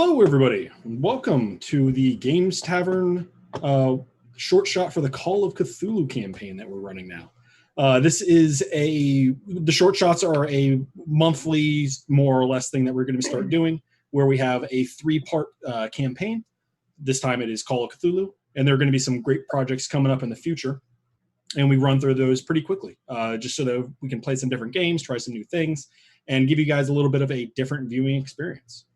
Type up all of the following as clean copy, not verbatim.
Hello, everybody. Welcome to the Games Tavern short shot for the Call of Cthulhu campaign that we're running now. The short shots are a monthly, more or less, thing that we're going to start doing, where we have a 3-part campaign. This time it is Call of Cthulhu, and there are going to be some great projects coming up in the future. And we run through those pretty quickly, just so that we can play some different games, try some new things, and give you guys a little bit of a different viewing experience.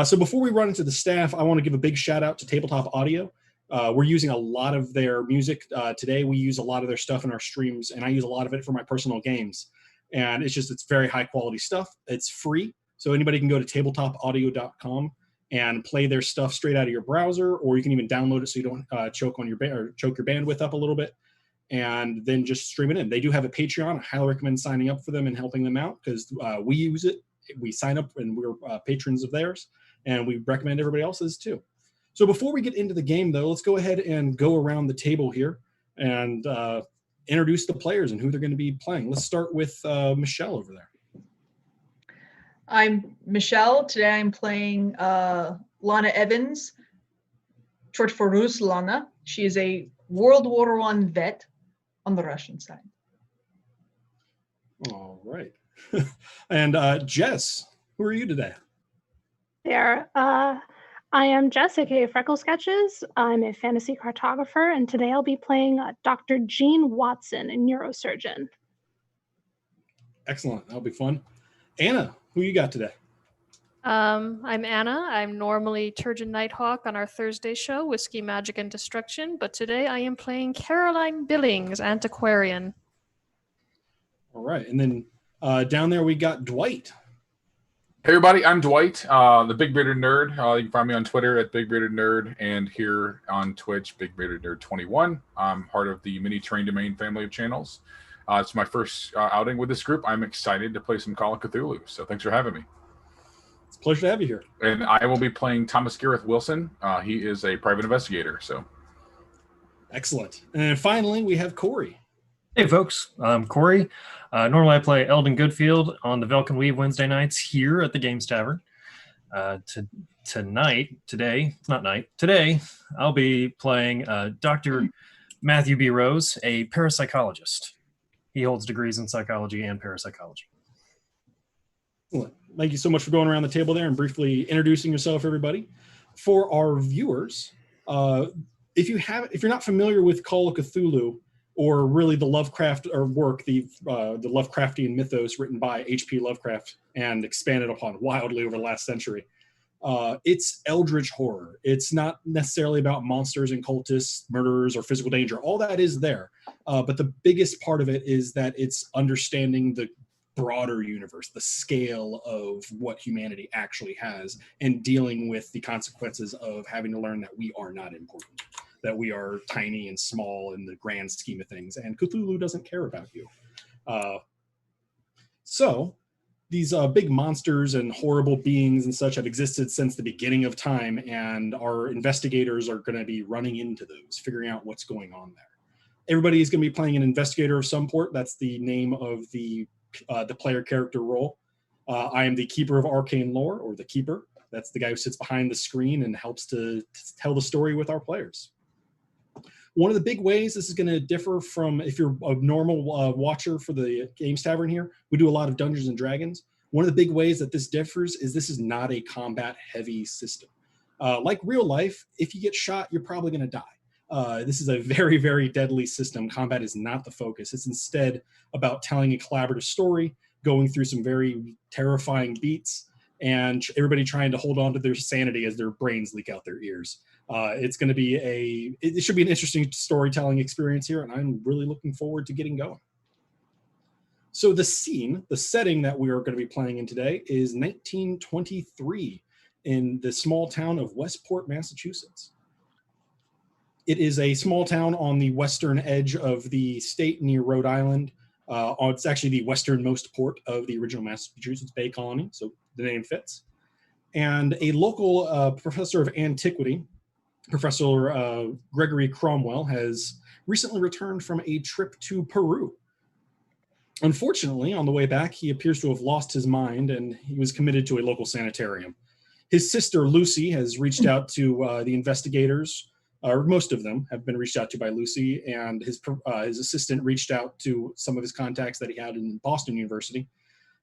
So before we run into the staff, I want to give a big shout out to Tabletop Audio. We're using a lot of their music today. We use a lot of their stuff in our streams, and I use a lot of it for my personal games. And it's very high quality stuff. It's free, so anybody can go to tabletopaudio.com and play their stuff straight out of your browser, or you can even download it so you don't choke your bandwidth up a little bit, and then just stream it in. They do have a Patreon. I highly recommend signing up for them and helping them out, because we use it. We sign up and we're patrons of theirs, and we recommend everybody else's too. So before we get into the game, though, let's go ahead and go around the table here and introduce the players and who they're going to be playing. Let's start with Michelle over there. I'm Michelle. Today I'm playing Lana Evans, short for Ruslana. She is a World War I vet on the Russian side. All right. And Jess, who are you today? I am Jessica Freckle Sketches. I'm a fantasy cartographer, and today I'll be playing Dr. Jean Watson, a neurosurgeon. Excellent. That'll be fun. Anna, who you got today? I'm Anna. I'm normally Turgeon Nighthawk on our Thursday show, Whiskey, Magic, and Destruction, but today I am playing Caroline Billings, Antiquarian. All right. And then down there we got Dwight. Hey everybody, I'm Dwight, the Big Bearded Nerd. You can find me on Twitter at Big Bearded Nerd, and here on Twitch, Big Bearded Nerd 21. I'm part of the Mini Train Domain family of channels. It's my first outing with this group. I'm excited to play some Call of Cthulhu, so thanks for having me. It's a pleasure to have you here. And I will be playing Thomas Gareth Wilson. He is a private investigator. So, excellent. And finally, we have Corey. Hey folks, I'm Corey. Normally I play Eldon Goodfield on the Velkin Weave Wednesday nights here at the Games Tavern. Today, I'll be playing Dr. Matthew B. Rose, a parapsychologist. He holds degrees in psychology and parapsychology. Excellent. Thank you so much for going around the table there and briefly introducing yourself, everybody. For our viewers, if you're not familiar with Call of Cthulhu, or really the Lovecraft work, the Lovecraftian mythos written by H.P. Lovecraft and expanded upon wildly over the last century. It's eldritch horror. It's not necessarily about monsters and cultists, murderers, or physical danger. All that is there. But the biggest part of it is that it's understanding the broader universe, the scale of what humanity actually has, and dealing with the consequences of having to learn that we are not important, that we are tiny and small in the grand scheme of things, and Cthulhu doesn't care about you. So these big monsters and horrible beings and such have existed since the beginning of time, and our investigators are going to be running into those, figuring out what's going on there. Everybody is going to be playing an investigator of some sort. That's the name of the player character role. I am the Keeper of Arcane Lore, or the Keeper. That's the guy who sits behind the screen and helps to tell the story with our players. One of the big ways this is going to differ from if you're a normal watcher for the Games Tavern here, we do a lot of Dungeons and Dragons. One of the big ways that this differs is this is not a combat-heavy system. Like real life, if you get shot, you're probably going to die. This is a very, very deadly system. Combat is not the focus. It's instead about telling a collaborative story, going through some very terrifying beats, and everybody trying to hold on to their sanity as their brains leak out their ears. It's going to be it should be an interesting storytelling experience here, and I'm really looking forward to getting going. So the setting that we are going to be playing in today is 1923 in the small town of Westport, Massachusetts. It is a small town on the western edge of the state near Rhode Island. It's actually the westernmost port of the original Massachusetts Bay Colony, so the name fits. And a local professor of antiquity, Professor Gregory Cromwell, has recently returned from a trip to Peru. Unfortunately, on the way back, he appears to have lost his mind, and he was committed to a local sanitarium. His sister, Lucy, has reached out to the investigators, or most of them have been reached out to by Lucy, and his assistant reached out to some of his contacts that he had in Boston University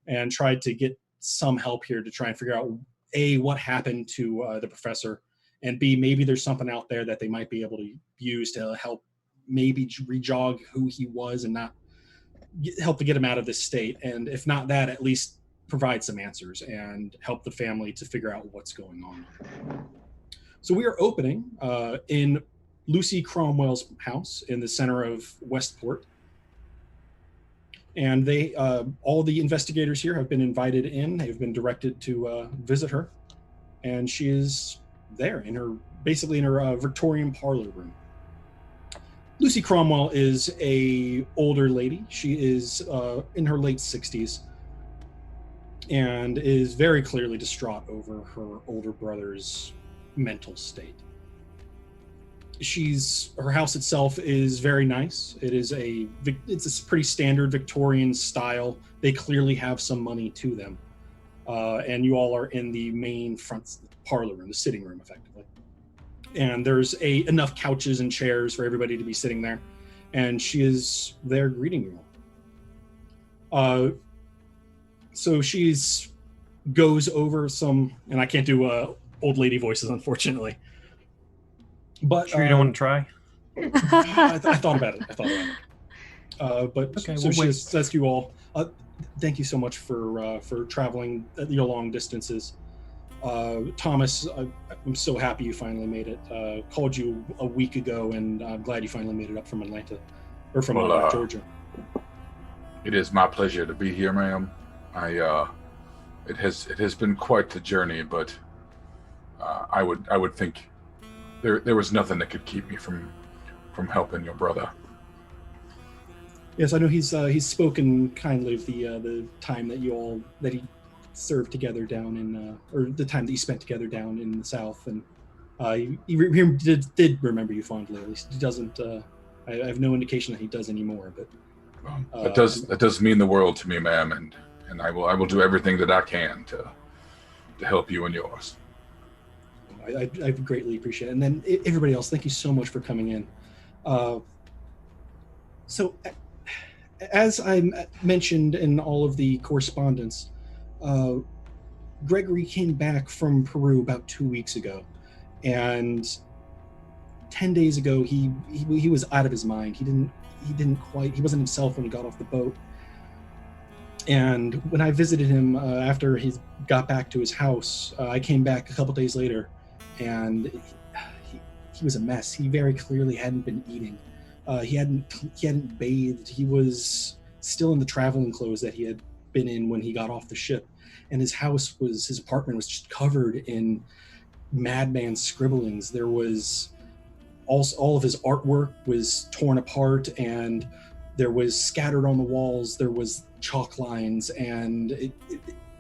and tried to get some help here to try and figure out, A, what happened to the professor, and B, maybe there's something out there that they might be able to use to help maybe rejog who he was and not help to get him out of this state. And if not that, at least provide some answers and help the family to figure out what's going on. So we are opening in Lucy Cromwell's house in the center of Westport. And they, all the investigators here have been invited in. They've been directed to visit her. And she is there in her, basically in her Victorian parlor room. Lucy Cromwell is a older lady. She is in her late 60s and is very clearly distraught over her older brother's mental state. Her house itself is very nice. It's a pretty standard Victorian style. They clearly have some money to them. And you all are in the main front parlor room, the sitting room, effectively. And there's enough couches and chairs for everybody to be sitting there. And she is there greeting you all. So goes over some, and I can't do old lady voices, unfortunately. But sure you don't want to try? I thought about it. But okay, so she says to you all, thank you so much for traveling your long distances. Thomas, I'm so happy you finally made it. Called you a week ago, and I'm glad you finally made it up from Atlanta, or from Georgia. It is my pleasure to be here, ma'am. It has been quite the journey, but I would think there was nothing that could keep me from helping your brother. Yes, I know he's spoken kindly of the time that he served together down in, or the time that you spent together down in the South, and he did remember you fondly. At least he doesn't. I have no indication that he does anymore. But that does mean the world to me, ma'am, and I will do everything that I can to help you and yours. I greatly appreciate it. And then everybody else, thank you so much for coming in. So, as I mentioned in all of the correspondence, Gregory came back from Peru about 2 weeks ago, and 10 days ago he was out of his mind. He wasn't himself when he got off the boat. And when I visited him after he got back to his house, I came back a couple days later, and he was a mess. He very clearly hadn't been eating. He hadn't bathed. He was still in the traveling clothes that he had been in when he got off the ship, and his apartment was just covered in madman scribblings. There was all of his artwork was torn apart, and there was scattered on the walls. There was chalk lines, and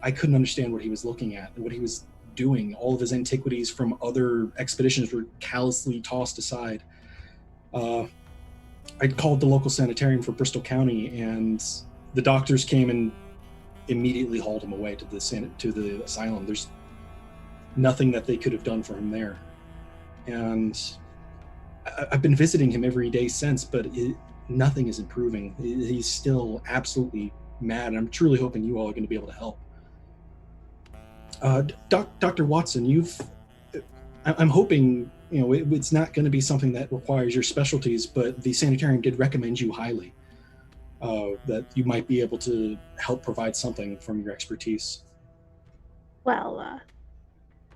I couldn't understand what he was looking at and what he was doing. All of his antiquities from other expeditions were callously tossed aside. I called the local sanitarium for Bristol County, and the doctors came and immediately hauled him away to the asylum. There's nothing that they could have done for him there. And I've been visiting him every day since, but nothing is improving. He's still absolutely mad. I'm truly hoping you all are going to be able to help. Dr. Watson, I'm hoping, it's not going to be something that requires your specialties, but the sanitarium did recommend you highly, that you might be able to help provide something from your expertise. Well,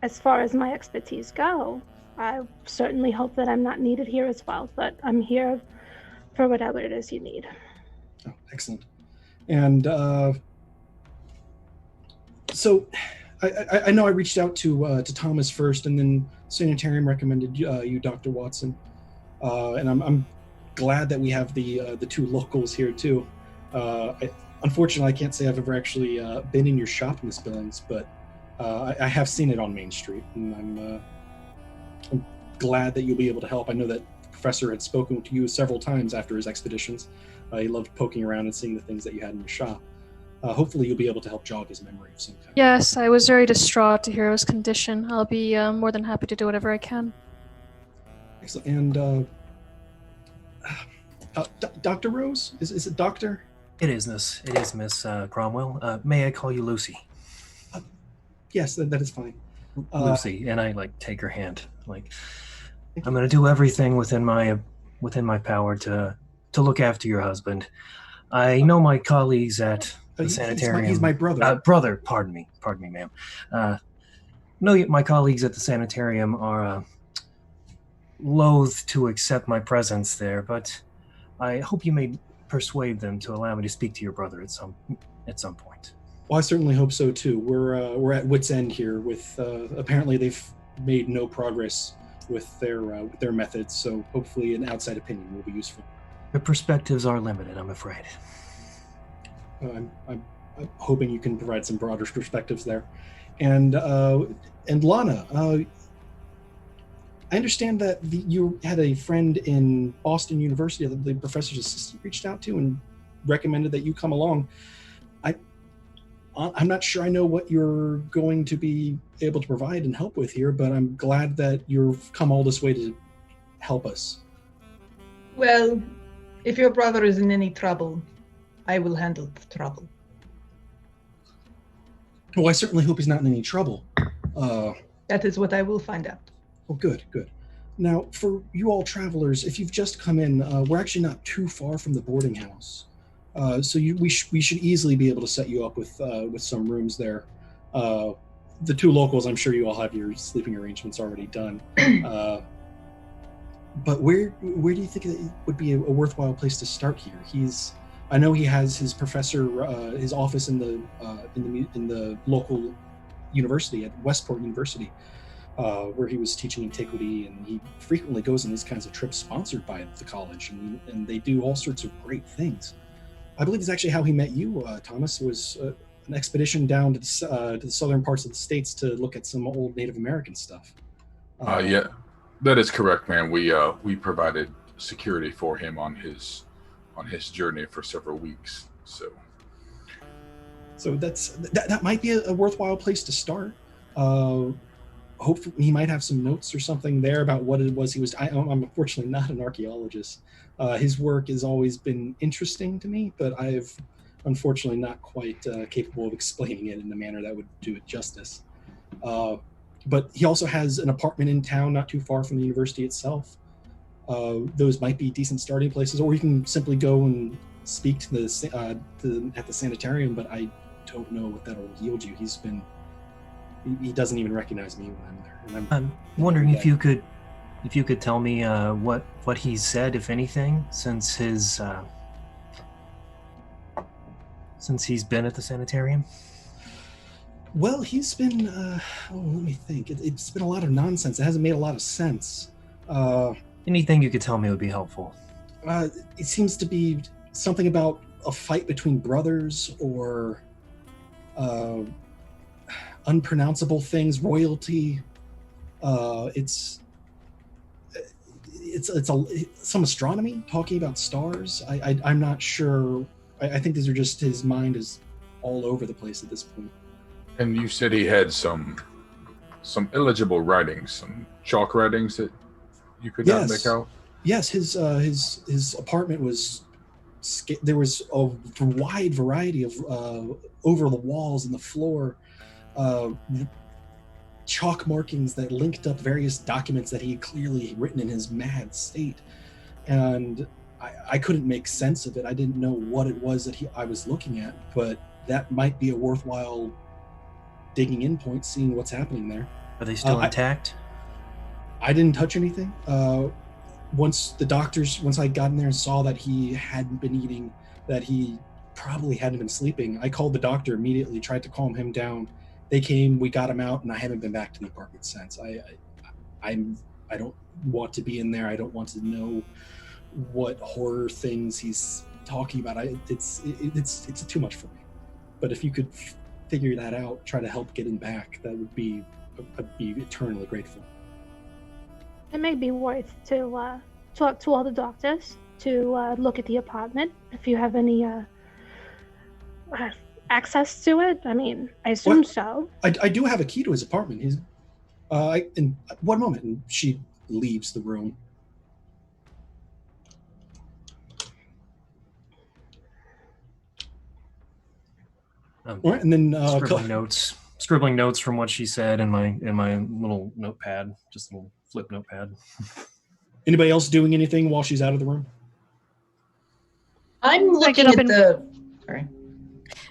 as far as my expertise go, I certainly hope that I'm not needed here as well, but I'm here for whatever it is you need. Oh, excellent. And so I know I reached out to Thomas first, and then sanitarium recommended you, Dr. Watson. And I'm glad that we have the two locals here too. Unfortunately, I can't say I've ever actually been in your shop, Miss Billings, but I have seen it on Main Street, and I'm glad that you'll be able to help. I know that the professor had spoken to you several times after his expeditions. He loved poking around and seeing the things that you had in your shop. hopefully you'll be able to help jog his memory of some kind. Yes, I was very distraught to hear his condition. I'll be more than happy to do whatever I can. Excellent. And Dr. Rose? Is it Doctor? It is Miss Cromwell. May I call you Lucy? Yes, that is fine. Lucy, and I take her hand. I'm going to do everything within my power to look after your husband. I know my colleagues at the sanitarium. He's my brother. Brother, pardon me, ma'am. No, my colleagues at the sanitarium are loath to accept my presence there, but I hope you may persuade them to allow me to speak to your brother at some point. Well, I certainly hope so too. We're at wit's end here. With apparently they've made no progress with their methods, so hopefully an outside opinion will be useful. Their perspectives are limited, I'm afraid. I'm hoping you can provide some broader perspectives there. And Lana, I understand that you had a friend in Boston University that the professor's assistant reached out to and recommended that you come along. I'm not sure I know what you're going to be able to provide and help with here, but I'm glad that you've come all this way to help us. Well, if your brother is in any trouble, I will handle the trouble. Well, I certainly hope he's not in any trouble. That is what I will find out. Oh, good. Now, for you all travelers, if you've just come in, we're actually not too far from the boarding house. So we should easily be able to set you up with some rooms there. The two locals, I'm sure you all have your sleeping arrangements already done. But where do you think it would be a worthwhile place to start here? I know he has his professor, his office in the local university at Westport University, where he was teaching antiquity, and he frequently goes on these kinds of trips sponsored by the college, and they do all sorts of great things. I believe it's actually how he met you, Thomas, was an expedition down to the southern parts of the states to look at some old Native American stuff. Yeah, that is correct, man. We provided security for him on his journey for several weeks. So that might be a worthwhile place to start. Hopefully he might have some notes or something there about what it was he was. I'm unfortunately not an archaeologist. His work has always been interesting to me, but I've unfortunately not quite capable of explaining it in a manner that would do it justice. But he also has an apartment in town not too far from the university itself. Those might be decent starting places, or you can simply go and speak to at the sanitarium, but I don't know what that'll yield you. He doesn't even recognize me when I'm there. And I'm wondering if you could tell me what he's said, if anything, since he's been at the sanitarium. Well, he's been. Let me think. It's been a lot of nonsense. It hasn't made a lot of sense. Anything you could tell me would be helpful. It seems to be something about a fight between brothers, or unpronounceable things, royalty. It's some astronomy, talking about stars. I'm not sure. I think these are just, his mind is all over the place at this point. And you said he had some illegible writings, some chalk writings that you could not make out? Yes, his apartment was. There was a wide variety of over the walls and the floor, chalk markings that linked up various documents that he had clearly written in his mad state, and I couldn't make sense of it. I didn't know what it was that I was looking at, but that might be a worthwhile digging in point, seeing what's happening there. Are they still intact? I didn't touch anything. Once I got in there and saw that he hadn't been eating, that he probably hadn't been sleeping, I called the doctor immediately, tried to calm him down. They came, we got him out, and I haven't been back to the apartment since. I don't want to be in there. I don't want to know what horror things he's talking about. It's too much for me. But if you could figure that out, try to help get him back, that would be, I'd be eternally grateful. It may be worth to talk to all the doctors to look at the apartment. If you have any access to it? I mean, I assume What? so. I do have a key to his apartment. He's in one moment, and she leaves the room. All right, and then scribbling notes from what she said in my little notepad, just a little flip notepad. Anybody else doing anything while she's out of the room? I'm looking up at and- the. Sorry.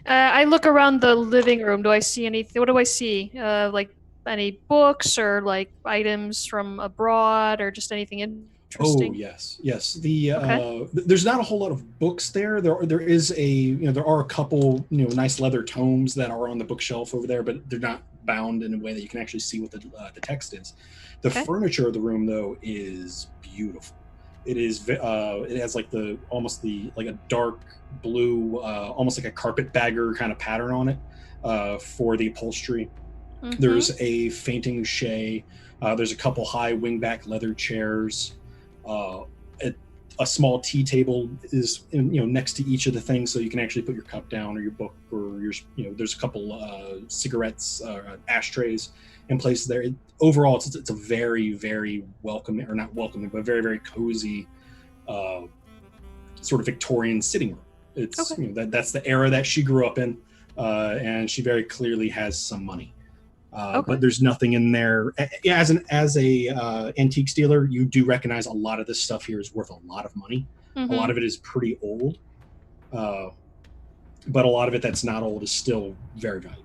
I look around the living room. Do I see anything? What do I see? Like any books or like items from abroad or just anything interesting? Oh yes. The Okay. there's not a whole lot of books there. There is there are a couple nice leather tomes that are on the bookshelf over there, but they're not bound in a way that you can actually see what the text is. The Okay. furniture of the room though is beautiful. It is it has like a dark blue, almost like a carpetbagger kind of pattern on it for the upholstery. Mhm. There's a fainting Shay. There's a couple high wingback leather chairs. A small tea table is next to each of the things, so you can actually put your cup down or your book or your there's a couple cigarettes, ashtrays in places there. Overall, it's a very, very welcoming, or not welcoming, but very, very cozy sort of Victorian sitting room. It's Okay. that's the era that she grew up in, and she very clearly has some money. Okay. But there's nothing in there. As a antiques dealer, you do recognize a lot of this stuff here is worth a lot of money. Mhm. A lot of it is pretty old, but a lot of it that's not old is still very valuable.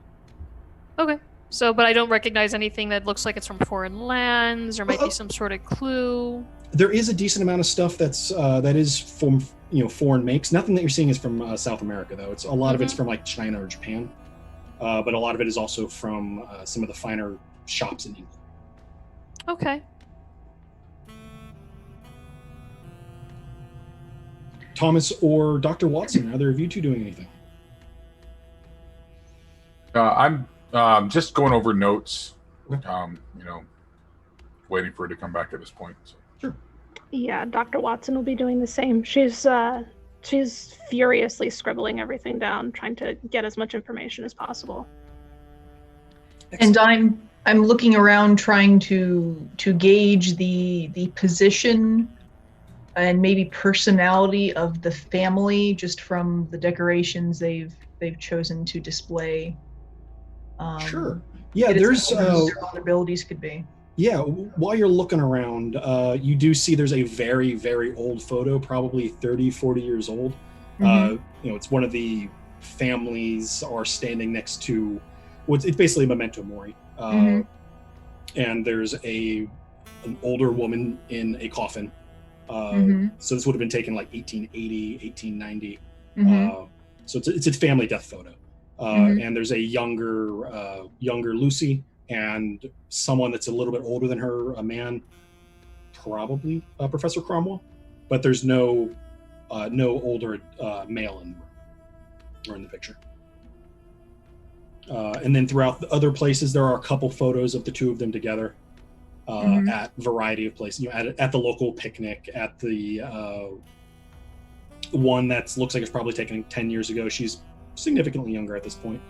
Okay. So, but I don't recognize anything that looks like it's from foreign lands, or might be some sort of clue. There is a decent amount of stuff that is from foreign makes. Nothing that you're seeing is from South America though. It's a lot of it's from like China or Japan, but a lot of it is also from some of the finer shops in England. Okay. Thomas or Dr. Watson, are either of you two doing anything? I'm just going over notes. Okay. Waiting for her to come back at this point. So. Sure. Yeah, Dr. Watson will be doing the same. She's furiously scribbling everything down, trying to get as much information as possible. And I'm looking around trying to gauge the position and maybe personality of the family just from the decorations they've chosen to display. Sure. Yeah, it there's is what their vulnerabilities could be. yeah, while you're looking around, you do see there's a very, very old photo, probably 30, 40 years old. It's one of the families are standing next to it's basically a memento mori. And there's an older woman in a coffin. So this would have been taken like 1880, 1890. So it's a family death photo. And there's a younger Lucy and someone that's a little bit older than her, a man, probably Professor Cromwell, but there's no older male in the room or in the picture. And then throughout the other places, there are a couple photos of the two of them together at a variety of places. At the local picnic, at the one that looks like it's probably taken 10 years ago. She's significantly younger at this point,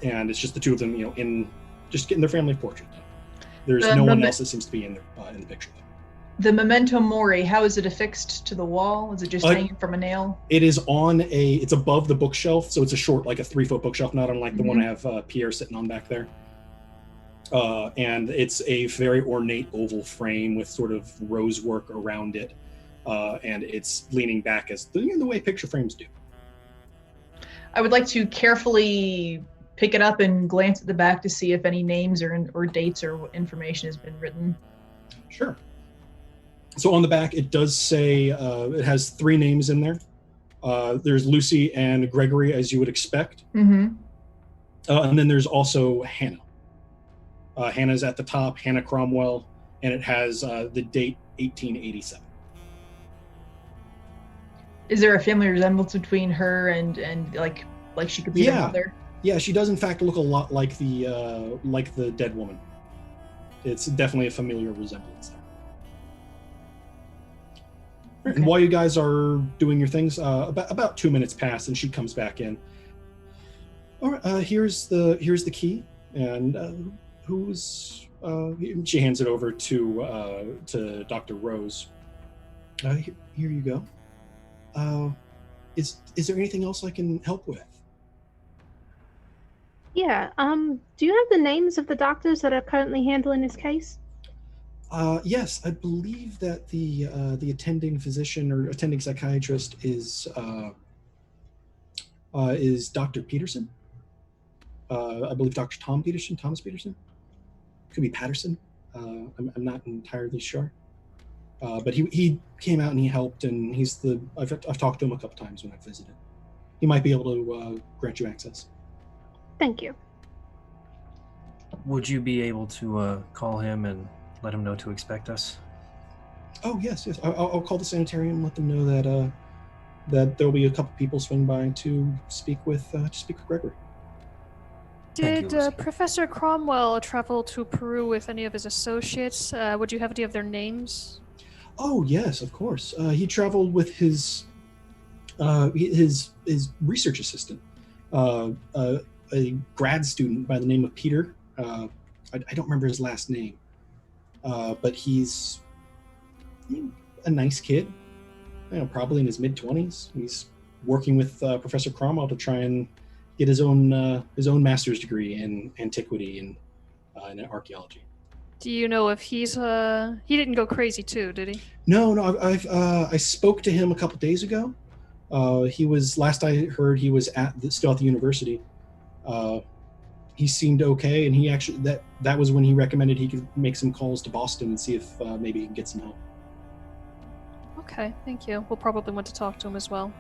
and it's just the two of them, in just getting their family portrait done. There's no one else that seems to be in the picture. The memento mori, how is it affixed to the wall? Is it just hanging from a nail? It is it's above the bookshelf, so it's a short, like a 3-foot bookshelf, not unlike the one I have Pierre sitting on back there. And it's a very ornate oval frame with sort of rose work around it, and it's leaning back as the way picture frames do. I would like to carefully pick it up and glance at the back to see if any names or dates or information has been written. Sure. So on the back, it does say, it has 3 names in there. There's Lucy and Gregory, as you would expect. And then there's also Hannah. Hannah's at the top, Hannah Cromwell, and it has the date 1887. Is there a family resemblance between her and like she could be the mother? Yeah, she does in fact look a lot like the dead woman. It's definitely a familiar resemblance there. Okay. And while you guys are doing your things, about 2 minutes pass, and she comes back in, All right, here's the key, and who's she hands it over to Dr. Rose. Here you go. Is there anything else I can help with? Yeah. Do you have the names of the doctors that are currently handling this case? Yes, I believe that the attending physician or attending psychiatrist is Dr. Peterson. I believe Dr. Thomas Peterson. Could be Patterson. I'm not entirely sure. But he came out and he helped, and I've talked to him a couple times when I've visited. He might be able to grant you access. Thank you. Would you be able to call him and let him know to expect us? Oh yes. I'll call the sanitarium and let them know that there'll be a couple people swing by to speak with Gregory. Did Professor Cromwell travel to Peru with any of his associates? Would you have any of their names? Oh yes, of course. He traveled with his research assistant, a grad student by the name of Peter. I don't remember his last name, but he's a nice kid. Probably in his mid-20s. He's working with Professor Cromwell to try and get his own master's degree in antiquity and in archaeology. Do you know if he didn't go crazy too, did he? No. I spoke to him a couple days ago. Last I heard, he was still at the university. He seemed okay, and he actually that was when he recommended he could make some calls to Boston and see if maybe he can get some help. Okay, thank you. We'll probably want to talk to him as well.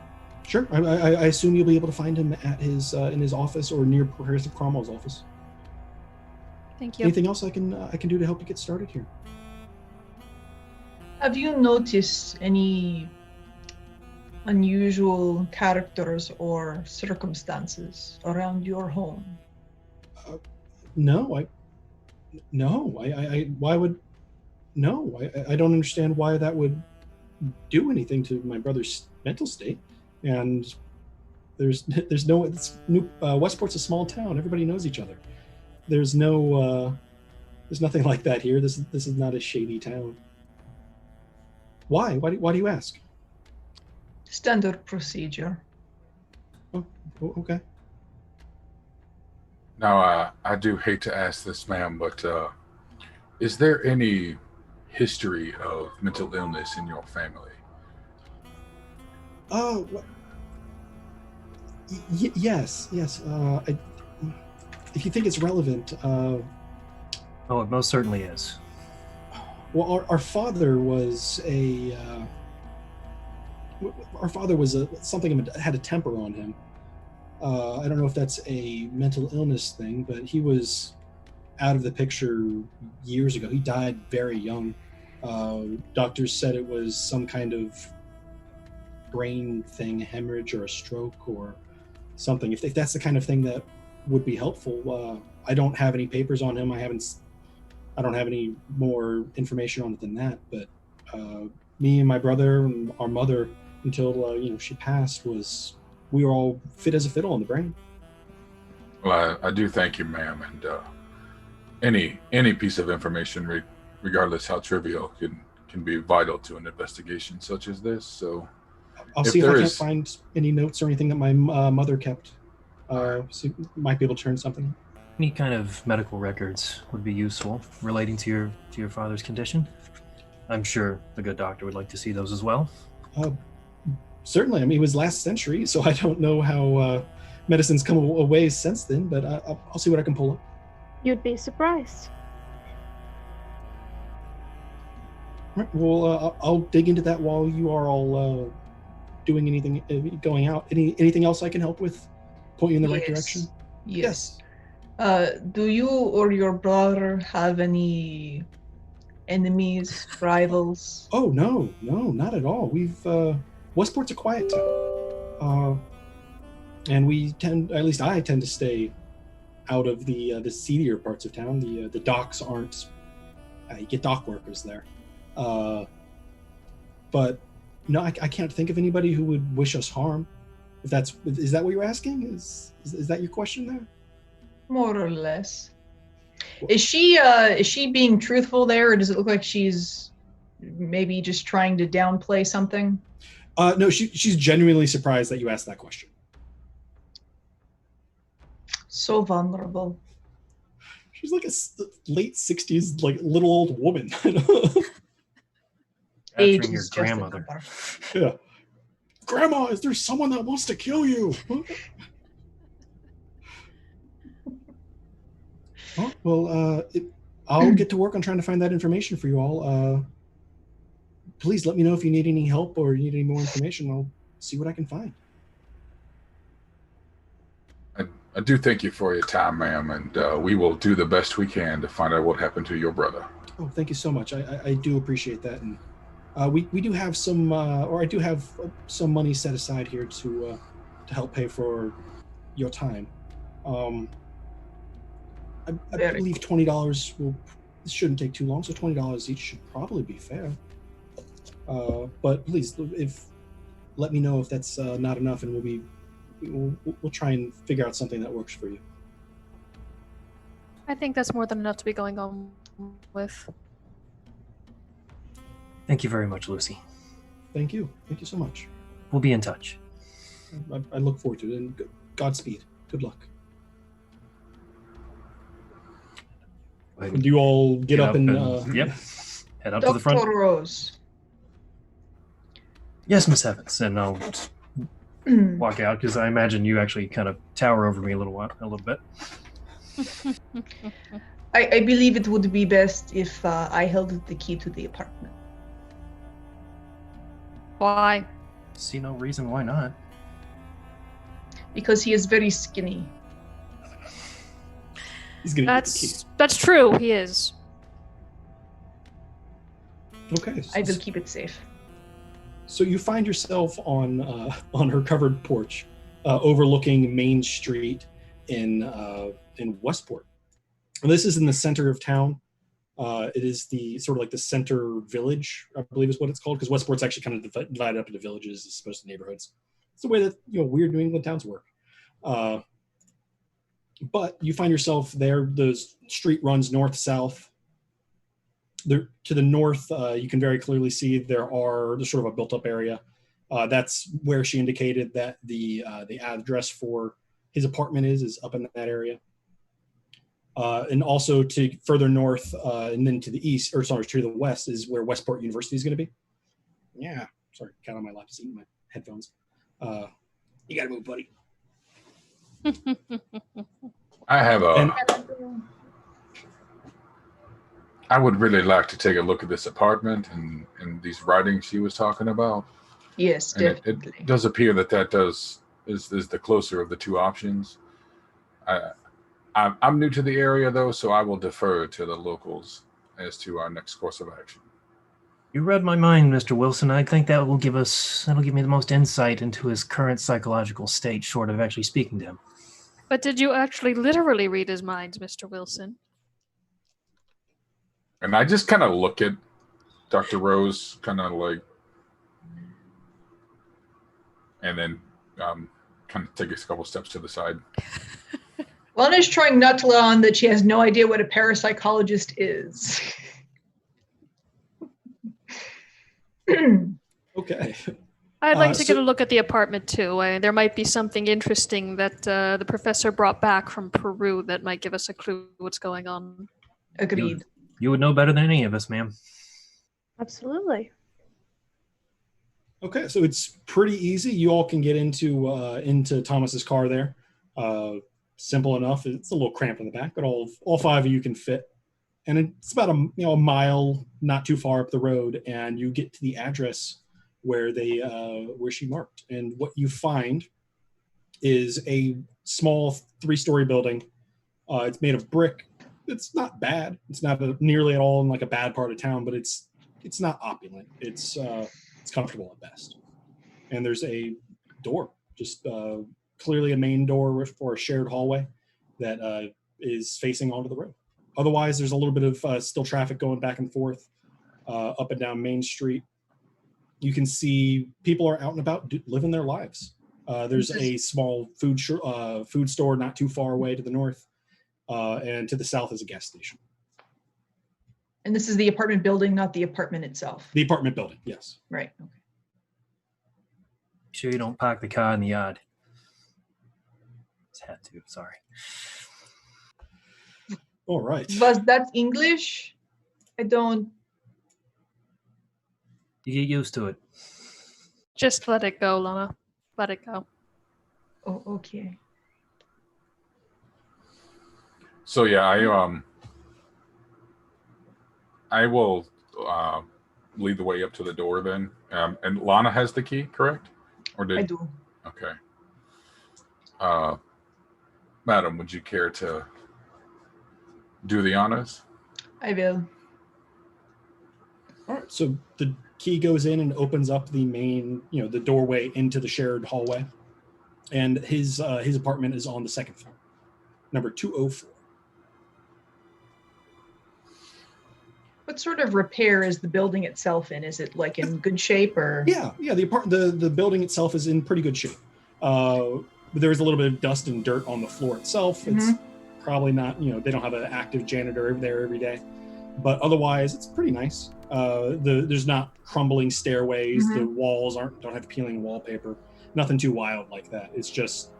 Sure. I assume you'll be able to find him at his in his office or near Professor Cromwell's office. Thank you. Anything else I can do to help you get started here? Have you noticed any unusual characters or circumstances around your home? No. Why would? No. I don't understand why that would do anything to my brother's mental state. And there's no. Westport's a small town. Everybody knows each other. There's nothing like that here. This is not a shady town. Why? Why do you ask? Standard procedure. Oh, okay. Now, I do hate to ask this, ma'am, but is there any history of mental illness in your family? Yes. If you think it's relevant. Oh, it most certainly is. Well, our father was something had a temper on him. I don't know if that's a mental illness thing, but he was out of the picture years ago. He died very young. Doctors said it was some kind of brain thing, a hemorrhage or a stroke or something. If that's the kind of thing that would be helpful, I don't have any papers on him. I don't have any more information on it than that. But me and my brother and our mother, until she passed, we were all fit as a fiddle on the brain. Well, I do thank you, ma'am, and any piece of information, regardless how trivial, can be vital to an investigation such as this. So I'll see if I can't find any notes or anything that my mother kept. So might be able to turn something. Any kind of medical records would be useful relating to your father's condition. I'm sure the good doctor would like to see those as well. Certainly. I mean, it was last century, so I don't know how medicine's come a ways since then, but I'll see what I can pull up. You'd be surprised. Right, well, I'll dig into that while you are all doing anything, going out. Anything else I can help with? Point you in the right direction? Yes. Do you or your brother have any enemies, rivals? Oh, no, not at all. Westport's a quiet town. And I tend to stay out of the seedier parts of town. The docks aren't, you get dock workers there. But no, I can't think of anybody who would wish us harm. Is that what you're asking? Is that your question there? More or less. Is she being truthful there, or does it look like she's maybe just trying to downplay something? No, she's genuinely surprised that you asked that question. So vulnerable. She's like a late 60s, like little old woman. Age Capturing your is just a grandmother. number. Yeah. Grandma, is there someone that wants to kill you? Oh, well, I'll get to work on trying to find that information for you all. Please let me know if you need any help or you need any more information. I'll see what I can find. I do thank you for your time, ma'am, and we will do the best we can to find out what happened to your brother. Oh, thank you so much. I do appreciate that. And we do have some, or I do have some money set aside here to help pay for your time. I believe $20 shouldn't take too long, so $20 each should probably be fair. But please, let me know if that's not enough, and we'll try and figure out something that works for you. I think that's more than enough to be going on with. Thank you very much, Lucy. Thank you so much. We'll be in touch. I look forward to it, and Godspeed. Good luck. And you all get up and yep, head up to the front. Dr. Rose. Yes, Miss Evans, and I'll walk out because I imagine you actually kind of tower over me a little bit. I believe it would be best if I held the key to the apartment. Why? See no reason why not. Because he is very skinny. He's gonna get the key. That's true. He is. Okay. I will keep it safe. So you find yourself on her covered porch, overlooking Main Street in Westport. And this is in the center of town. It is the sort of like the center village, I believe is what it's called, because Westport's actually kind of divided up into villages as opposed to neighborhoods. It's the way that weird New England towns work. But you find yourself there. The street runs north-south. To the north, you can very clearly see there's sort of a built-up area. That's where she indicated that the address for his apartment is up in that area. And also to further north, and then to the east, or sorry, to the west is where Westport University is going to be. Yeah, sorry, cat on my lap is eating my headphones. You got to move, buddy. I would really like to take a look at this apartment and these writings she was talking about. Yes, and definitely. It does appear that is the closer of the two options. I'm new to the area though, so I will defer to the locals as to our next course of action. You read my mind, Mr. Wilson. I think that'll give me the most insight into his current psychological state, short of actually speaking to him. But did you actually literally read his mind, Mr. Wilson? And I just kind of look at Dr. Rose, kind of like, and then kind of take a couple steps to the side. Lana's trying not to let on that she has no idea what a parapsychologist is. Okay. I'd like to get a look at the apartment too. There might be something interesting that the professor brought back from Peru that might give us a clue what's going on. Agreed. You would know better than any of us, ma'am. Absolutely. Okay, so it's pretty easy. You all can get into Thomas's car there. Simple enough. It's a little cramped in the back, but all five of you can fit. And it's about a mile, not too far up the road, and you get to the address where she marked. And what you find is a small 3-story building. It's made of brick. It's not bad. It's not nearly at all in like a bad part of town, but it's not opulent. It's comfortable at best. And there's a door, just clearly a main door or a shared hallway that is facing onto the road. Otherwise, there's a little bit of still traffic going back and forth up and down Main Street. You can see people are out and about living their lives. There's a small food store not too far away to the north, and to the south is a gas station. And this is the apartment building, not the apartment itself. The apartment building, yes. Right. Okay. Sure you don't park the car in the yard. Just had to. Sorry. All right. Was that English? I don't. You get used to it. Just let it go, Lana. Let it go. Oh, okay. So yeah, I will lead the way up to the door then. And Lana has the key, correct? Or did I do. Okay. Madam, would you care to do the honors? I will. All right. So the key goes in and opens up the main, the doorway into the shared hallway. And his apartment is on the second floor, number 204. What sort of repair is the building itself in? Is it like in good shape or? Yeah. The building itself is in pretty good shape. There's a little bit of dust and dirt on the floor itself. It's probably not, they don't have an active janitor there every day, but otherwise it's pretty nice. There's not crumbling stairways. The walls don't have peeling wallpaper. Nothing too wild like that. It's just,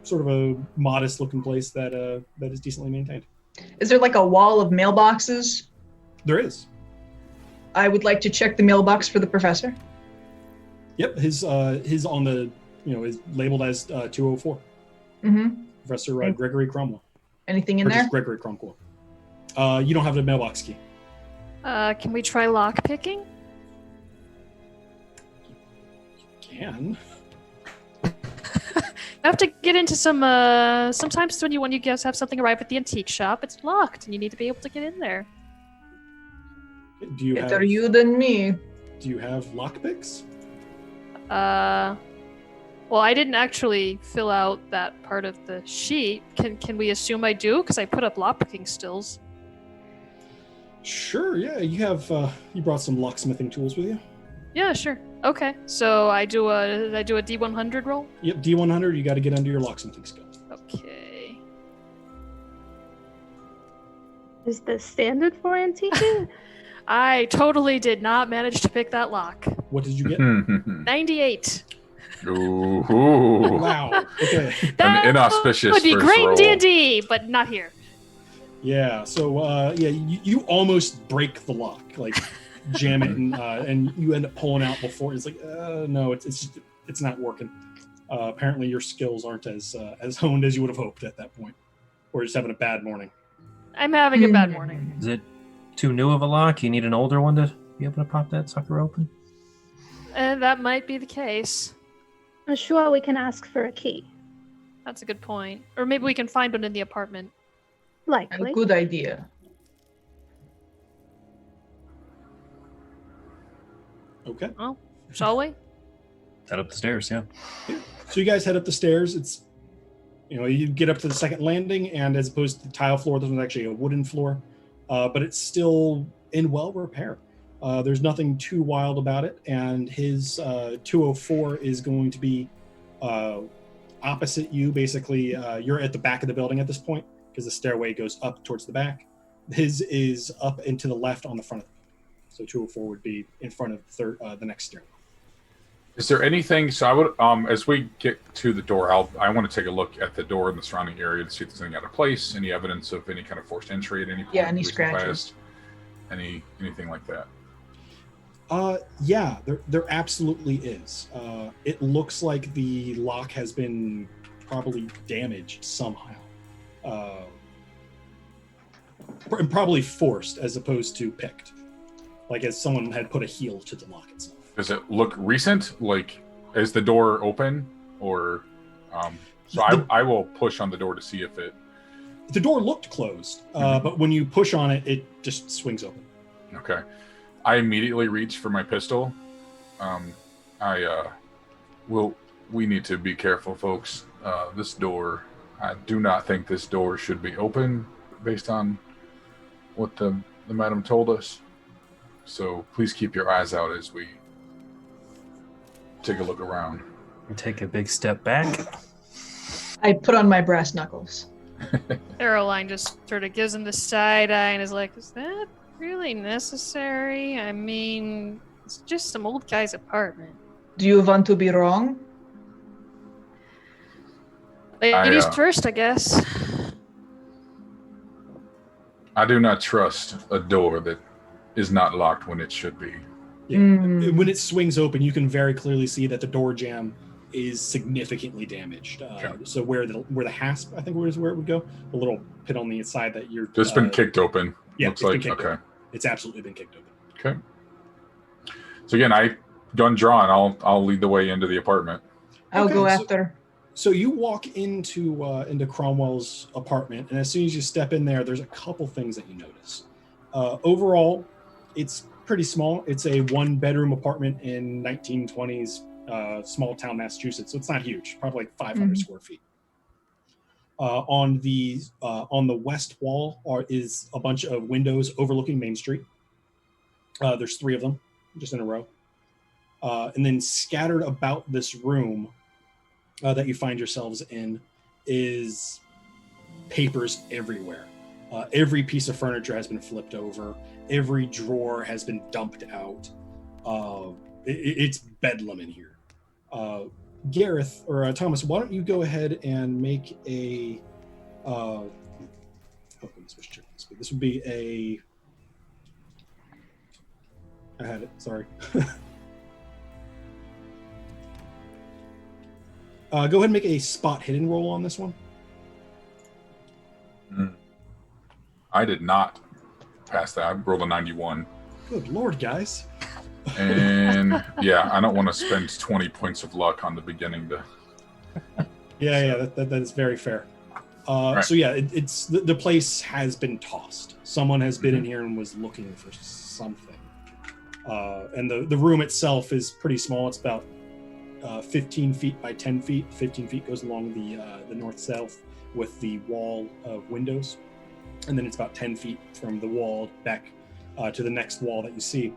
sort of a modest looking place that is decently maintained. Is there like a wall of mailboxes? There is. I would like to check the mailbox for the professor. Yep, his on the is labeled as 204. Professor Gregory Cromwell. Anything in Or there? just Gregory Cromwell. You don't have the mailbox key. Can we try lock picking? Can. I have to get into some. Sometimes when you guys have something arrive at the antique shop, it's locked, and you need to be able to get in there. Do you Better you than me. Do you have lockpicks? Well, I didn't actually fill out that part of the sheet. Can we assume I do? Because I put up lockpicking stills. Sure. Yeah, you brought some locksmithing tools with you. Yeah, sure. Okay, so I do a D100 roll. Yep, D100. You got to get under your locksmithing skill. Okay. Is this standard for antiquing? I totally did not manage to pick that lock. What did you get? 98. Ooh. Wow. Okay. That An inauspicious would be first great roll. in D&D, but not here. Yeah. So you almost break the lock, like jam it, and you end up pulling out before. It's like no, it's not working. Apparently, your skills aren't as honed as you would have hoped at that point, or just having a bad morning. I'm having a bad morning. Is it too new of a lock? You need an older one to be able to pop that sucker open? That might be the case. Sure, we can ask for a key. That's a good point. Or maybe we can find one in the apartment. Likely. A good idea. Okay. Well, shall we? Head up the stairs, yeah. So you guys head up the stairs. It's you get up to the second landing, and as opposed to the tile floor, this one's actually a wooden floor, but it's still in well repair. There's nothing too wild about it, and his 204 is going to be opposite you. Basically, you're at the back of the building at this point because the stairway goes up towards the back. His is up and to the left on the front of the building. So 204 would be in front of the next stairway. Is there anything? So I would, as we get to the door, I want to take a look at the door in the surrounding area to see if there's anything out of place, any evidence of any kind of forced entry at any point. Yeah, any recent scratches. past, anything like that. Yeah, there absolutely is. It looks like the lock has been probably damaged somehow. And probably forced as opposed to picked. Like as someone had put a heel to the lock itself. Does it look recent? Like, is the door open? Or, I will push on the door to see if it... The door looked closed, but when you push on it, it just swings open. Okay. I immediately reach for my pistol. We need to be careful, folks. This door, I do not think this door should be open based on what the madam told us. So please keep your eyes out as we take a look around. You take a big step back. I put on my brass knuckles. Caroline just sort of gives him the side eye and is like, is that really necessary? I mean, it's just some old guy's apartment. Do you want to be wrong? Ladies first, I guess. I do not trust a door that is not locked when it should be. Yeah. When it swings open, you can very clearly see that the door jamb is significantly damaged. So where the hasp, I think, is where it would go. The little pit on the inside that you're. It's been kicked open. Yeah, looks like open. It's absolutely been kicked open. Okay. So again, gun drawn. I'll lead the way into the apartment. I'll go after. So you walk into Cromwell's apartment, and as soon as you step in there, there's a couple things that you notice. Overall, it's pretty small. It's a one-bedroom apartment in 1920s small town Massachusetts, so it's not huge. Probably like 500 square feet. On the west wall is a bunch of windows overlooking Main Street. There's 3 of them, just in a row. And then scattered about this room that you find yourselves in is papers everywhere. Every piece of furniture has been flipped over. Every drawer has been dumped out. It's bedlam in here. Gareth or Thomas, why don't you go ahead and make a this would be a I had it, sorry. Go ahead and make a spot hidden roll on this one. I did not pass that. I rolled a 91. Good Lord, guys. And yeah, I don't want to spend 20 points of luck on the beginning to. That is very fair. Right. So yeah, it's the place has been tossed. Someone has been in here and was looking for something. And the room itself is pretty small. It's about 15 feet by 10 feet. 15 feet goes along the north-south with the wall of windows. And then it's about 10 feet from the wall back to the next wall that you see,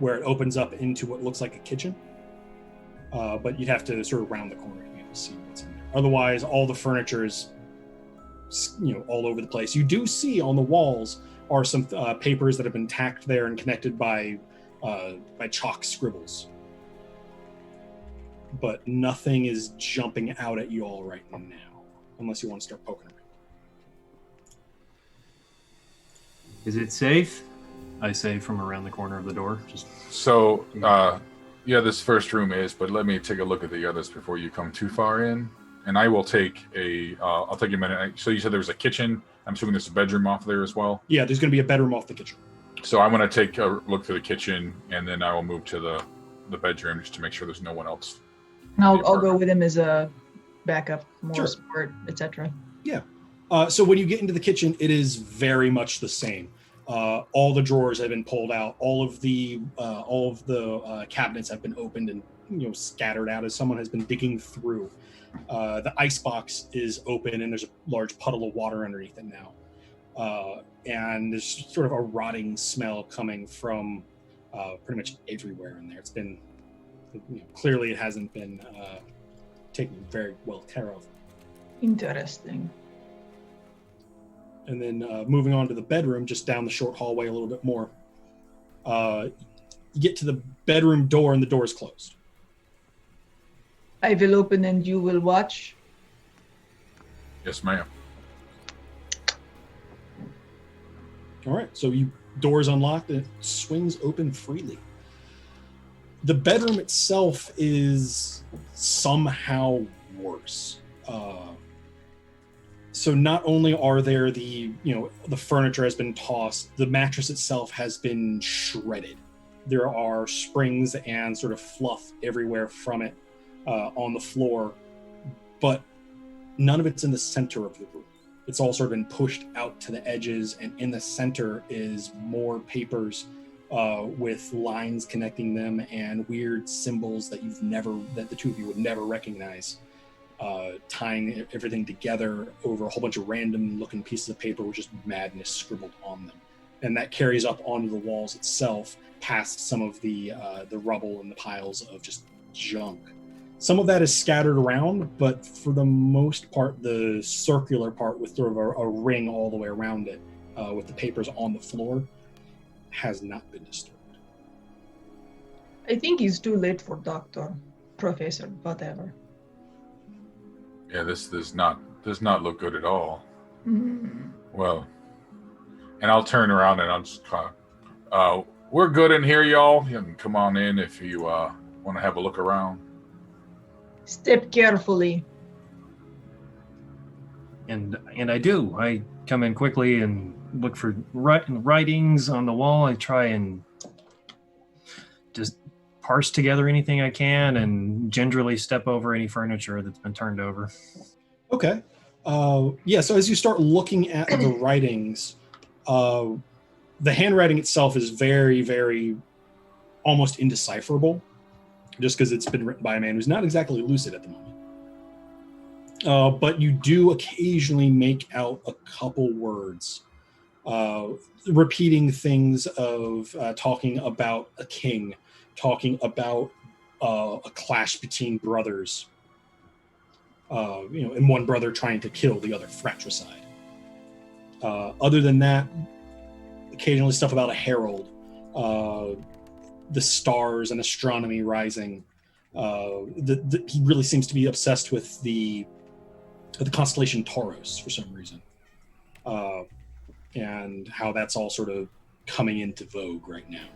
where it opens up into what looks like a kitchen. But you'd have to sort of round the corner to be able to see what's in there. Otherwise, all the furniture is, all over the place. You do see on the walls are some papers that have been tacked there and connected by chalk scribbles. But nothing is jumping out at you all right now, unless you want to start poking around. Is it safe? I say from around the corner of the door. So, this first room is, but let me take a look at the others before you come too far in. And I will take I'll take a minute. So you said there was a kitchen. I'm assuming there's a bedroom off there as well? Yeah, there's going to be a bedroom off the kitchen. So I'm going to take a look through the kitchen, and then I will move to the bedroom just to make sure there's no one else. I'll go with him as a backup, more support, etc. Yeah. So when you get into the kitchen, it is very much the same. All the drawers have been pulled out. All of the cabinets have been opened and scattered out as someone has been digging through. The icebox is open, and there's a large puddle of water underneath it now. And there's sort of a rotting smell coming from pretty much everywhere in there. It's been clearly it hasn't been taken very well care of. Interesting. And then moving on to the bedroom, just down the short hallway a little bit more. You get to the bedroom door, and the door is closed. I will open and you will watch. Yes, ma'am. All right, so door's unlocked, and it swings open freely. The bedroom itself is somehow worse. So not only are there the furniture has been tossed, the mattress itself has been shredded. There are springs and sort of fluff everywhere from it on the floor, but none of it's in the center of the room. It's all sort of been pushed out to the edges, and in the center is more papers with lines connecting them and weird symbols that the two of you would never recognize. Tying everything together over a whole bunch of random looking pieces of paper with just madness scribbled on them. And that carries up onto the walls itself, past some of the rubble and the piles of just junk. Some of that is scattered around, but for the most part, the circular part with sort of a ring all the way around it, with the papers on the floor, has not been disturbed. I think it's too late for doctor, professor, whatever. Yeah, this does not look good at all. Mm. Well, and I'll turn around and I'll just we're good in here, y'all. You can come on in if you want to have a look around. Step carefully. And I do. I come in quickly and look for writings on the wall. I try and just parse together anything I can and gingerly step over any furniture that's been turned over. Okay. Yeah, so as you start looking at the writings, the handwriting itself is very, very almost indecipherable, just because it's been written by a man who's not exactly lucid at the moment. But you do occasionally make out a couple words, repeating things of talking about a king, talking about a clash between brothers, and one brother trying to kill the other fratricide. Other than that, occasionally stuff about a herald, the stars and astronomy rising. He really seems to be obsessed with the constellation Taurus for some reason, and how that's all sort of coming into vogue right now.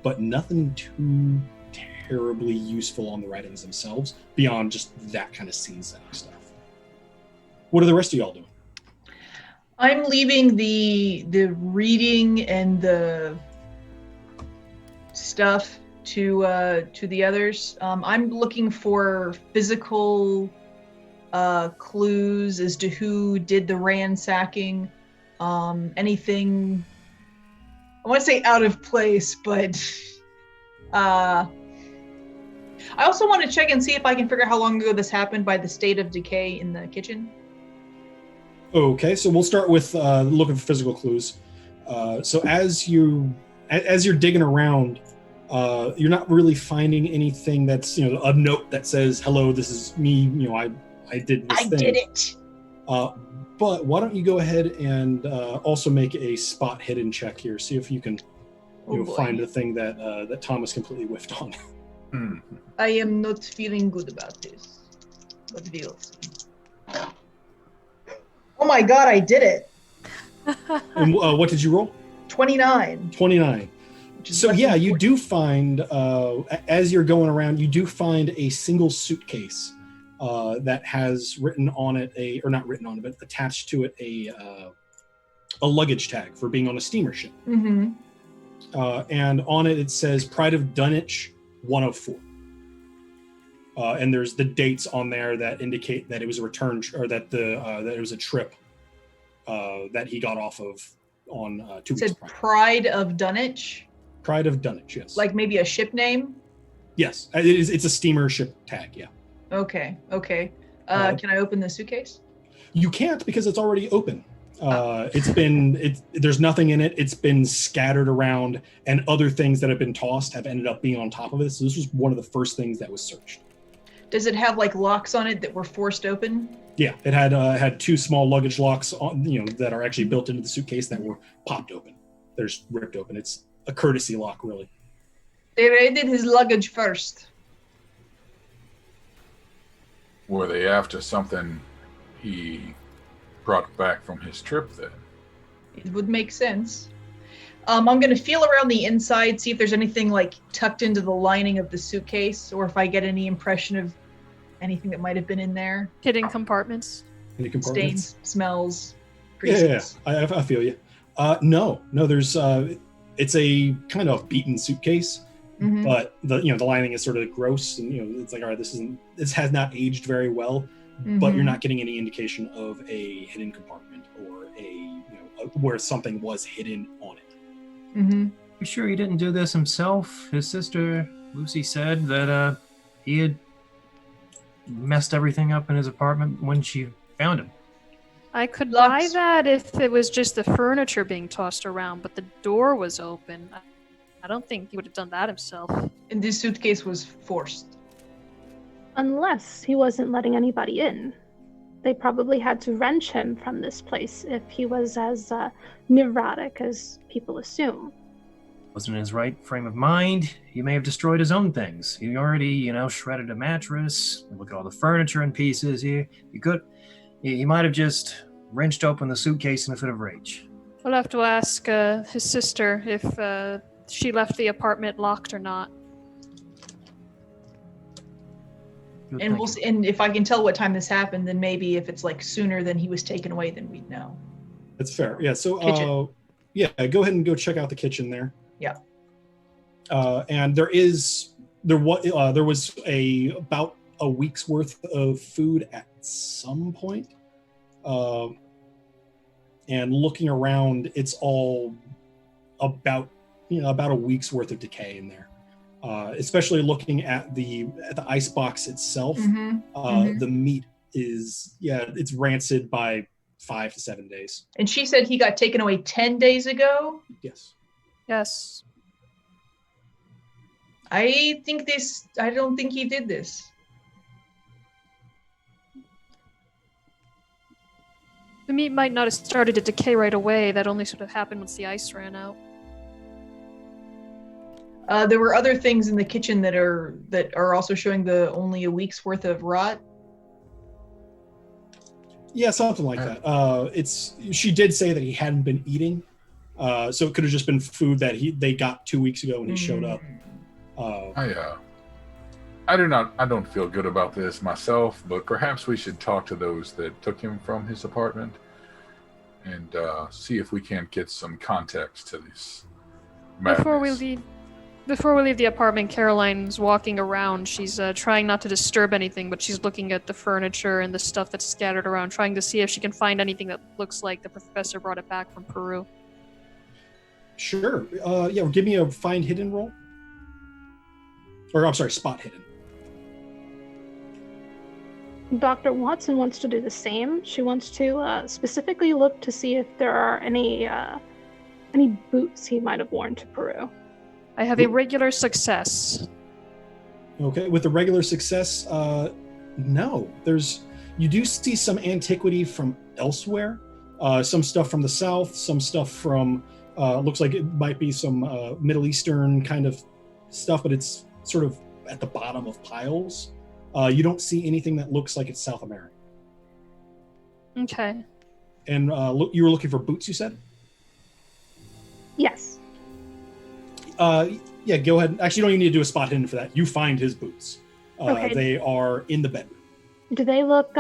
But nothing too terribly useful on the writings themselves, beyond just that kind of scene-setting stuff. What are the rest of y'all doing? I'm leaving the reading and the stuff to the others. I'm looking for physical clues as to who did the ransacking. Anything, I want to say out of place, but I also want to check and see if I can figure out how long ago this happened by the state of decay in the kitchen. Okay, so we'll start with looking for physical clues. So as you're digging around, you're not really finding anything that's, a note that says, "Hello, this is me. I did this thing." I did it. But why don't you go ahead and also make a spot hidden check here. See if you can find the thing that Thomas completely whiffed on. I am not feeling good about this, but we'll see. Oh my god, I did it! And what did you roll? 29. 29. So yeah, you do find, as you're going around, you do find a single suitcase that has written on it but attached to it a luggage tag for being on a steamer ship. Mm-hmm. And on it says Pride of Dunwich 104. And there's the dates on there that indicate that it was a return, or that that it was a trip that he got off of on 2 weeks prior. Pride of Dunwich? Pride of Dunwich, yes. Like maybe a ship name? Yes, it's a steamer ship tag, yeah. Okay. Can I open the suitcase? You can't, because it's already open. There's nothing in it. It's been scattered around, and other things that have been tossed have ended up being on top of it. So this was one of the first things that was searched. Does it have like locks on it that were forced open? Yeah, it had two small luggage locks on, that are actually built into the suitcase that were popped open. They're just ripped open. It's a courtesy lock, really. They raided his luggage first. Were they after something he brought back from his trip then? It would make sense. I'm going to feel around the inside, see if there's anything like tucked into the lining of the suitcase, or if I get any impression of anything that might have been in there. Hidden compartments. Stains, smells, greases. Yeah. I feel you. No, there's it's a kind of beaten suitcase, mm-hmm. but the lining is sort of gross, and it's like, all right, this has not aged very well, mm-hmm. but you're not getting any indication of a hidden compartment or where something was hidden on it. Mm-hmm. You sure he didn't do this himself? His sister Lucy said that he had messed everything up in his apartment when she found him. I could buy that if it was just the furniture being tossed around, but the door was open. I don't think he would have done that himself. And this suitcase was forced. Unless he wasn't letting anybody in. They probably had to wrench him from this place if he was as neurotic as people assume. Wasn't in his right frame of mind. He may have destroyed his own things. He already, shredded a mattress. Look at all the furniture in pieces here. He might have just wrenched open the suitcase in a fit of rage. We'll have to ask his sister if she left the apartment locked or not. And we'll see, and if I can tell what time this happened, then maybe if it's like sooner than he was taken away, then we'd know. That's fair. Yeah. So, go ahead and go check out the kitchen there. Yeah. And there was about a week's worth of food at some point. And looking around, it's all about a week's worth of decay in there. Especially looking at the ice box itself, the meat it's rancid by 5 to 7 days. And she said he got taken away 10 days ago? Yes. Yes. I don't think he did this. The meat might not have started to decay right away. That only sort of happened once the ice ran out. There were other things in the kitchen that are also showing only a week's worth of rot. Yeah, something like that. She did say that he hadn't been eating, so it could have just been food that they got 2 weeks ago when he showed up. I don't feel good about this myself, but perhaps we should talk to those that took him from his apartment and see if we can't get some context to this madness. Before we leave the apartment, Caroline's walking around. She's trying not to disturb anything, but she's looking at the furniture and the stuff that's scattered around, trying to see if she can find anything that looks like the professor brought it back from Peru. Sure. Give me a find hidden roll. Or, I'm sorry, spot hidden. Dr. Watson wants to do the same. She wants to specifically look to see if there are any boots he might have worn to Peru. I have a regular success. Okay, with the regular success, no. You do see some antiquity from elsewhere. Some stuff from the south, some stuff from, looks like it might be some Middle Eastern kind of stuff, but it's sort of at the bottom of piles. You don't see anything that looks like it's South American. Okay. And you were looking for boots, you said? Yes. Go ahead. Actually, you don't even need to do a spot hidden for that. You find his boots. Okay. They are in the bedroom. Do they look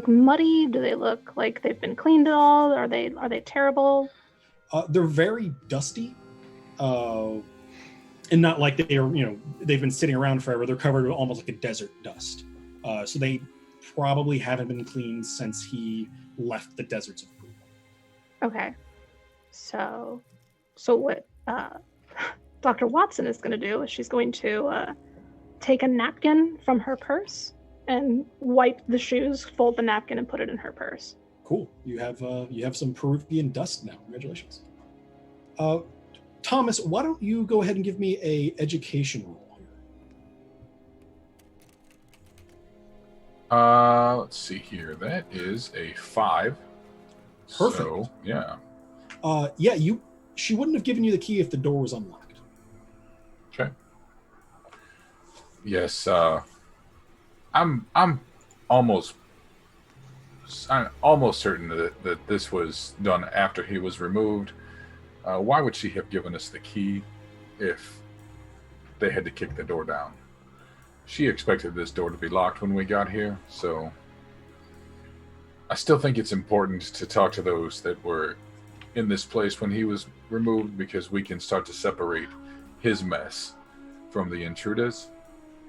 muddy? Do they look like they've been cleaned at all? Are they terrible? They're very dusty. And not like they've been sitting around forever. They're covered with almost like a desert dust. So they probably haven't been cleaned since he left the deserts of Peru. Okay. So what Dr. Watson is going to do is she's going to take a napkin from her purse and wipe the shoes, fold the napkin, and put it in her purse. Cool. You have some Peruvian dust now. Congratulations. Thomas, why don't you go ahead and give me a education roll here? Let's see here. That is a 5. Perfect. So, yeah. She wouldn't have given you the key if the door was unlocked. Okay. Yes, I'm almost certain that this was done after he was removed. Why would she have given us the key if they had to kick the door down? She expected this door to be locked when we got here, so I still think it's important to talk to those that were in this place when he was removed, because we can start to separate his mess from the intruders.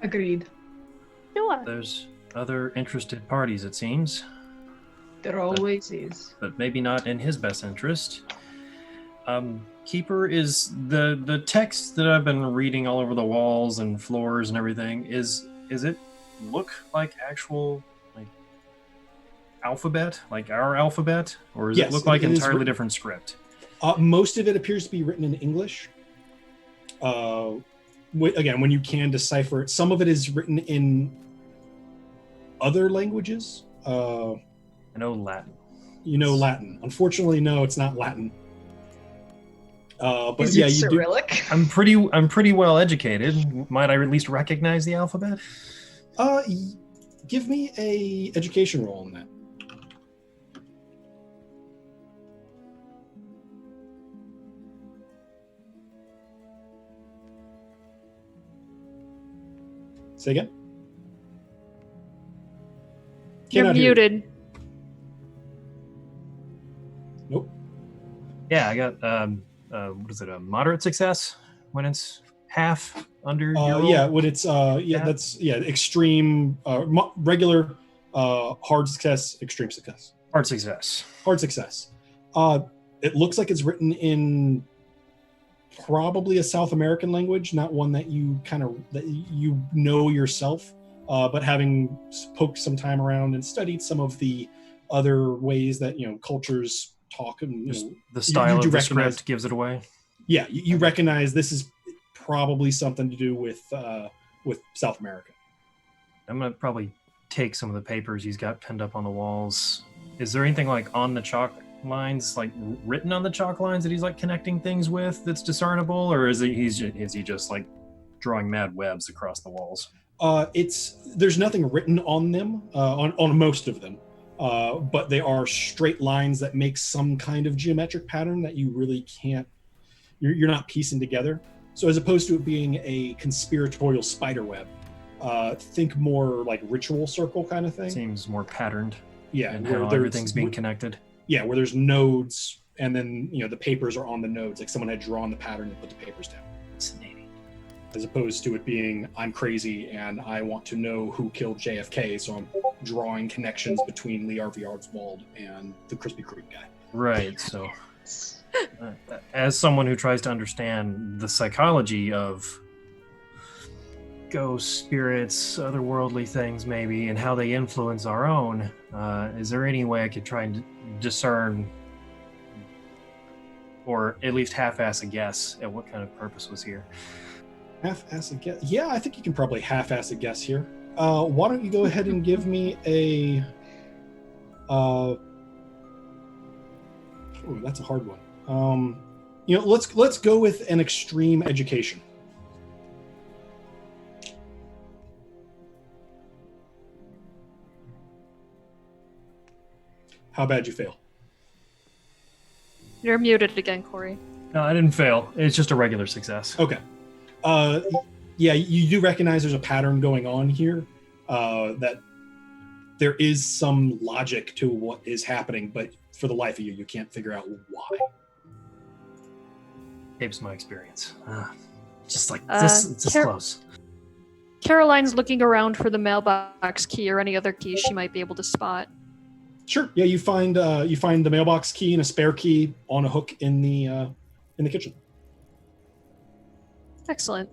Agreed. Sure. There's other interested parties, it seems. There always is. But maybe not in his best interest. Keeper, is the text that I've been reading all over the walls and floors and everything, is it look like actual alphabet, like our alphabet, or does it look like entirely different script? Most of it appears to be written in English. Again, when you can decipher it, some of it is written in other languages. I know Latin. You know Latin. Unfortunately, no, it's not Latin. But Is yeah, it you do. Cyrillic? I'm pretty well educated. Might I at least recognize the alphabet? Give me a education roll on that. Say again. You're Cannot hear you. muted. Nope. Yeah, I got what is it? A moderate success when it's half under your roll? Yeah, when it's Yeah. that's extreme, regular, hard success, extreme success. Hard success. Hard success. It looks like it's written in probably a South American language, not one that you know yourself. But having poked some time around and studied some of the other ways that cultures talk, and The style do of the recognize- script gives it away. yeah, you recognize this is probably something to do with South America. I'm gonna probably take some of the papers he's got pinned up on the walls. Is there anything like on the chalk lines, like written on the chalk lines that he's like connecting things with that's discernible, or is he just like drawing mad webs across the walls? There's nothing written on them, on most of them, but they are straight lines that make some kind of geometric pattern that you really can't. You're not piecing together. So as opposed to it being a conspiratorial spider web, think more like ritual circle kind of thing. Seems more patterned. Yeah, And where how there's- everything's being connected. Yeah, where there's nodes, and then the papers are on the nodes, like someone had drawn the pattern and put the papers down. Fascinating. As opposed to it being, I'm crazy and I want to know who killed JFK, so I'm drawing connections between Lee Harvey Oswald and the Krispy Kreme guy. Right. So, as someone who tries to understand the psychology of ghosts, spirits, otherworldly things, maybe, and how they influence our own, is there any way I could try and discern, or at least half-ass a guess at what kind of purpose was here? Half-ass a guess? Yeah, I think you can probably half-ass a guess here. Why don't you go ahead and give me a... Ooh, that's a hard one. Let's go with an extreme education. How bad you fail? You're muted again, Corey. No, I didn't fail. It's just a regular success. Okay. Yeah, you do recognize there's a pattern going on here, that there is some logic to what is happening, but for the life of you can't figure out why. Apes my experience. Just like this, it's this close. Caroline's looking around for the mailbox key or any other key she might be able to spot. Sure. Yeah, you find the mailbox key and a spare key on a hook in the kitchen. Excellent.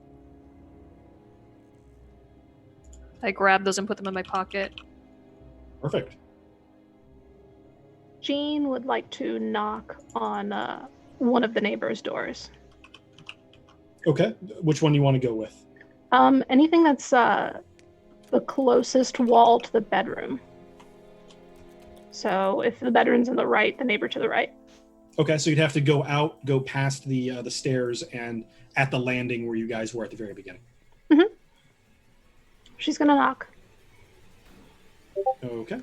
I grab those and put them in my pocket. Perfect. Jean would like to knock on one of the neighbors' doors. Okay. Which one do you want to go with? Anything that's the closest wall to the bedroom. So if the bedroom's on the right, the neighbor to the right. Okay, so you'd have to go out, go past the stairs, and at the landing where you guys were at the very beginning. Mm-hmm. She's gonna knock. Okay.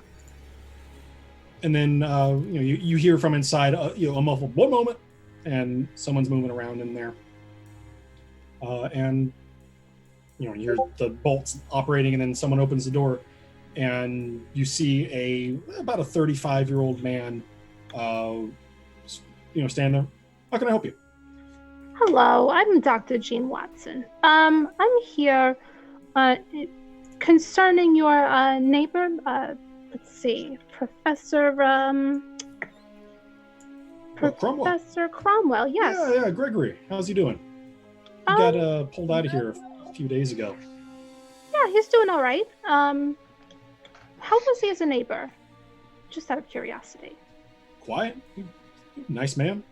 And then you hear from inside a muffled "one moment," and someone's moving around in there. And you hear the bolts operating, and then someone opens the door, and you see about a 35-year-old man, stand there. How can I help you? Hello, I'm Dr. Jean Watson. I'm here concerning your neighbor. Let's see, Professor Cromwell. Professor Cromwell. Yes. Yeah, Gregory. How's he doing? He got pulled out of here a few days ago. Yeah, he's doing all right. How was he as a neighbor? Just out of curiosity. Quiet. Nice man.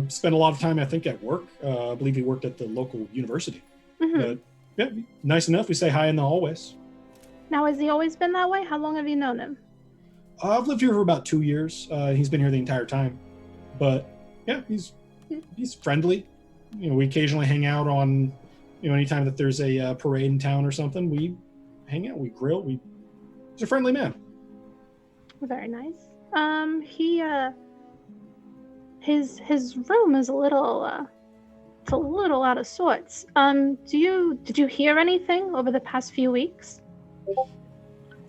Spent a lot of time, I think, at work. I believe he worked at the local university. Mm-hmm. But yeah, nice enough. We say hi in the hallways. Now, has he always been that way? How long have you known him? I've lived here for about 2 years. He's been here the entire time. But yeah, he's friendly. We occasionally hang out on, anytime that there's a parade in town or something, we hang out, we grill. He's a friendly man. Very nice. His room is a little it's a little out of sorts. Did you hear anything over the past few weeks?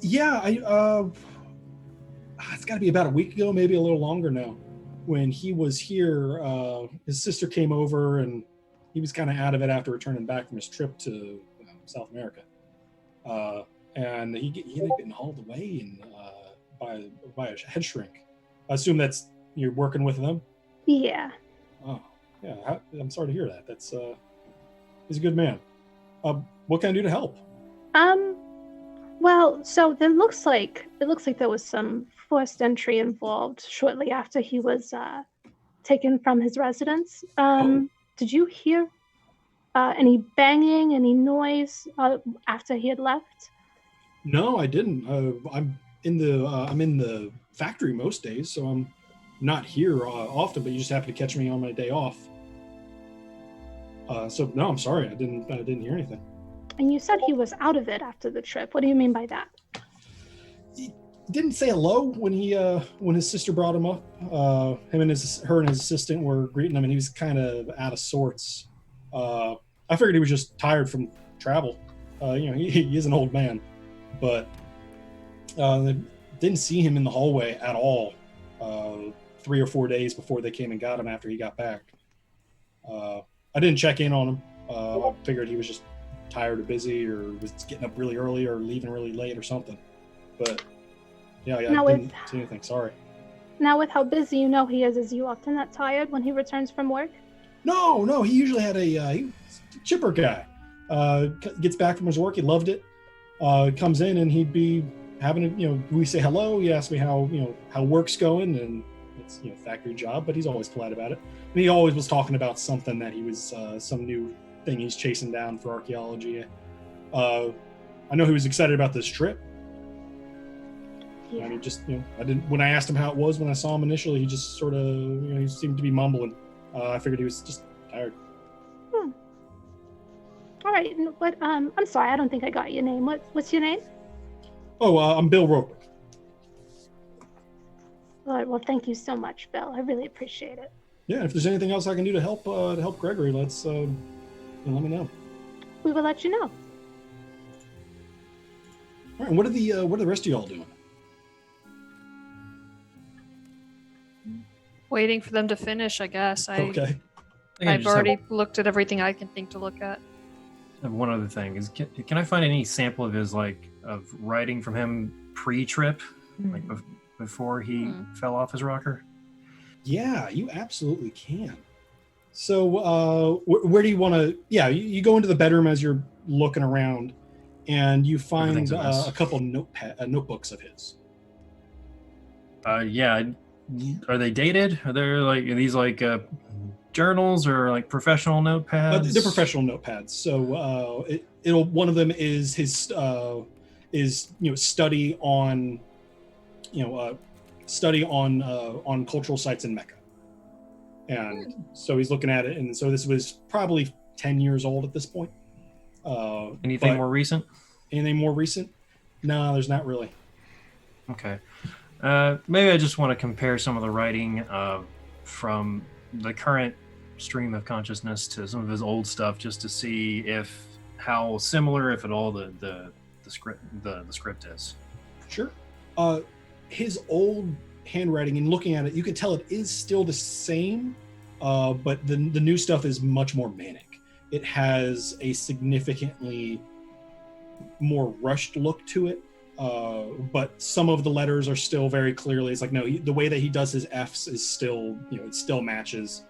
Yeah, it's got to be about a week ago, maybe a little longer now. When he was here, his sister came over, and he was kind of out of it after returning back from his trip to South America. And he had been hauled away by a head shrink. I assume you're working with them? Yeah. Oh, yeah. I'm sorry to hear that. He's a good man. What can I do to help? Well, so it looks like there was some forced entry involved shortly after he was taken from his residence. Did you hear any banging, any noise after he had left? No, I didn't. I'm in the factory most days, so I'm not here often. But you just happen to catch me on my day off. So no, I'm sorry. I didn't hear anything. And you said he was out of it after the trip. What do you mean by that? He didn't say hello when his sister brought him up. Her and his assistant were greeting him, and he was kind of out of sorts. I figured he was just tired from travel. He is an old man, but didn't see him in the hallway at all. 3 or 4 days before they came and got him after he got back. I didn't check in on him. I figured he was just tired or busy, or was getting up really early or leaving really late or something. But yeah, I didn't see anything. Sorry. Now, with how busy he is you often that tired when he returns from work? No, he usually had he was a chipper guy. Gets back from his work, he loved it. Comes in and he'd be having we say hello. He asked me how work's going, and it's factory job, but he's always polite about it. And he always was talking about something that he was some new thing he's chasing down for archaeology. I know he was excited about this trip. Yeah. I mean, just I didn't. When I asked him how it was when I saw him initially, he just sort of he seemed to be mumbling. I figured he was just tired. All right. What? I'm sorry. I don't think I got your name. What's your name? Oh, I'm Bill Roper. All right. Well, thank you so much, Bill. I really appreciate it. Yeah. If there's anything else I can do to help Gregory, let me know. We will let you know. All right. And what are the rest of y'all doing? Waiting for them to finish, I guess. Okay. I've already looked at everything I can think to look at. I have one other thing. Can I find any sample of his of writing from him pre-trip, before he fell off his rocker? Yeah, you absolutely can. So where do you want to? Yeah, you go into the bedroom as you're looking around, and you find a couple notebooks of his. Yeah. Are they dated? Are these journals or professional notepads? They're professional notepads. So one of them is his study on cultural sites in Mecca, and so he's looking at it. And so this was probably 10 years old at this point. Anything more recent? Anything more recent? No, there's not really. Okay. Maybe I just want to compare some of the writing from the current stream of consciousness to some of his old stuff, just to see how similar, if at all, the script is. Sure. His old handwriting, and looking at it, you can tell it is still the same, but the new stuff is much more manic. It has a significantly more rushed look to it. But some of the letters are still very clearly, it's the way that he does his F's is still, it still matches.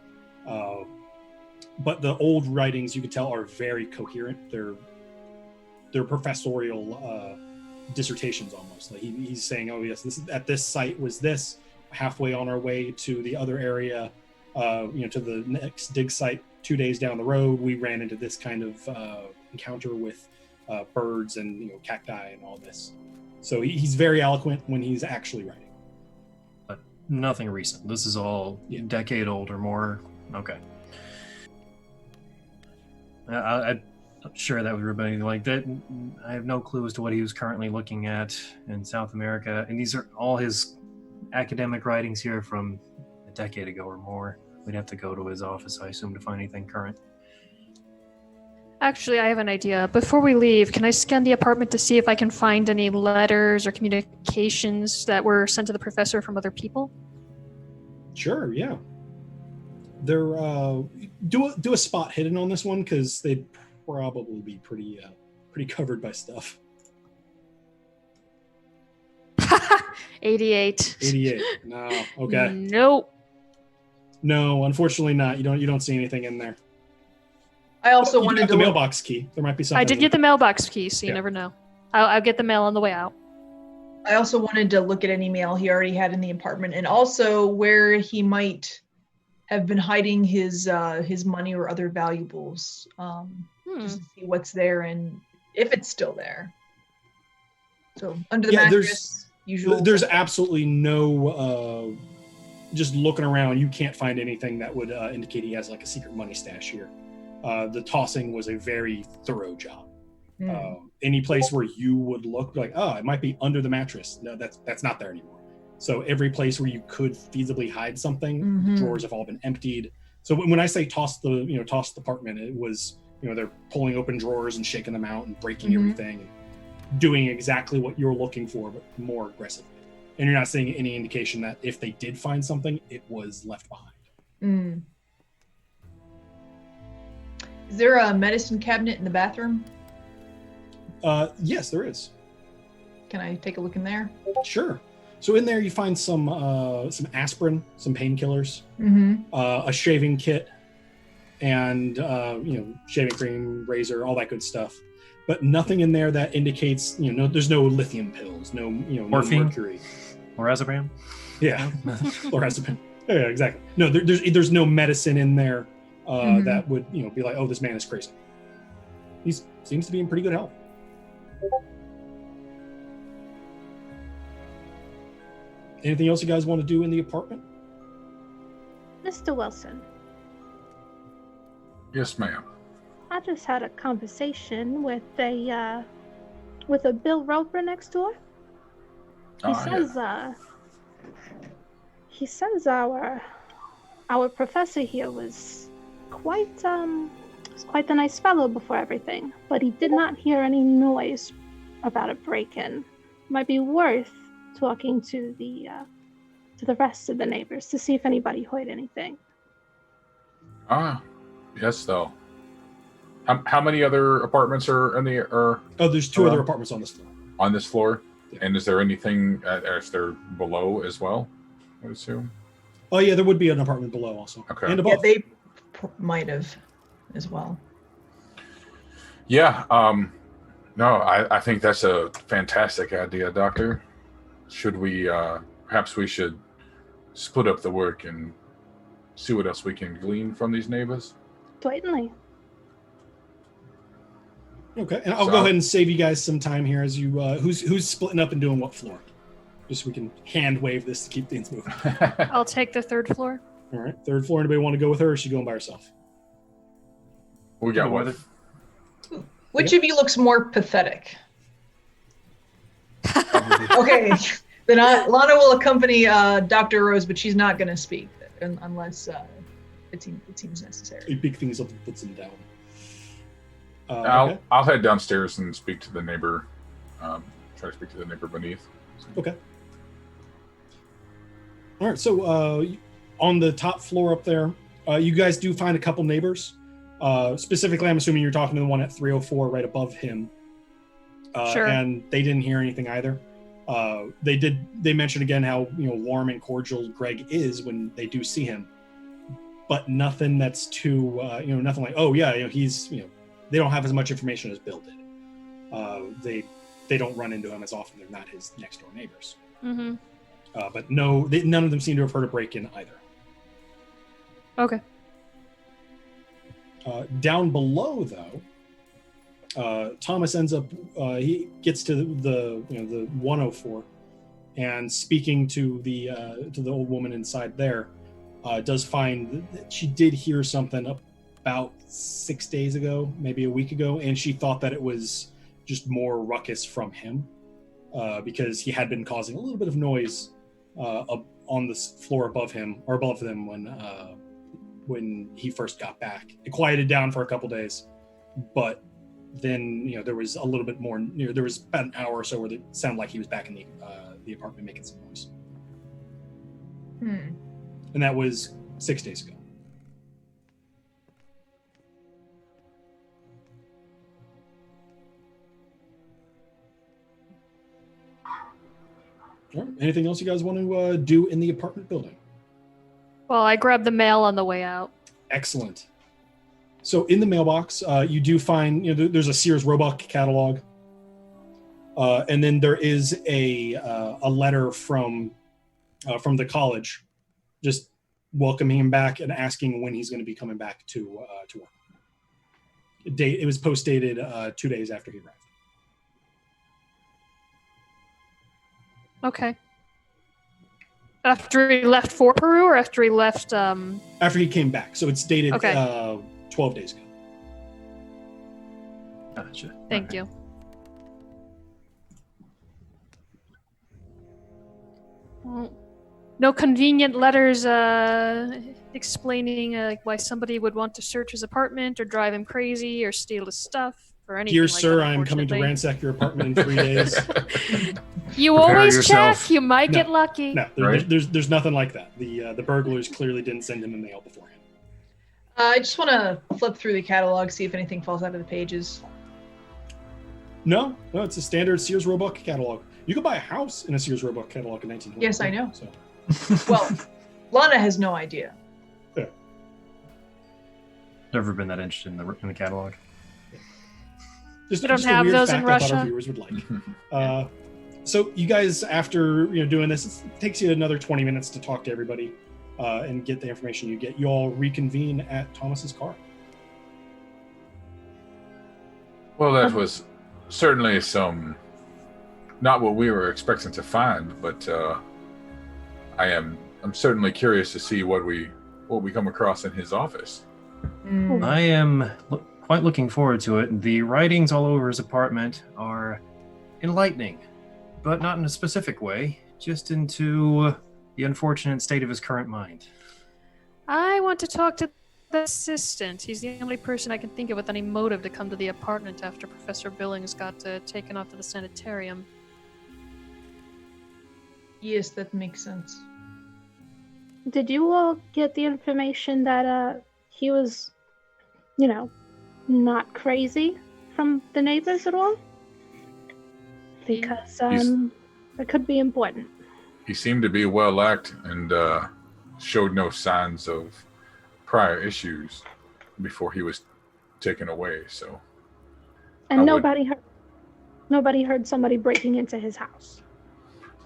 But the old writings, you can tell, are very coherent. They're professorial dissertations almost. He's saying, oh yes, this at this site was this, halfway on our way to the other area, to the next dig site 2 days down the road, we ran into this kind of encounter with birds and cacti and all this. So he's very eloquent when he's actually writing. But nothing recent. This is all decade old or more. Okay. I'm sure that was everybody like that. I have no clue as to what he was currently looking at in South America, and these are all his academic writings here from a decade ago or more. We'd have to go to his office, I assume, to find anything current. Actually, I have an idea. Before we leave, can I scan the apartment to see if I can find any letters or communications that were sent to the professor from other people? Sure, yeah. They're do a spot hidden on this one because they'd probably be pretty covered by stuff. 88. 88. No. Okay. Nope. No, unfortunately not. You don't see anything in there. I also You wanted got to the look- mailbox key. There might be something. I did in get the there. mailbox key, so you Yeah. never know. I'll get the mail on the way out. I also wanted to look at any mail he already had in the apartment, and also where he might have been hiding his money or other valuables, just to see what's there and if it's still there. So under the mattress, usual. There's absolutely no. Just looking around, you can't find anything that would indicate he has like a secret money stash here. The tossing was a very thorough job. Any place where you would look like, oh, it might be under the mattress. No, that's not there anymore. So every place where you could feasibly hide something, the drawers have all been emptied. So when I say toss the apartment, it was they're pulling open drawers and shaking them out and breaking everything, and doing exactly what you're looking for, but more aggressively. And you're not seeing any indication that if they did find something, it was left behind. Is there a medicine cabinet in the bathroom? Yes, there is. Can I take a look in there? Sure. So in there you find some aspirin, some painkillers, a shaving kit, and shaving cream, razor, all that good stuff. But nothing in there that indicates there's no lithium pills, no Morphine? no mercury. Lorazepam? Yeah, lorazepam. Yeah, exactly. No, there's no medicine in there that would be like, oh, this man is crazy. He seems to be in pretty good health. Anything else you guys want to do in the apartment? Mr. Wilson, Yes, ma'am. I just had a conversation with a Bill Roper next door. He says our professor here was quite the nice fellow before everything, but he did not hear any noise about a break-in. Might be worth talking to the rest of the neighbors to see if anybody heard anything. Yes, though. How many other apartments are in the There's two other apartments on this floor. On this floor? Yeah. And is there anything if they're below as well, I would assume? Oh yeah, there would be an apartment below also. Okay. And Yeah, above. they might have as well. Yeah. No, I think that's a fantastic idea, Doctor. Should we perhaps we should split up the work and see what else we can glean from these neighbors? Blatantly. Okay, and I'll go ahead and save you guys some time here as you who's splitting up and doing what floor, just so we can hand wave this to keep things moving. I'll take the third floor. All right, third floor. Anybody want to go with her, or is she going by herself? We got one. Which of you looks more pathetic? Okay, then Lana will accompany Dr. Rose, but she's not going to speak unless it seems necessary. He pick things up and puts them down. Okay. I'll head downstairs and speak to the neighbor. Try to speak to the neighbor beneath. Okay. All right. So on the top floor up there, you guys do find a couple neighbors. Specifically, I'm assuming you're talking to the one at 304 right above him. Sure. And they didn't hear anything either. They mentioned again how warm and cordial Greg is when they do see him, but nothing that's too nothing like, oh yeah, he's they don't have as much information as Bill did. They don't run into him as often. They're not his next door neighbors. Mm-hmm. But no, none of them seem to have heard a break-in either. Okay. Down below, though, Thomas ends up he gets to the 104, and speaking to the old woman inside there, does find that she did hear something about 6 days ago, maybe a week ago, and she thought that it was just more ruckus from him, because he had been causing a little bit of noise up on the floor above him or above them when he first got back. It quieted down for a couple days, but then there was a little bit more. There was about an hour or so where it sounded like he was back in the apartment making some noise. And that was 6 days ago. All right. Anything else you guys want to do in the apartment building? Well, I grabbed the mail on the way out. Excellent. So in the mailbox, you do find there's a Sears Roebuck catalog, and then there is a letter from the college, just welcoming him back and asking when he's going to be coming back to work. It was post dated 2 days after he arrived. Okay. After he left for Peru, or after he left? After he came back, so it's dated 12 days ago. Gotcha. Thank you. Well, no convenient letters explaining why somebody would want to search his apartment or drive him crazy or steal his stuff or anything. Dear like sir, that, I am coming to ransack your apartment in 3 days. You Prepare always yourself. check. You might get lucky. No, there's nothing like that. The burglars clearly didn't send him a mail beforehand. I just want to flip through the catalog, see if anything falls out of the pages. No, it's a standard Sears Roebuck catalog. You could buy a house in a Sears Roebuck catalog in 1920. Yes, I know. So. Well, Lana has no idea. Yeah. Never been that interested in the catalog. Just, We don't just a have weird those fact in I thought Russia. our viewers would like. So you guys, after doing this, it takes you another 20 minutes to talk to everybody and get the information you get. You all reconvene at Thomas's car. Well, that was certainly not what we were expecting to find, but I'm certainly curious to see what we come across in his office. I am quite looking forward to it. The writings all over his apartment are enlightening, but not in a specific way, just into the unfortunate state of his current mind. I want to talk to the assistant. He's the only person I can think of with any motive to come to the apartment after Professor Billings got taken off to the sanitarium. Yes, that makes sense. Did you all get the information that he was, not crazy from the neighbors at all? Because that could be important. He seemed to be well-liked and showed no signs of prior issues before he was taken away. So, And nobody heard somebody breaking into his house.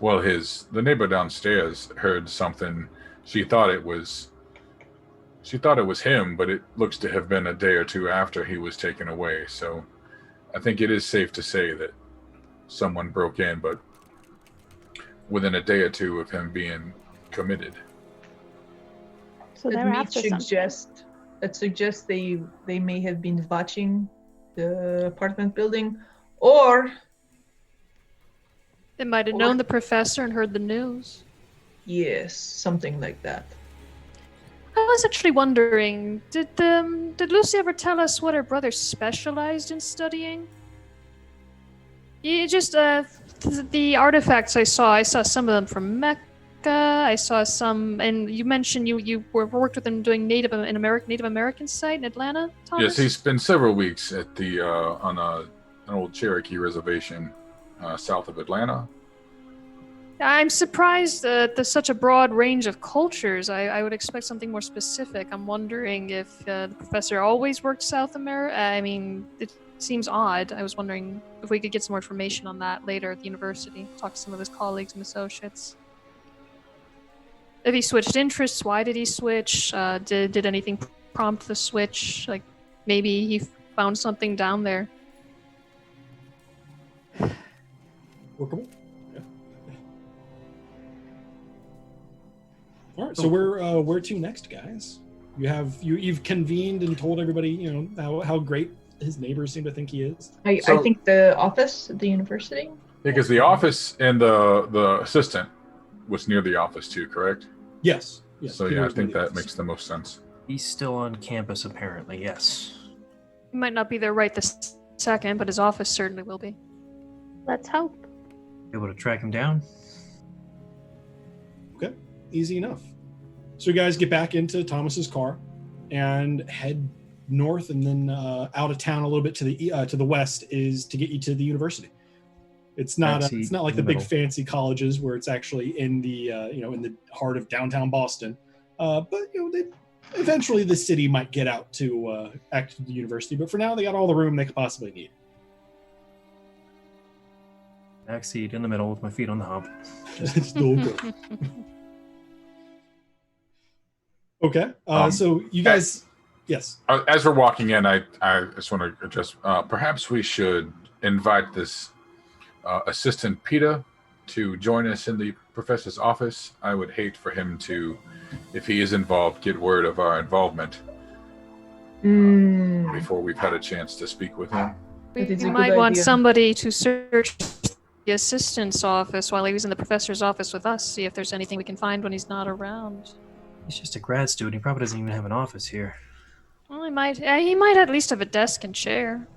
well, the neighbor downstairs heard something. She thought it was him, but it looks to have been a day or two after he was taken away. So, I think it is safe to say that someone broke in, but within a day or two of him being committed. So they're after something. That suggests they may have been watching the apartment building, or They might have known the professor and heard the news. yes, something like that. I was actually wondering, did Lucy ever tell us what her brother specialized in studying? The artifacts I saw some of them from Mecca. I saw some, and you mentioned you worked with him doing Native American site in Atlanta, Thomas? Yes, he spent several weeks at the on an old Cherokee reservation south of Atlanta. I'm surprised that there's such a broad range of cultures. I would expect something more specific. I'm wondering if the professor always worked South America. I mean, it seems odd. I was wondering if we could get some more information on that later at the university. Talk to some of his colleagues and associates. If he switched interests, why did he switch? Did anything prompt the switch? Like maybe he found something down there. Workable. Yeah. All right. So where to next, guys? You've convened and told everybody, how great his neighbors seem to think he is. I think the office at the university. Because the office and the assistant was near the office too, correct? Yes. So yeah, I think that makes the most sense. He's still on campus, apparently. Yes. He might not be there right this second, but his office certainly will be. Let's hope. Able to track him down? Okay, easy enough. So you guys get back into Thomas's car and head north, and then out of town a little bit to the west is to get you to the university. It's not like the big fancy colleges where it's actually in the in the heart of downtown Boston, but eventually the city might get out to the university. But for now, they got all the room they could possibly need. Backseat in the middle with my feet on the hump. Still good. Okay, so you guys, yes. As we're walking in, I just want to address. Perhaps we should invite this assistant PETA to join us in the professor's office. I would hate for him to, if he is involved, get word of our involvement before we've had a chance to speak with him. You might want somebody to search the assistant's office while he was in the professor's office with us, see if there's anything we can find when he's not around. He's just a grad student. He probably doesn't even have an office here. Well, he might at least have a desk and chair.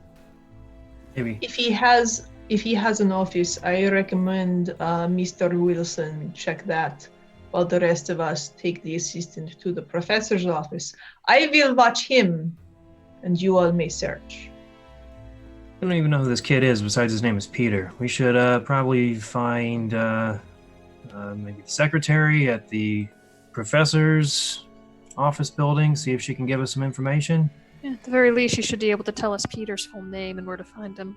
Maybe. If he has an office, I recommend Mr. Wilson check that, while the rest of us take the assistant to the professor's office. I will watch him, and you all may search. I don't even know who this kid is, besides his name is Peter. We should probably find maybe the secretary at the professor's office building, see if she can give us some information. Yeah, at the very least, she should be able to tell us Peter's full name and where to find him.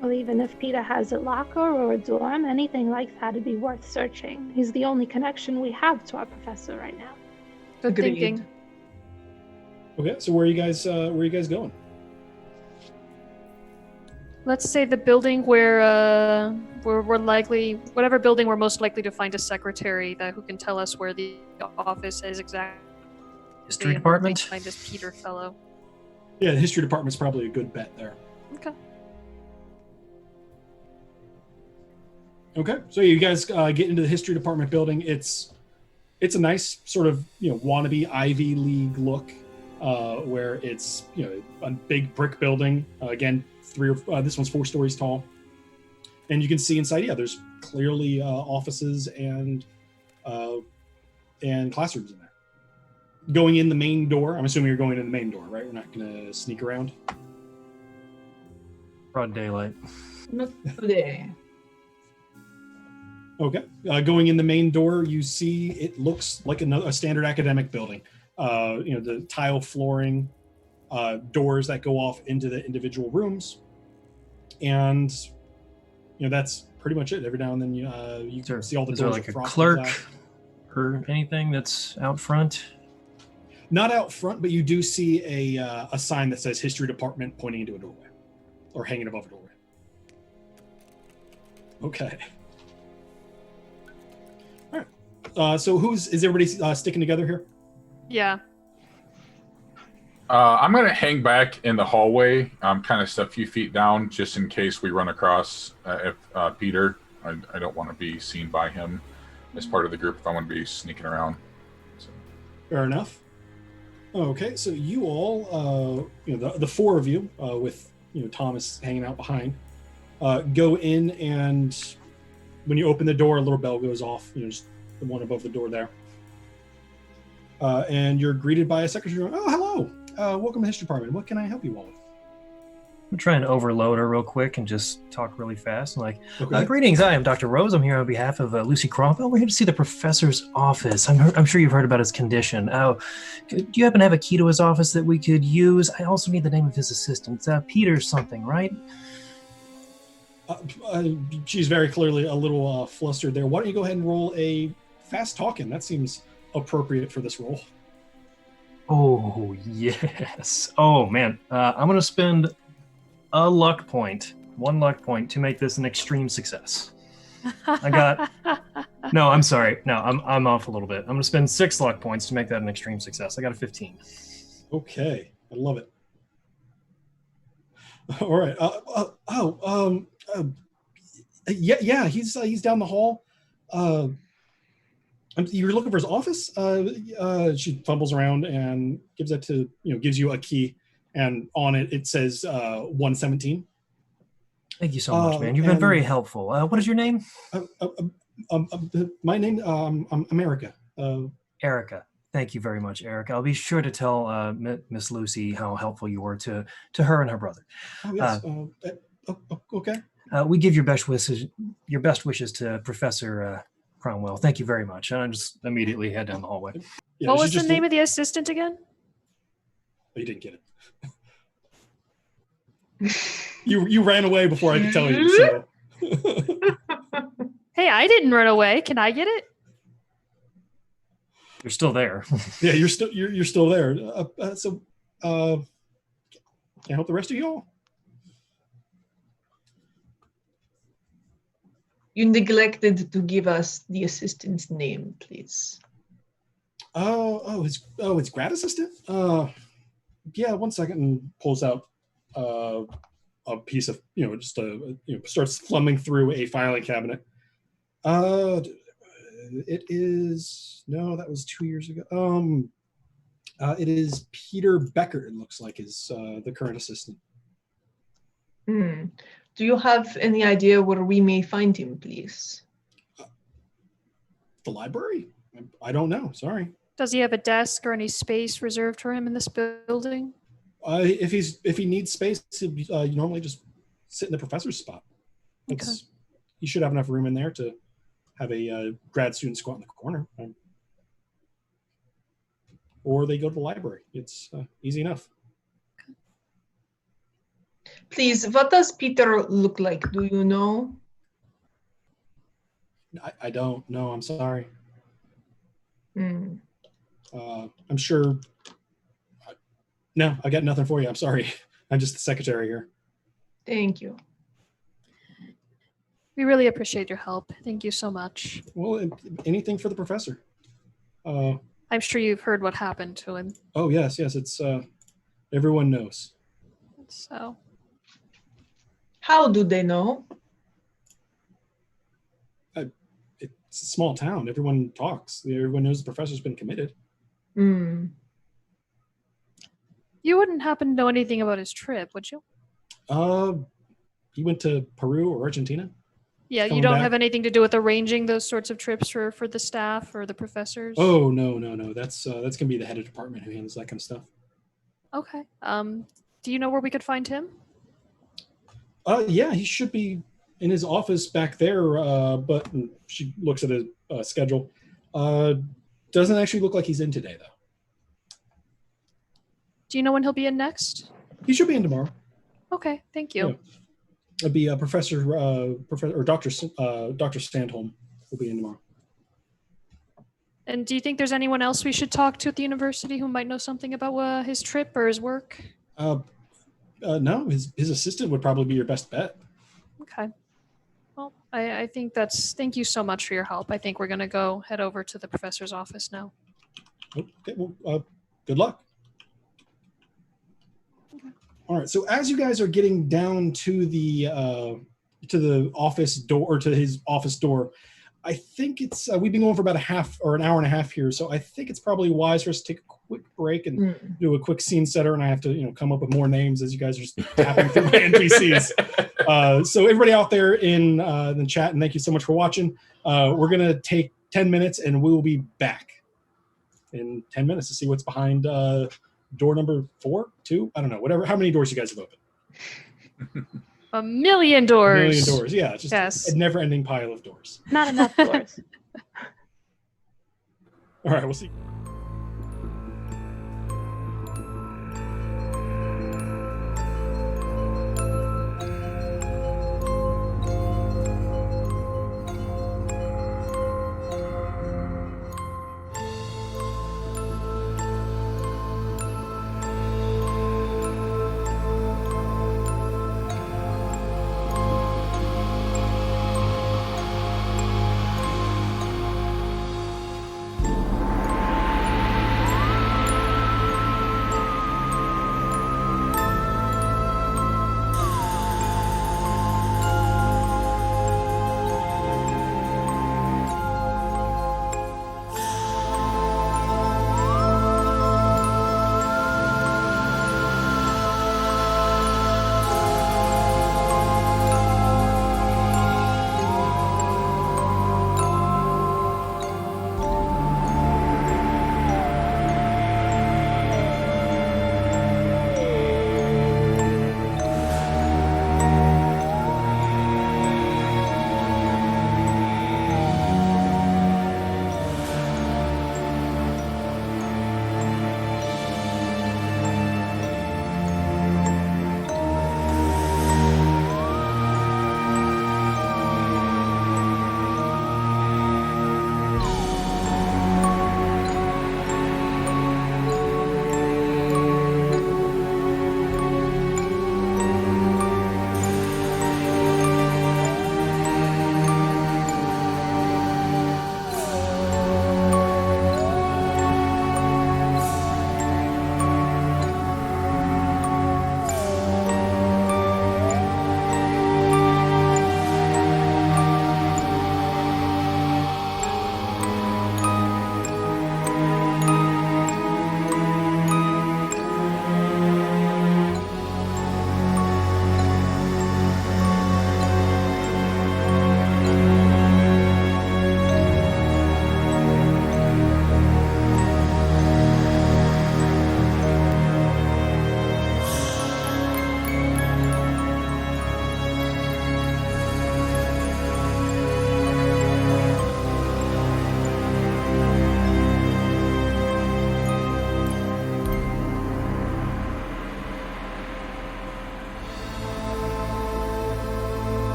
Well, even if Peter has a locker or a dorm, anything like that would be worth searching. He's the only connection we have to our professor right now. Good thinking. Okay, so where are you guys going? Let's say the building where we're likely, whatever building we're most likely to find a secretary who can tell us where the office is exactly. History department? Find this Peter fellow. Yeah, the history department's probably a good bet there. Okay. Okay, so you guys get into the history department building. It's a nice sort of wannabe Ivy League look, where it's a big brick building. Again, this one's 4 stories tall, and you can see inside. Yeah, there's clearly offices and classrooms in there. Going in the main door. I'm assuming you're going in the main door, right? We're not gonna sneak around. Broad daylight. Not today. Okay. Going in the main door, you see it looks like a standard academic building. The tile flooring, doors that go off into the individual rooms, and that's pretty much it. Every now and then you can see all the doors. Is there like a clerk or anything that's out front? Not out front, but you do see a sign that says "History Department" pointing into a doorway, or hanging above a doorway. Okay. So is everybody sticking together here? Yeah. I'm going to hang back in the hallway, kind of a few feet down, just in case we run across Peter. I don't want to be seen by him as part of the group if I want to be sneaking around. So. Fair enough. Okay, so you all, the 4 of you, with Thomas hanging out behind, go in, and when you open the door, a little bell goes off. Just the one above the door there. And you're greeted by a secretary going, "Oh, hello. Welcome to the history department. What can I help you all with?" I'm trying to overload her real quick and just talk really fast. I'm like, Okay. Greetings. I'm Dr. Rose. I'm here on behalf of Lucy Cromwell. We're here to see the professor's office. I'm sure you've heard about his condition. Do you happen to have a key to his office that we could use? I also need the name of his assistant. It's Peter something, right? She's very clearly a little flustered there. Why don't you go ahead and roll a fast talking? That seems appropriate for this role. Oh, yes. Oh, man. I'm going to spend a luck point 1 luck point to make this an extreme success. I got... No, I'm sorry. No, I'm off a little bit. I'm going to spend 6 luck points to make that an extreme success. I got a 15. Okay, I love it. All right. Yeah. He's down the hall. You're looking for his office. She fumbles around and gives you a key, and on it says 117. Thank you so much, man. You've been very helpful. What is your name? My name, I'm America. Erica. Thank you very much, Erica. I'll be sure to tell Miss Lucy how helpful you were to her and her brother. Oh yes. Okay. We give your best wishes to Professor Cromwell. Thank you very much. And I just immediately head down the hallway. Yeah, what was the name of the assistant again? Oh, you didn't get it. You ran away before I could tell you. So. Hey, I didn't run away. Can I get it? You're still there. Yeah, you're still there. Can I help the rest of you all? You neglected to give us the assistant's name, please. It's grad assistant. Yeah, 1 second, and pulls out a piece of starts thumbing through a filing cabinet. It is that was 2 years ago. It is Peter Becker. It looks like is the current assistant. Do you have any idea where we may find him, please? The library? I don't know. Sorry. Does he have a desk or any space reserved for him in this building? If he needs space, you normally just sit in the professor's spot. Okay. He should have enough room in there to have a grad student squat in the corner. Or they go to the library. It's easy enough. Please, what does Peter look like? Do you know? I don't know. I'm sorry. Hmm. I'm sure. No, I got nothing for you. I'm sorry. I'm just the secretary here. Thank you. We really appreciate your help. Thank you so much. Well, anything for the professor. I'm sure you've heard what happened to him. Oh, yes. It's everyone knows. So. How do they know? It's a small town. Everyone talks. Everyone knows the professor's been committed. Hmm. You wouldn't happen to know anything about his trip, would you? He went to Peru or Argentina. Yeah, you don't have anything to do with arranging those sorts of trips for the staff or the professors? Oh, no. That's gonna be the head of department who handles that kind of stuff. Okay. Do you know where we could find him? Yeah, he should be in his office back there. But she looks at his schedule. Doesn't actually look like he's in today, though. Do you know when he'll be in next? He should be in tomorrow. Okay, thank you. Yeah. It'll be Professor or Dr. Sandholm will be in tomorrow. And do you think there's anyone else we should talk to at the university who might know something about his trip or his work? No, his assistant would probably be your best bet. Okay. Well, I think thank you so much for your help. I think we're going to head over to the professor's office now. Okay, well, good luck. Okay. All right, so as you guys are getting down to the office door, or to his office door, I think it's we've been going for about an hour and a half here, so I think it's probably wise for us to take a quick break and do a quick scene setter, and I have to come up with more names as you guys are just tapping through my NPCs. So everybody out there in the chat, and thank you so much for watching. We're gonna take 10 minutes, and we will be back in 10 minutes to see what's behind door number 4, 2, I don't know, whatever. How many doors you guys have opened? A million doors. A million doors, yeah. Just a never-ending pile of doors. Not enough doors. All right, we'll see.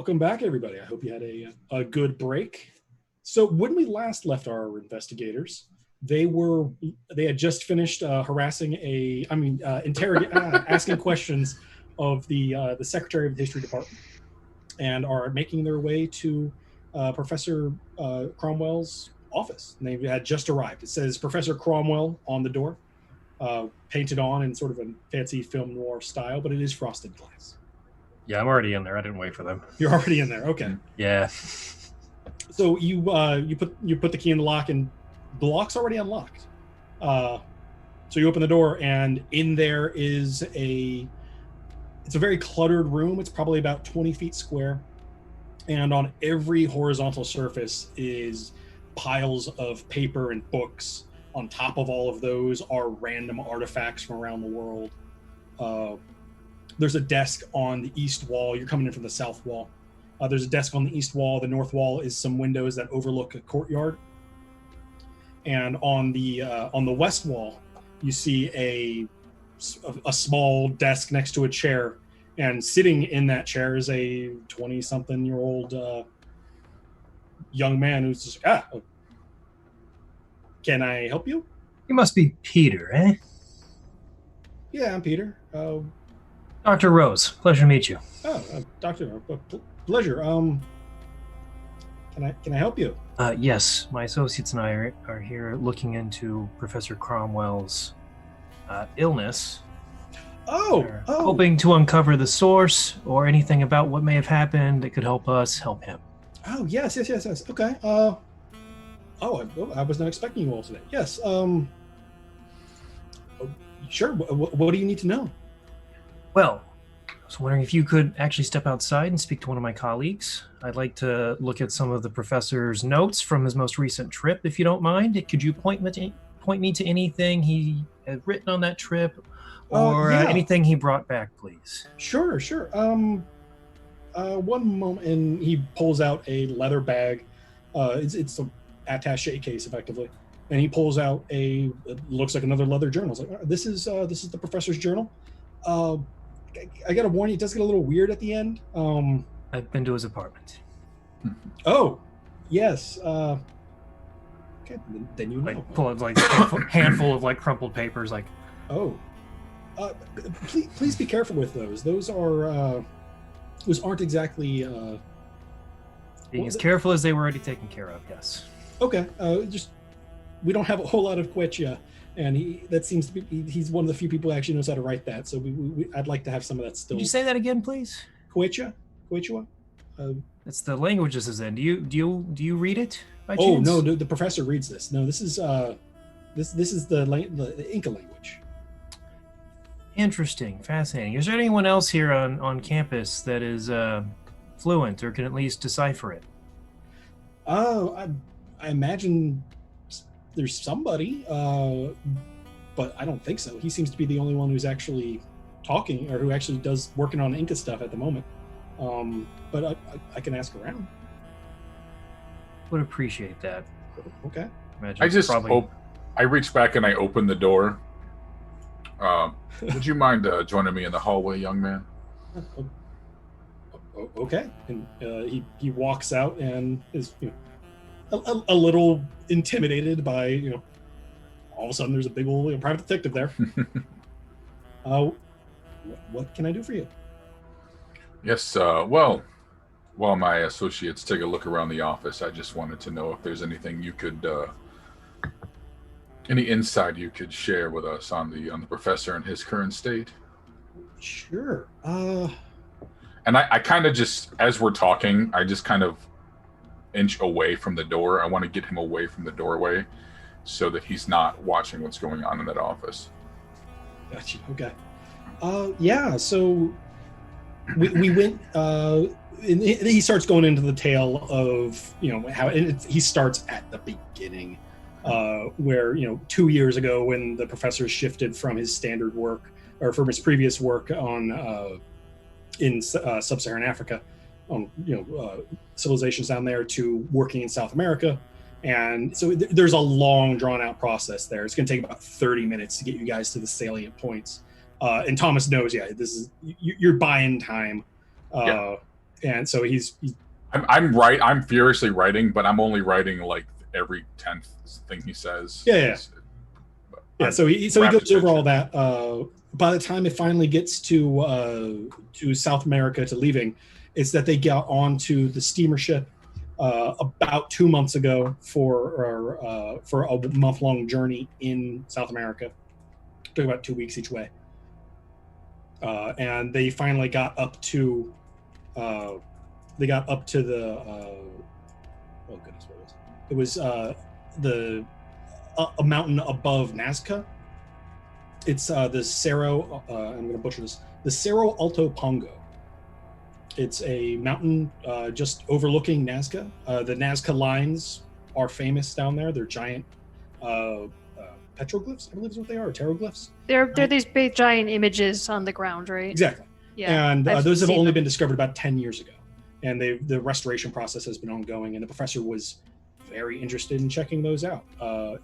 Welcome back, everybody. I hope you had a good break. So when we last left our investigators, they had just finished asking questions of the secretary of the history department, and are making their way to Professor Cromwell's office. And they had just arrived. It says Professor Cromwell on the door, painted on in sort of a fancy film noir style, but it is frosted glass. Yeah, I'm already in there. I didn't wait for them. You're already in there. Okay. Yeah. So you put the key in the lock, and the lock's already unlocked. So you open the door, and in there is it's a very cluttered room. It's probably about 20 feet square, and on every horizontal surface is piles of paper and books. On top of all of those are random artifacts from around the world. There's a desk on the east wall. You're coming in from the south wall. There's a desk on the east wall. The north wall is some windows that overlook a courtyard. And on the west wall, you see a small desk next to a chair. And sitting in that chair is a 20-something-year-old young man who's just, can I help you? You must be Peter, eh? Yeah, I'm Peter. Dr. Rose, pleasure to meet you. Doctor, pleasure. Can I help you? Yes, my associates and I are here looking into Professor Cromwell's illness. We're hoping to uncover the source or anything about what may have happened that could help us help him. Oh, yes. Okay. I was not expecting you all today. Yes. Sure. What do you need to know? Well, I was wondering if you could actually step outside and speak to one of my colleagues. I'd like to look at some of the professor's notes from his most recent trip, if you don't mind. Could you point me to anything he had written on that trip, or anything he brought back, please? Sure. One moment, and he pulls out a leather bag. It's an attaché case, effectively, and he pulls out it looks like another leather journal. It's like, this is the professor's journal. I gotta warn you, it does get a little weird at the end. I've been to his apartment. Oh, yes. Okay, then you know. Pull out a handful of crumpled papers. Please be careful with those. Those aren't exactly. Being as careful as they were already taken care of. Yes. Okay. We don't have a whole lot of Quechua. And he's one of the few people who actually knows how to write that. So I'd like to have some of that still. Could you say that again, please? Quechua? That's the language this is in. Do you read it by chance? Oh no, the professor reads this. No, this is the Inca language. Interesting, fascinating. Is there anyone else here on campus that is fluent or can at least decipher it? I imagine there's somebody, but I don't think so. He seems to be the only one who's actually talking, or who actually does working on Inca stuff at the moment. But I can ask around. Would appreciate that. Okay. I reach back and I open the door. Would you mind joining me in the hallway, young man? Okay. And he walks out and is a little intimidated by all of a sudden there's a big old private detective there. What can I do for you? Yes. Well, while my associates take a look around the office, I just wanted to know if there's anything you could, any insight you could share with us on the professor and his current state. Sure. And I kind of just, as we're talking, I just kind of inch away from the door. I want to get him away from the doorway so that he's not watching what's going on in that office. Gotcha. Okay. Yeah. So we went. And he starts going into the tale of how he starts at the beginning, where 2 years ago when the professor shifted from his standard work or from his previous work on in sub-Saharan Africa, civilizations down there, to working in South America. And so there's a long drawn out process there. It's going to take about 30 minutes to get you guys to the salient points. And Thomas knows, this is, you're buying time. And so I'm furiously writing, but I'm only writing like every 10th thing he says. Yeah. So he goes over all that. By the time it finally gets to South America, to leaving, it's that they got onto the steamer ship about 2 months ago for a month-long journey in South America. It took about 2 weeks each way, and they finally got up to the oh goodness, what was it? It was a mountain above Nazca. It's the Cerro. I'm going to butcher this. The Cerro Alto Pongo. It's a mountain just overlooking Nazca. The Nazca lines are famous down there. They're giant petroglyphs, I believe is what they are, or pteroglyphs. They're these big giant images on the ground, right? Exactly. Yeah. And those have only been discovered about 10 years ago. And the restoration process has been ongoing, and the professor was very interested in checking those out.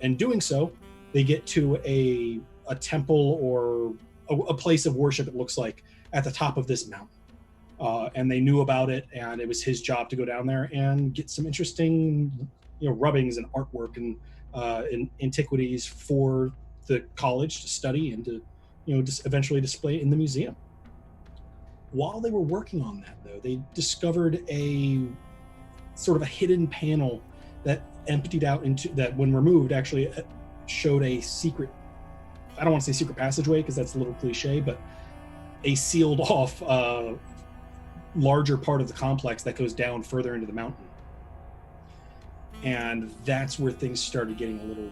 And doing so, they get to a temple or a place of worship, it looks like, at the top of this mountain. And they knew about it, and it was his job to go down there and get some interesting, rubbings and artwork and antiquities for the college to study and to, just eventually display in the museum. While they were working on that, though, they discovered a sort of a hidden panel that emptied out into that, when removed, actually showed a secret. I don't want to say secret passageway because that's a little cliche, but a sealed off larger part of the complex that goes down further into the mountain. And that's where things started getting a little,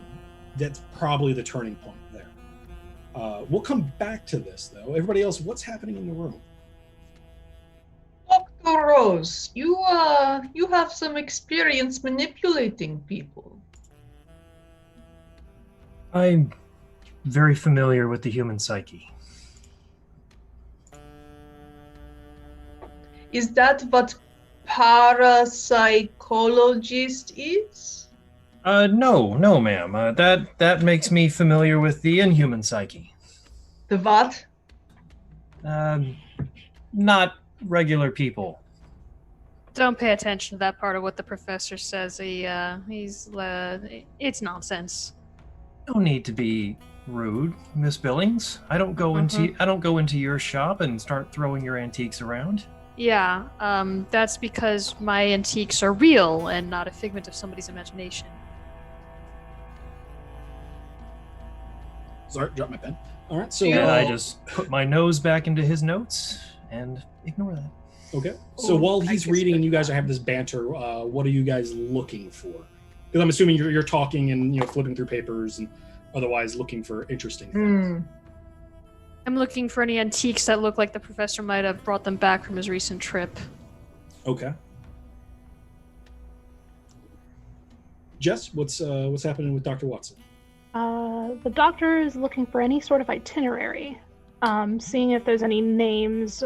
that's probably the turning point there. We'll come back to this, though. Everybody else, what's happening in the room? Dr. Rose, you have some experience manipulating people. I'm very familiar with the human psyche. Is that what parapsychologist is? No, ma'am. That makes me familiar with the inhuman psyche. The what? Not regular people. Don't pay attention to that part of what the professor says. It's nonsense. No need to be rude, Miss Billings. I don't go into your shop and start throwing your antiques around. Yeah, that's because my antiques are real and not a figment of somebody's imagination. Sorry, drop my pen. All right, so and I just put my nose back into his notes and ignore that. Okay. So while he's reading and you guys are having this banter, what are you guys looking for? Because I'm assuming you're talking and flipping through papers and otherwise looking for interesting things. I'm looking for any antiques that look like the professor might have brought them back from his recent trip. Okay. Jess, what's happening with Dr. Watson? The doctor is looking for any sort of itinerary, seeing if there's any names,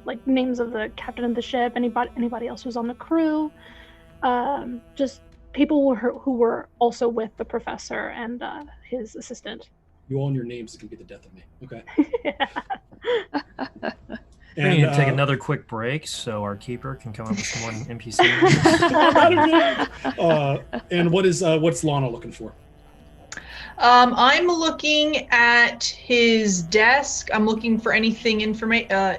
like names of the captain of the ship, anybody else who's on the crew, just people who were also with the professor and his assistant. You all in your names can be the death of me. Okay. We need to take another quick break so our keeper can come up with some more NPC. And what's Lana looking for? I'm looking at his desk. I'm looking for anything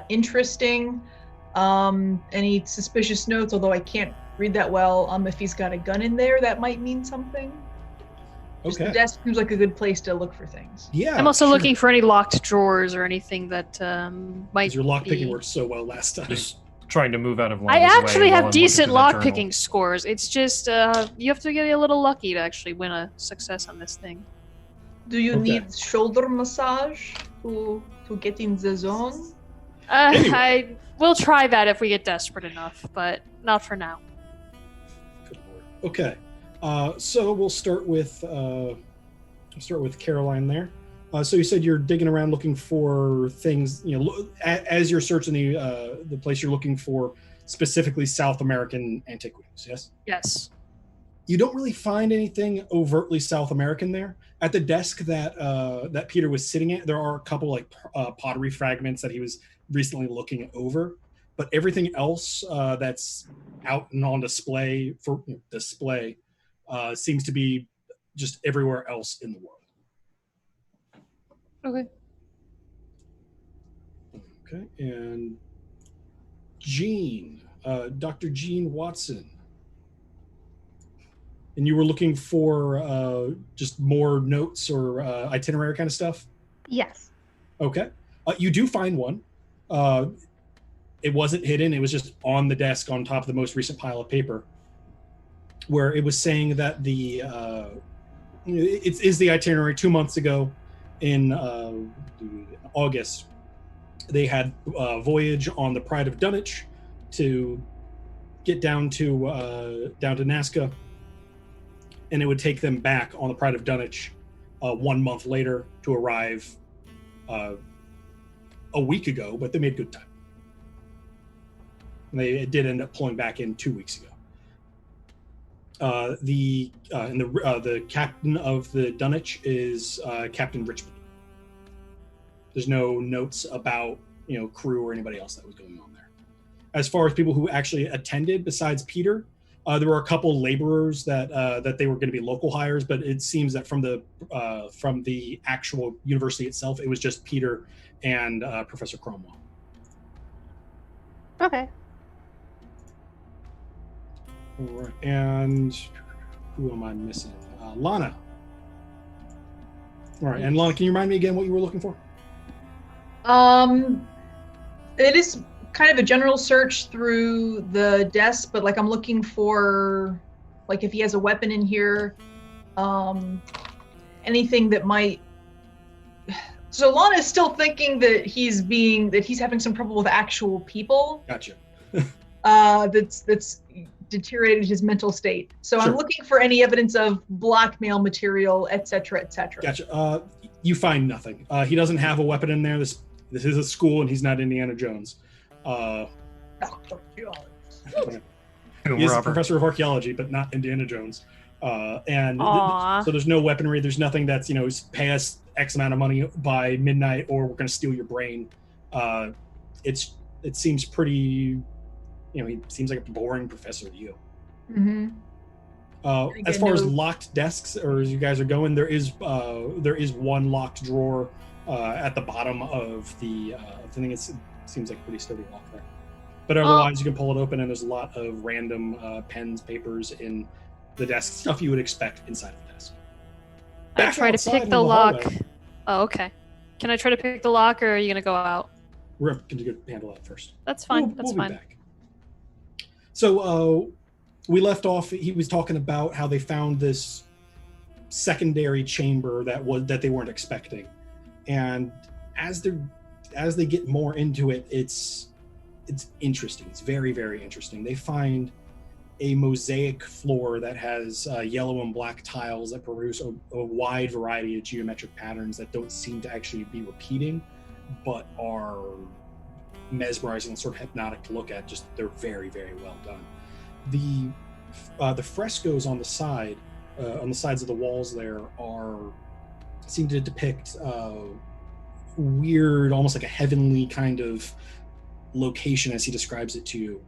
interesting. Any suspicious notes, although I can't read that well. If he's got a gun in there, that might mean something. Just Okay. the desk seems like a good place to look for things. Yeah. I'm also sure. looking for any locked drawers or anything that might Your lockpicking be... worked so well last time. Just trying to move out of I Lana's way actually while have I'm looking decent through the journal. lockpicking scores. It's just you have to get a little lucky to actually win a success on this thing. Do you Okay. need shoulder massage to get in the zone? Anyway. I will try that if we get desperate enough, but not for now. Good Lord. Okay. So we'll start with Caroline there. So you said you're digging around looking for things, as you're searching the place, you're looking for specifically South American antiquities, yes? Yes. You don't really find anything overtly South American there. At the desk that Peter was sitting at, there are a couple pottery fragments that he was recently looking over, but everything else that's out and on display seems to be just everywhere else in the world. Okay. Okay, and Dr. Jean Watson. And you were looking for just more notes or itinerary kind of stuff? Yes. Okay. You do find one. It wasn't hidden. It was just on the desk on top of the most recent pile of paper, where it was saying that it is the itinerary 2 months ago in August. They had a voyage on the Pride of Dunwich to get down to Nazca, and it would take them back on the Pride of Dunwich 1 month later to arrive a week ago, but they made good time. And they did end up pulling back in 2 weeks ago. The captain of the Dunwich is Captain Richmond. There's no notes about crew or anybody else that was going on there. As far as people who actually attended, besides Peter, there were a couple laborers that they were going to be local hires, but it seems that from the actual university itself, it was just Peter and Professor Cromwell. Okay. All right, and who am I missing? Lana. All right, and Lana, can you remind me again what you were looking for? It is kind of a general search through the desk, but like I'm looking for, like, if he has a weapon in here, anything that might. So Lana is still thinking that he's having some trouble with actual people. Gotcha. That's deteriorated his mental state. So Sure. I'm looking for any evidence of blackmail material, etc., etc. Gotcha. You find nothing. He doesn't have a weapon in there. This is a school, and he's not Indiana Jones. He is a professor of archaeology, but not Indiana Jones. So there's no weaponry. There's nothing that's pay us X amount of money by midnight, or we're going to steal your brain. It seems pretty. He seems like a boring professor to you. Mm-hmm. As far as locked desks, or as you guys are going, there is one locked drawer at the bottom of the thing. It seems like a pretty sturdy lock there. But otherwise, you can pull it open, and there's a lot of random pens, papers in the desk, stuff you would expect inside of the desk. I try to pick the lock. Oh, okay. Can I try to pick the lock, or are you going to go out? We're going to handle that first. That's fine. We'll be back. So we left off. He was talking about how they found this secondary chamber that they weren't expecting, and as they get more into it, it's interesting. It's very, very interesting. They find a mosaic floor that has yellow and black tiles that produce a wide variety of geometric patterns that don't seem to actually be repeating, but are mesmerizing and sort of hypnotic to look at. Just they're very, very well done. The frescoes on the sides of the walls there seem to depict weird, almost like a heavenly kind of location, as he describes it to you,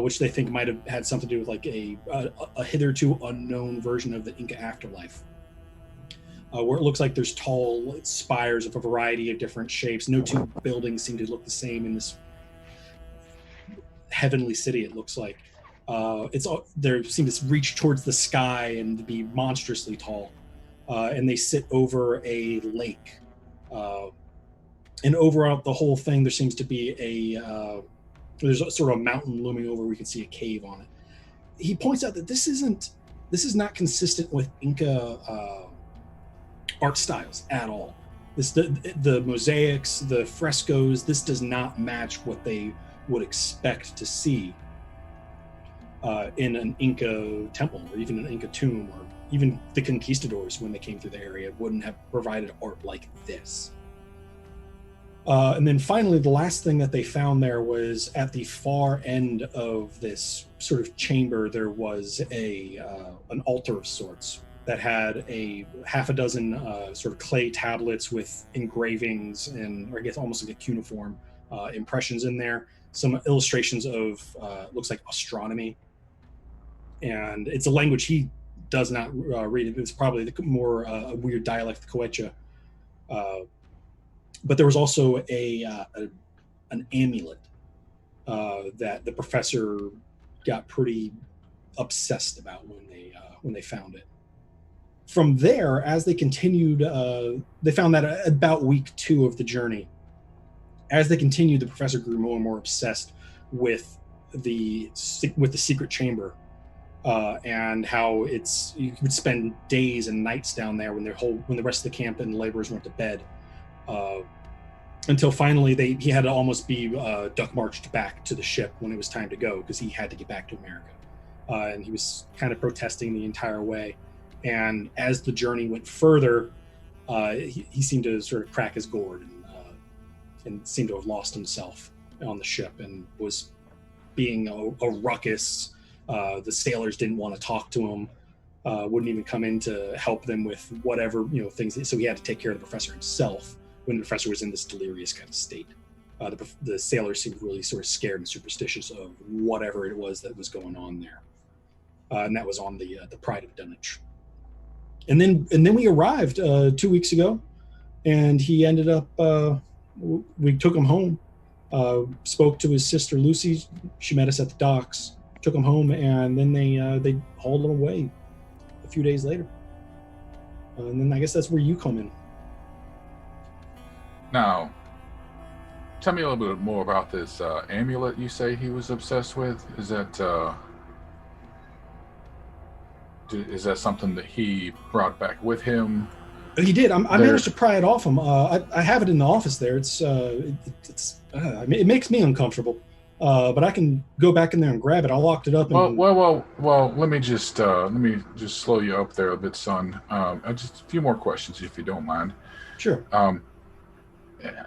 which they think might have had something to do with like a hitherto unknown version of the Inca afterlife, where it looks like there's tall spires of a variety of different shapes. No two buildings seem to look the same in this heavenly city. It looks like they seem to reach towards the sky and be monstrously tall, and they sit over a lake. And over the whole thing, there seems to be there's a sort of a mountain looming over. We can see a cave on it. He points out that this is not consistent with Inca art styles at all. The mosaics, the frescoes, this does not match what they would expect to see in an Inca temple, or even an Inca tomb, or even the conquistadors when they came through the area wouldn't have provided art like this. And then finally, the last thing that they found there was at the far end of this sort of chamber, there was an altar of sorts that had a half a dozen sort of clay tablets with engravings and, or I guess almost like a cuneiform impressions in there, some illustrations of looks like astronomy, and it's a language he does not read. It's probably more a weird dialect of Quechua. But there was also an amulet that the professor got pretty obsessed about when they found it. From there, as they continued, they found that about week 2 of the journey. As they continued, the professor grew more and more obsessed with the secret chamber, and how you would spend days and nights down there when the rest of the camp and the laborers went to bed, until finally he had to almost be duck marched back to the ship when it was time to go, because he had to get back to America, and he was kind of protesting the entire way. And as the journey went further, he seemed to sort of crack his gourd and seemed to have lost himself on the ship and was being a ruckus. The sailors didn't want to talk to him, wouldn't even come in to help them with whatever things. So he had to take care of the professor himself when the professor was in this delirious kind of state. The sailors seemed really sort of scared and superstitious of whatever it was that was going on there, and that was on the Pride of Dunwich. And then we arrived 2 weeks ago, and he ended up. We took him home. Spoke to his sister Lucy. She met us at the docks. Took him home, and then they hauled him away a few days later. And then I guess that's where you come in. Now, tell me a little bit more about this amulet you say he was obsessed with. Is that something that he brought back with him? He did. I managed to pry it off him. I have it in the office there. It makes me uncomfortable, but I can go back in there and grab it. I locked it up. Well. Let me just slow you up there a bit, son. Just a few more questions, if you don't mind. Sure.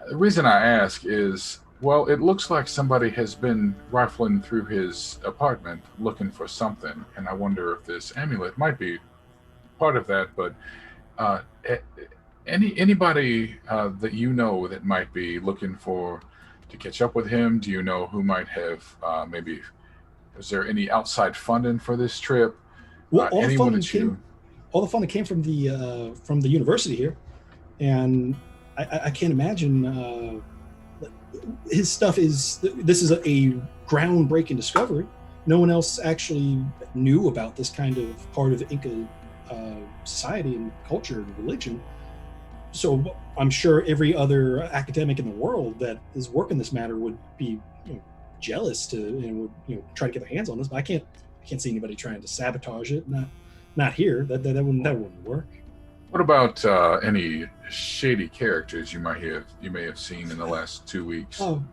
The reason I ask is, well, it looks like somebody has been rifling through his apartment looking for something, and I wonder if this amulet might be part of that. But anybody that you know that might be looking to catch up with him? Do you know who might have maybe? Is there any outside funding for this trip? Well, all the funding came from the university here, and I can't imagine. His stuff this is a groundbreaking discovery. No one else actually knew about this kind of part of Inca society and culture and religion. So I'm sure every other academic in the world that is working this matter would be jealous and would try to get their hands on this. But I can't see anybody trying to sabotage it. Not here. That wouldn't work. What about any shady characters you may have seen in the last 2 weeks? Oh,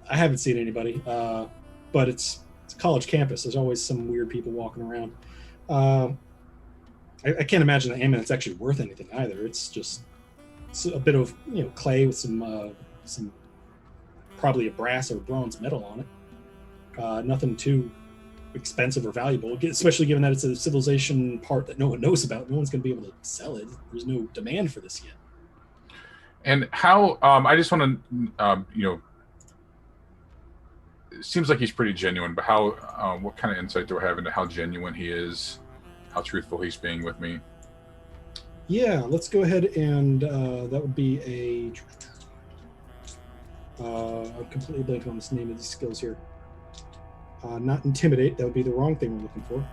I haven't seen anybody, but it's a college campus. There's always some weird people walking around. I can't imagine the amulet's actually worth anything either. It's a bit of clay with some probably a brass or bronze metal on it. Nothing too expensive or valuable, especially given that it's a civilization part that no one knows about. No one's going to be able to sell it. There's no demand for this yet. And how? I just want to, it seems like he's pretty genuine. But how? What kind of insight do I have into how genuine he is? How truthful he's being with me? Yeah, let's go ahead and that would be I'm completely blanking on this name of these skills here. Not intimidate, that would be the wrong thing we're looking for.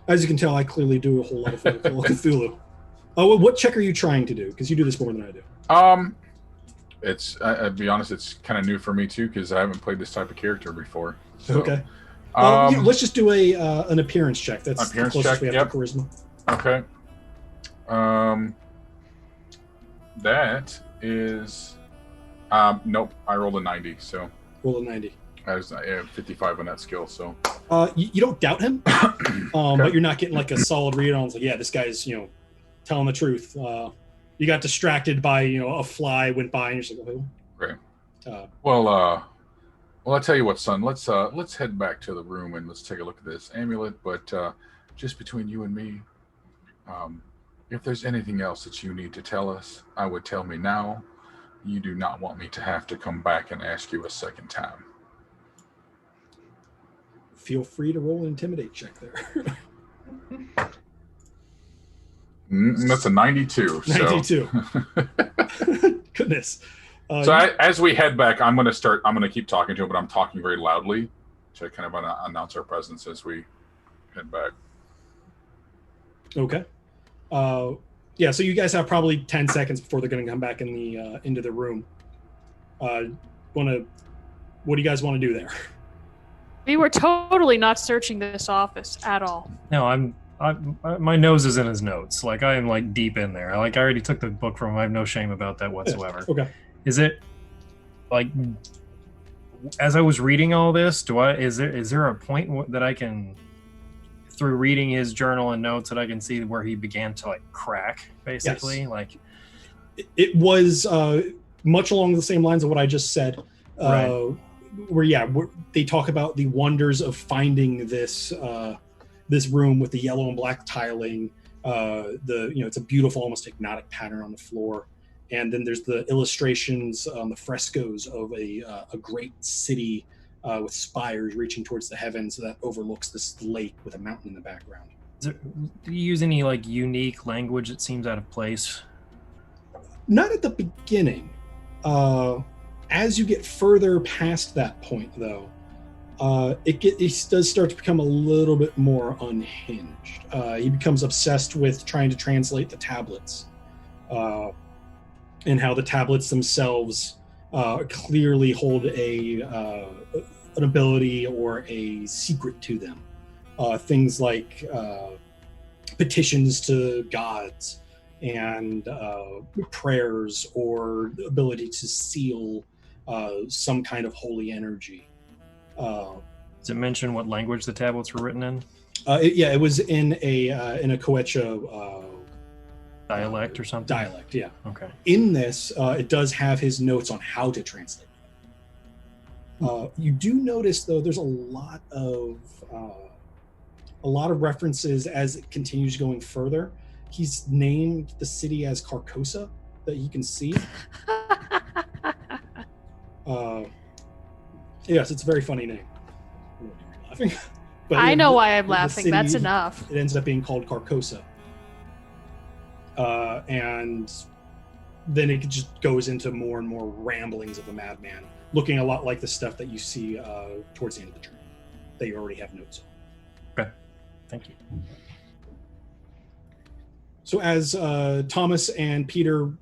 As you can tell, I clearly do a whole lot of Cthulhu. Oh, what check are you trying to do? Because you do this more than I do. I'll be honest, it's kind of new for me too, because I haven't played this type of character before. So, okay. Let's just do an appearance check. That's appearance the closest check, we have to charisma. Okay. That is nope, I rolled a 90, so roll a 90. I have 55 on that skill, so you don't doubt him, but you're not getting like a solid read on. It's like, yeah, this guy's telling the truth. You got distracted by a fly went by, and you're just like, oh. Right. Well, I'll tell you what, son. Let's head back to the room and let's take a look at this amulet. But just between you and me, If there's anything else that you need to tell us, I would tell me now. You do not want me to have to come back and ask you a second time. Feel free to roll an intimidate check there. That's a 92. 92. Goodness. As we head back, I'm going to keep talking to him, but I'm talking very loudly to kind of announce our presence as we head back. Okay. Yeah, so you guys have probably 10 seconds before they're going to come back in the into the room. What do you guys want to do there? We were totally not searching this office at all. No, my nose is in his notes. Like, I am like deep in there. Like, I already took the book from him. I have no shame about that whatsoever. Okay. Is it like, as I was reading all this, is there a point that I can, through reading his journal and notes, that I can see where he began to like crack, basically? Yes. Like, it was much along the same lines of what I just said. Right. Where they talk about the wonders of finding this this room with the yellow and black tiling. It's a beautiful, almost hypnotic pattern on the floor, and then there's the illustrations on the frescoes of a great city with spires reaching towards the heavens that overlooks this lake with a mountain in the background. Do you use any like unique language that seems out of place? Not at the beginning. As you get further past that point, though, it does start to become a little bit more unhinged. He becomes obsessed with trying to translate the tablets, and how the tablets themselves clearly hold an ability or a secret to them. Things like petitions to gods and prayers, or the ability to seal some kind of holy energy. Does it mention what language the tablets were written in? It was in a Quechua dialect or something? Dialect, yeah. Okay. In this, it does have his notes on how to translate. You do notice, though, there's a lot of references as it continues going further. He's named the city as Carcosa, that you can see. Yes, it's a very funny name. I don't know why you're laughing. But I know why I'm laughing. City, that's enough. It ends up being called Carcosa. And then it just goes into more and more ramblings of the madman, looking a lot like the stuff that you see towards the end of the journey that you already have notes on. Okay, thank you. So as Thomas and Peter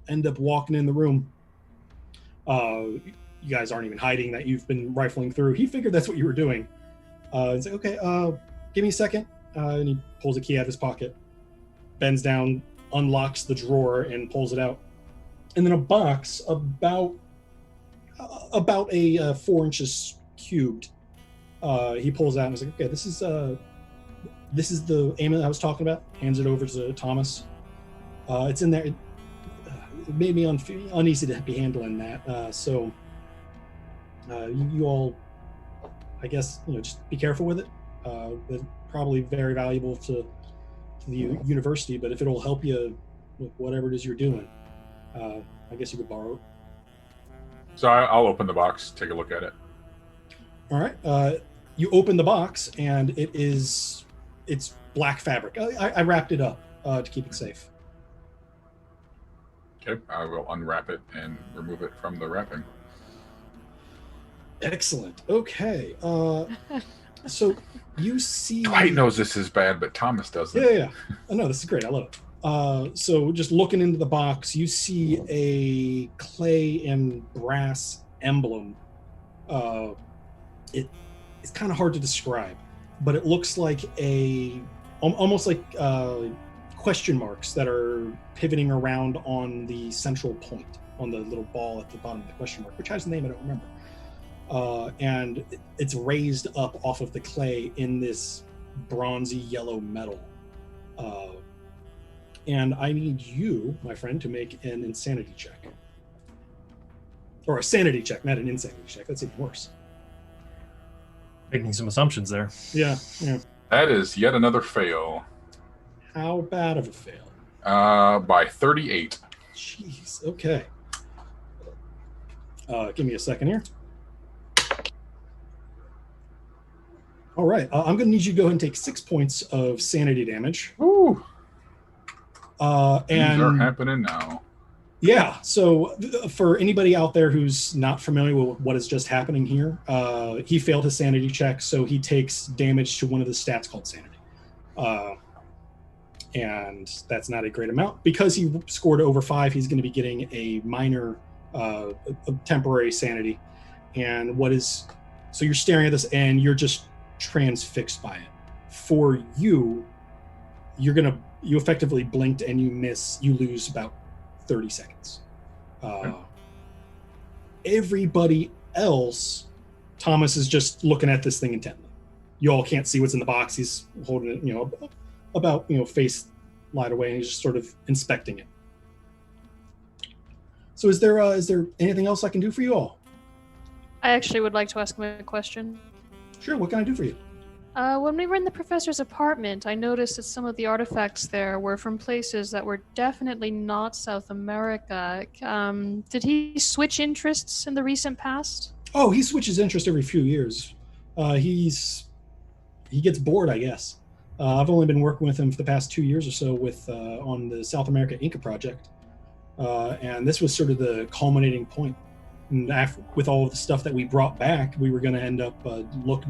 end up walking in the room, you guys aren't even hiding that you've been rifling through. He figured that's what you were doing. He's like, okay, give me a second. And he pulls a key out of his pocket, bends down, unlocks the drawer, and pulls it out. And then a box about a 4 inches cubed. He pulls out and he's like, okay, this is the amulet I was talking about. Hands it over to Thomas. It's in there. It made me uneasy to be handling that. So you all, I guess, just be careful with it. It's probably very valuable to the university, but if it'll help you with whatever it is you're doing, I guess you could borrow it. So I'll open the box, take a look at it. All right. You open the box, and it's black fabric. I wrapped it up to keep it safe. Okay, I will unwrap it and remove it from the wrapping. Excellent. Okay. So you see... Dwight knows this is bad, but Thomas doesn't. Yeah. Oh, no, this is great. I love it. So just looking into the box, you see a clay and brass emblem. It's kind of hard to describe, but it looks like almost like question marks that are pivoting around on the central point, on the little ball at the bottom of the question mark, which has a name I don't remember. And it's raised up off of the clay in this bronzy yellow metal. And I need you, my friend, to make an insanity check. Or a sanity check, not an insanity check. That's even worse. Making some assumptions there. Yeah. That is yet another fail. How bad of a fail? By 38. Jeez. Okay. Give me a second here. All right. I'm going to need you to go ahead and take 6 points of sanity damage. Ooh. And things are happening now. Yeah. So for anybody out there who's not familiar with what is just happening here, he failed his sanity check, so he takes damage to one of the stats called sanity. And that's not a great amount. Because he scored over 5, he's going to be getting a minor a temporary sanity. And so you're staring at this and you're just transfixed by it. For you, you effectively blinked and you lose about 30 seconds. Everybody else, Thomas is just looking at this thing intently. You all can't see what's in the box. He's holding it, about face light away, and he's just sort of inspecting it. So is there anything else I can do for you all? I actually would like to ask him a question. Sure, what can I do for you? When we were in the professor's apartment, I noticed that some of the artifacts there were from places that were definitely not South America. Did he switch interests in the recent past? Oh, he switches interest every few years. He gets bored, I guess. I've only been working with him for the past 2 years or so on the South America Inca project. And this was sort of the culminating point. And with all of the stuff that we brought back, we were going to end up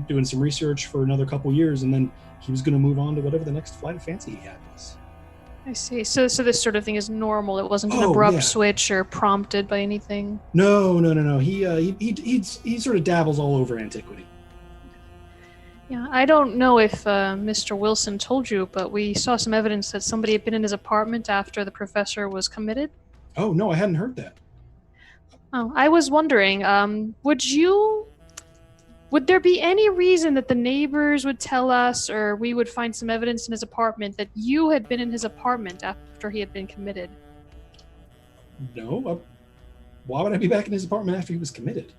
doing some research for another couple years, and then he was going to move on to whatever the next flight of fancy he had was. I see. So this sort of thing is normal. It wasn't an abrupt switch or prompted by anything. No. He sort of dabbles all over antiquity. Yeah, I don't know if Mr. Wilson told you, but we saw some evidence that somebody had been in his apartment after the professor was committed. Oh, no, I hadn't heard that. Oh, I was wondering, would there be any reason that the neighbors would tell us, or we would find some evidence in his apartment that you had been in his apartment after he had been committed? No. Why would I be back in his apartment after he was committed?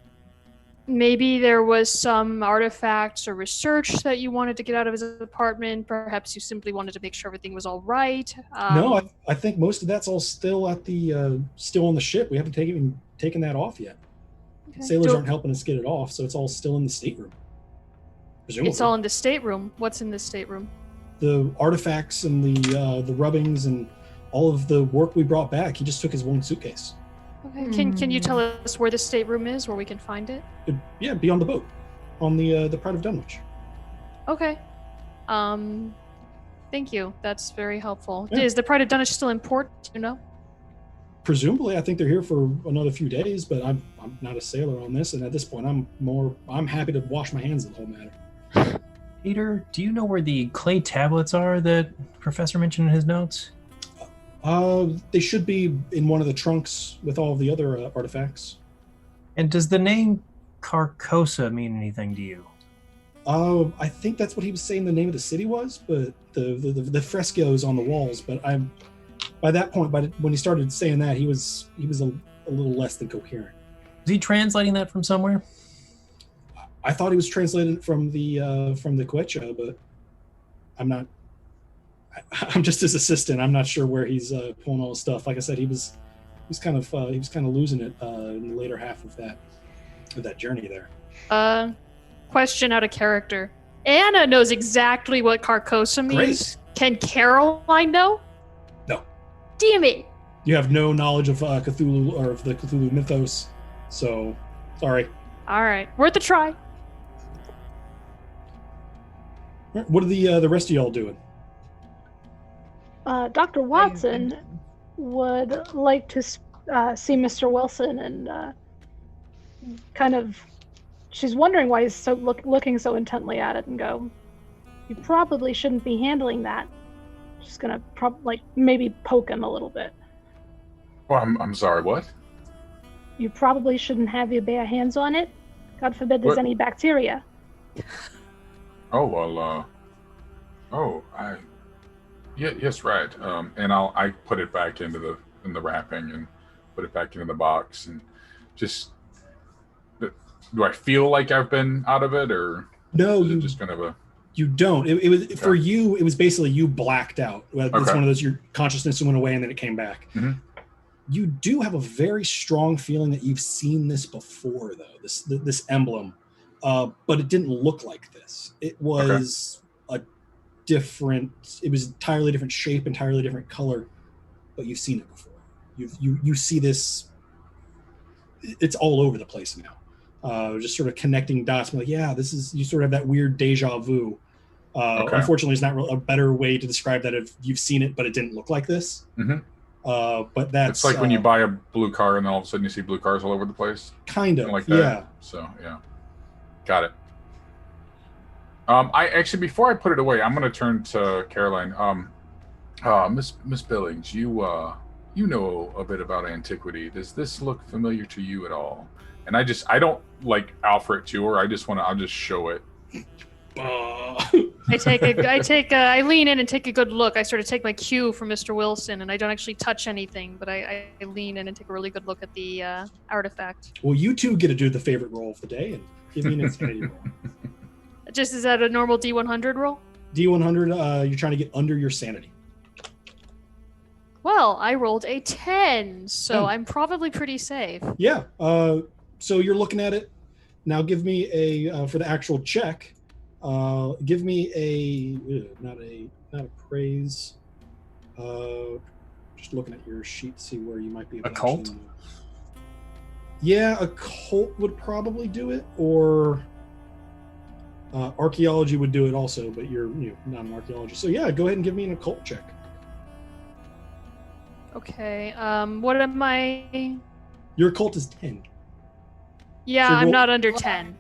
Maybe there was some artifacts or research that you wanted to get out of his apartment. Perhaps you simply wanted to make sure everything was all right. No, I think most of that's all still still on the ship. We haven't taken that off yet. Okay. Sailors aren't helping us get it off, so it's all still in the stateroom. Presumably. It's all in the stateroom. What's in the stateroom? The artifacts and the rubbings and all of the work we brought back. He just took his one suitcase. Okay. Can you tell us where the stateroom is, where we can find it? Yeah, be on the boat, on the Pride of Dunwich. Okay. Thank you. That's very helpful. Yeah. Is the Pride of Dunwich still in port? Do you know? Presumably, I think they're here for another few days, but I'm not a sailor on this, and at this point, I'm happy to wash my hands of the whole matter. Peter, do you know where the clay tablets are that Professor mentioned in his notes? They should be in one of the trunks with all of the other artifacts. And does the name Carcosa mean anything to you? I think that's what he was saying the name of the city was, but the frescoes on the walls. But by that point, when he started saying that, he was a little less than coherent. Is he translating that from somewhere? I thought he was translating it from the Quechua, but I'm not. I'm just his assistant. I'm not sure where he's pulling all his stuff. Like I said, he was kind of losing it in the later half of that journey there. Question out of character. Anna knows exactly what Carcosa means. Great. Can Caroline know? No. Damn it. You have no knowledge of Cthulhu or of the Cthulhu mythos, so sorry. All right, worth a try. What are the rest of y'all doing? Dr. Watson would like to see Mr. Wilson and she's wondering why he's looking so intently at it and go, you probably shouldn't be handling that. Just gonna maybe poke him a little bit. Well, I'm sorry, what? You probably shouldn't have your bare hands on it. God forbid there's any bacteria. Oh, well, yes, right. And I put it back in the wrapping and put it back into the box and just, do I feel like I've been out of it, or no? Is it just kind of a You don't. It was for you. It was basically you blacked out. It's one of those, your consciousness went away and then it came back. Mm-hmm. You do have a very strong feeling that you've seen this before, though. This emblem, but it didn't look like this. It was It was entirely different shape, entirely different color, but you've seen it before. You see this. It's all over the place now. Just sort of connecting dots. Like, yeah, this is, you sort of have that weird deja vu. Unfortunately, it's not a better way to describe that if you've seen it, but it didn't look like this. Mm-hmm. But that's, it's like when you buy a blue car and then all of a sudden you see blue cars all over the place. Kind of, like that. Yeah. So yeah, got it. I actually, before I put it away, I'm going to turn to Caroline. Miss Billings, you know a bit about antiquity. Does this look familiar to you at all? And I don't like offer it to her. I'll just show it. I lean in and take a good look. I sort of take my cue from Mr. Wilson, and I don't actually touch anything, but I lean in and take a really good look at the artifact. Well, you two get to do the favorite roll of the day and give me an insanity roll. Just, is that a normal D100 roll? D100, you're trying to get under your sanity. Well, I rolled a 10, so I'm probably pretty safe. Yeah. So you're looking at it. Now give me a, for the actual check, give me a, not a praise. Just looking at your sheet to see where you might be able to occult? Yeah, occult would probably do it, or archaeology would do it also, but you're not an archaeologist. So yeah, go ahead and give me an occult check. Okay. What am I? Your occult is 10. Yeah, so I'm not under 10.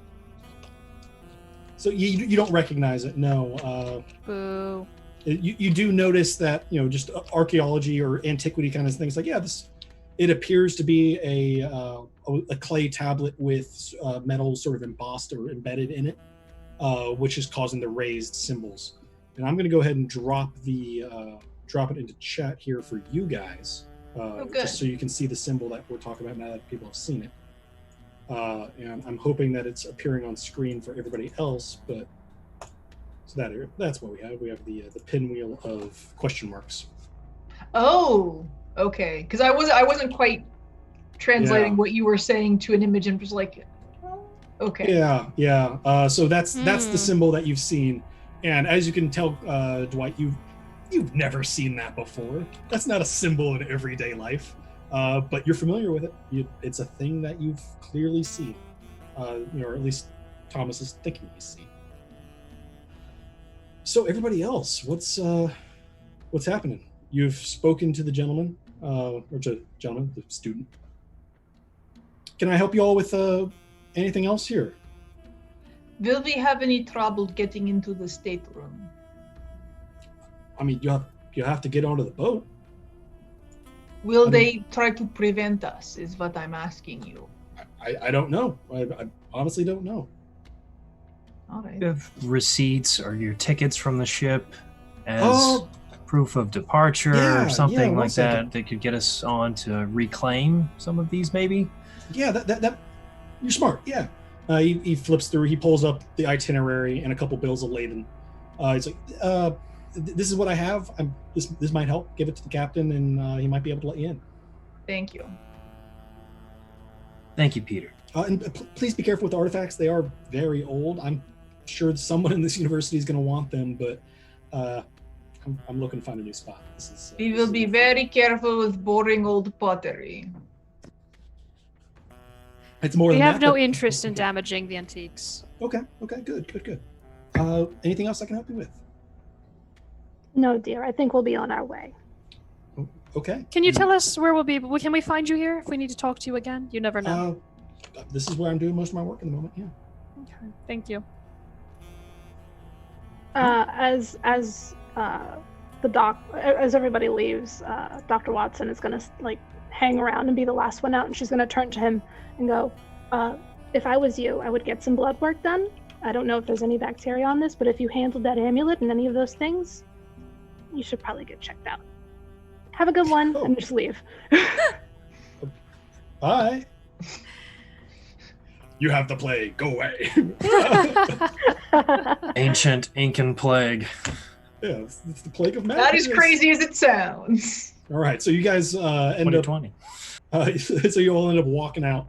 So you don't recognize it, no. Boo. You do notice that, just archaeology or antiquity kind of things, like, yeah, it appears to be a clay tablet with metal sort of embossed or embedded in it, which is causing the raised symbols. And I'm going to go ahead and drop it into chat here for you guys, just so you can see the symbol that we're talking about now that people have seen it. And I'm hoping that it's appearing on screen for everybody else, but so that's what we have. We have the pinwheel of question marks. Oh, okay. Because I wasn't quite translating what you were saying to an image and was like, oh, okay. Yeah. So that's the symbol that you've seen, and as you can tell, Dwight, you've never seen that before. That's not a symbol in everyday life. But you're familiar with it. It's a thing that you've clearly seen, or at least Thomas is thinking he's seen. So everybody else, what's happening? You've spoken to the gentleman, or to gentleman, the student. Can I help you all with anything else here? Will we have any trouble getting into the stateroom? I mean, you have to get onto the boat. Will they try to prevent us, is what I'm asking you. I don't know. I honestly don't know. All right. You have receipts or your tickets from the ship as proof of departure or something like that that could get us on to reclaim some of these, maybe? Yeah, that you're smart. Yeah. He flips through, he pulls up the itinerary and a couple bills of lading. He's like, this is what I have. This might help. Give it to the captain, and he might be able to let you in. Thank you. Thank you, Peter. And please be careful with the artifacts. They are very old. I'm sure someone in this university is going to want them, but I'm looking to find a new spot. We will be very careful with boring old pottery. It's more. We than have that, no but... interest in damaging the antiques. Okay. Good. Anything else I can help you with? No, dear. I think we'll be on our way. Okay. Can you tell us where we'll be? Can we find you here if we need to talk to you again? You never know. This is where I'm doing most of my work at the moment. Yeah. Okay. Thank you. As everybody leaves, Dr. Watson is gonna hang around and be the last one out, and she's gonna turn to him and go, "If I was you, I would get some blood work done. I don't know if there's any bacteria on this, but if you handled that amulet and any of those things, you should probably get checked out. Have a good one," and just leave. Bye. You have the plague. Go away. Ancient Incan plague. Yeah, it's the plague of Not as madness. crazy as it sounds. All right, so you guys end up. 2020. So you all end up walking out.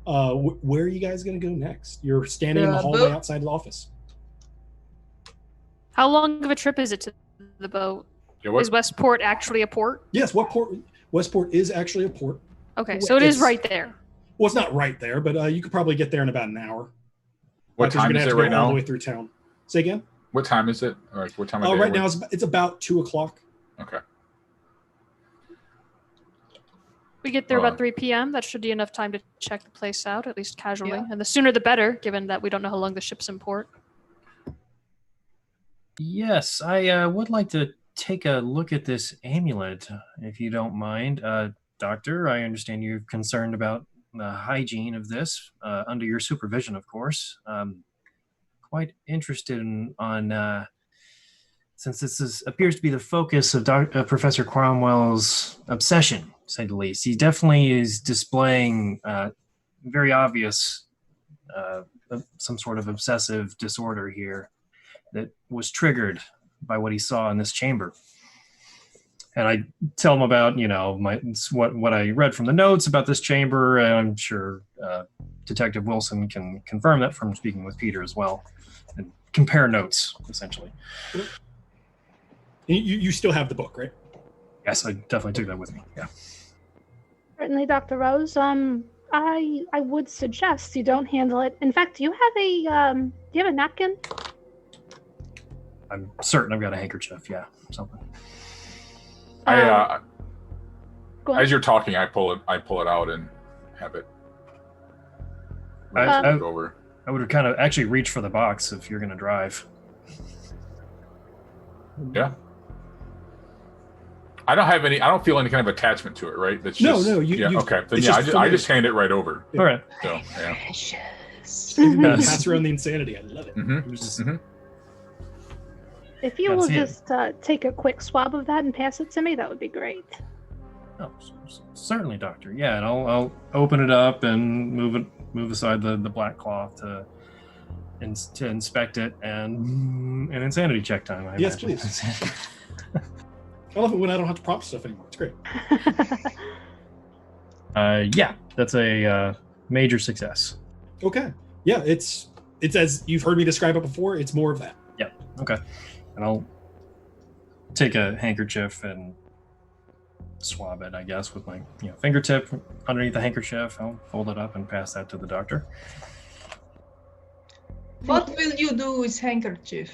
Where are you guys going to go next? You're standing in the hallway boat. outside the office. How long of a trip is it to the boat? Yeah, what? Is Westport actually a port? Yes, what port? Westport is actually a port. Okay, so it is It's- right there. Well, it's not right there, but you could probably get there in about an hour. What 'Cause you're time gonna is have it to right go all now? the way through town. Say again. What time is it? Or like, what time of day? Right now it's about 2:00. Okay. We get there about 3 p.m. That should be enough time to check the place out, at least casually. Yeah. And the sooner the better, given that we don't know how long the ship's in port. Yes, I would like to take a look at this amulet, if you don't mind. Doctor, I understand you're concerned about the hygiene of this, under your supervision, of course. Quite interested since this appears to be the focus of Professor Cromwell's obsession, to say the least. He definitely is displaying very obvious some sort of obsessive disorder here that was triggered by what he saw in this chamber. And I tell him about, what I read from the notes about this chamber, and I'm sure Detective Wilson can confirm that from speaking with Peter as well, and compare notes, essentially. You still have the book, right? Yes, I definitely took that with me, yeah. Certainly, Dr. Rose. I would suggest you don't handle it. In fact, do you have a napkin? I'm certain I've got a handkerchief, yeah, something. Go on. As you're talking, I pull it out and have it. I Over. I would kind of actually reach for the box if you're going to drive. Yeah. I don't feel any kind of attachment to it, right? That's No, just, no, okay. Then it's yeah, just I just hand it right over. Yeah. All right. So yeah. Precious. Everybody pass around the insanity. I love it. Mm-hmm. If you That's will it. just take a quick swab of that and pass it to me, that would be great. Oh, certainly, Doctor. Yeah, and I'll open it up and move aside the black cloth to inspect it, and an insanity check time. I Yes, imagine. please. I love it when I don't have to prop stuff anymore. It's great. Yeah, that's a major success. Okay. Yeah, it's as you've heard me describe it before. It's more of that. Yeah. Okay. And I'll take a handkerchief and swab it, I guess, with my fingertip underneath the handkerchief. I'll fold it up and pass that to the doctor. What will you do with handkerchief?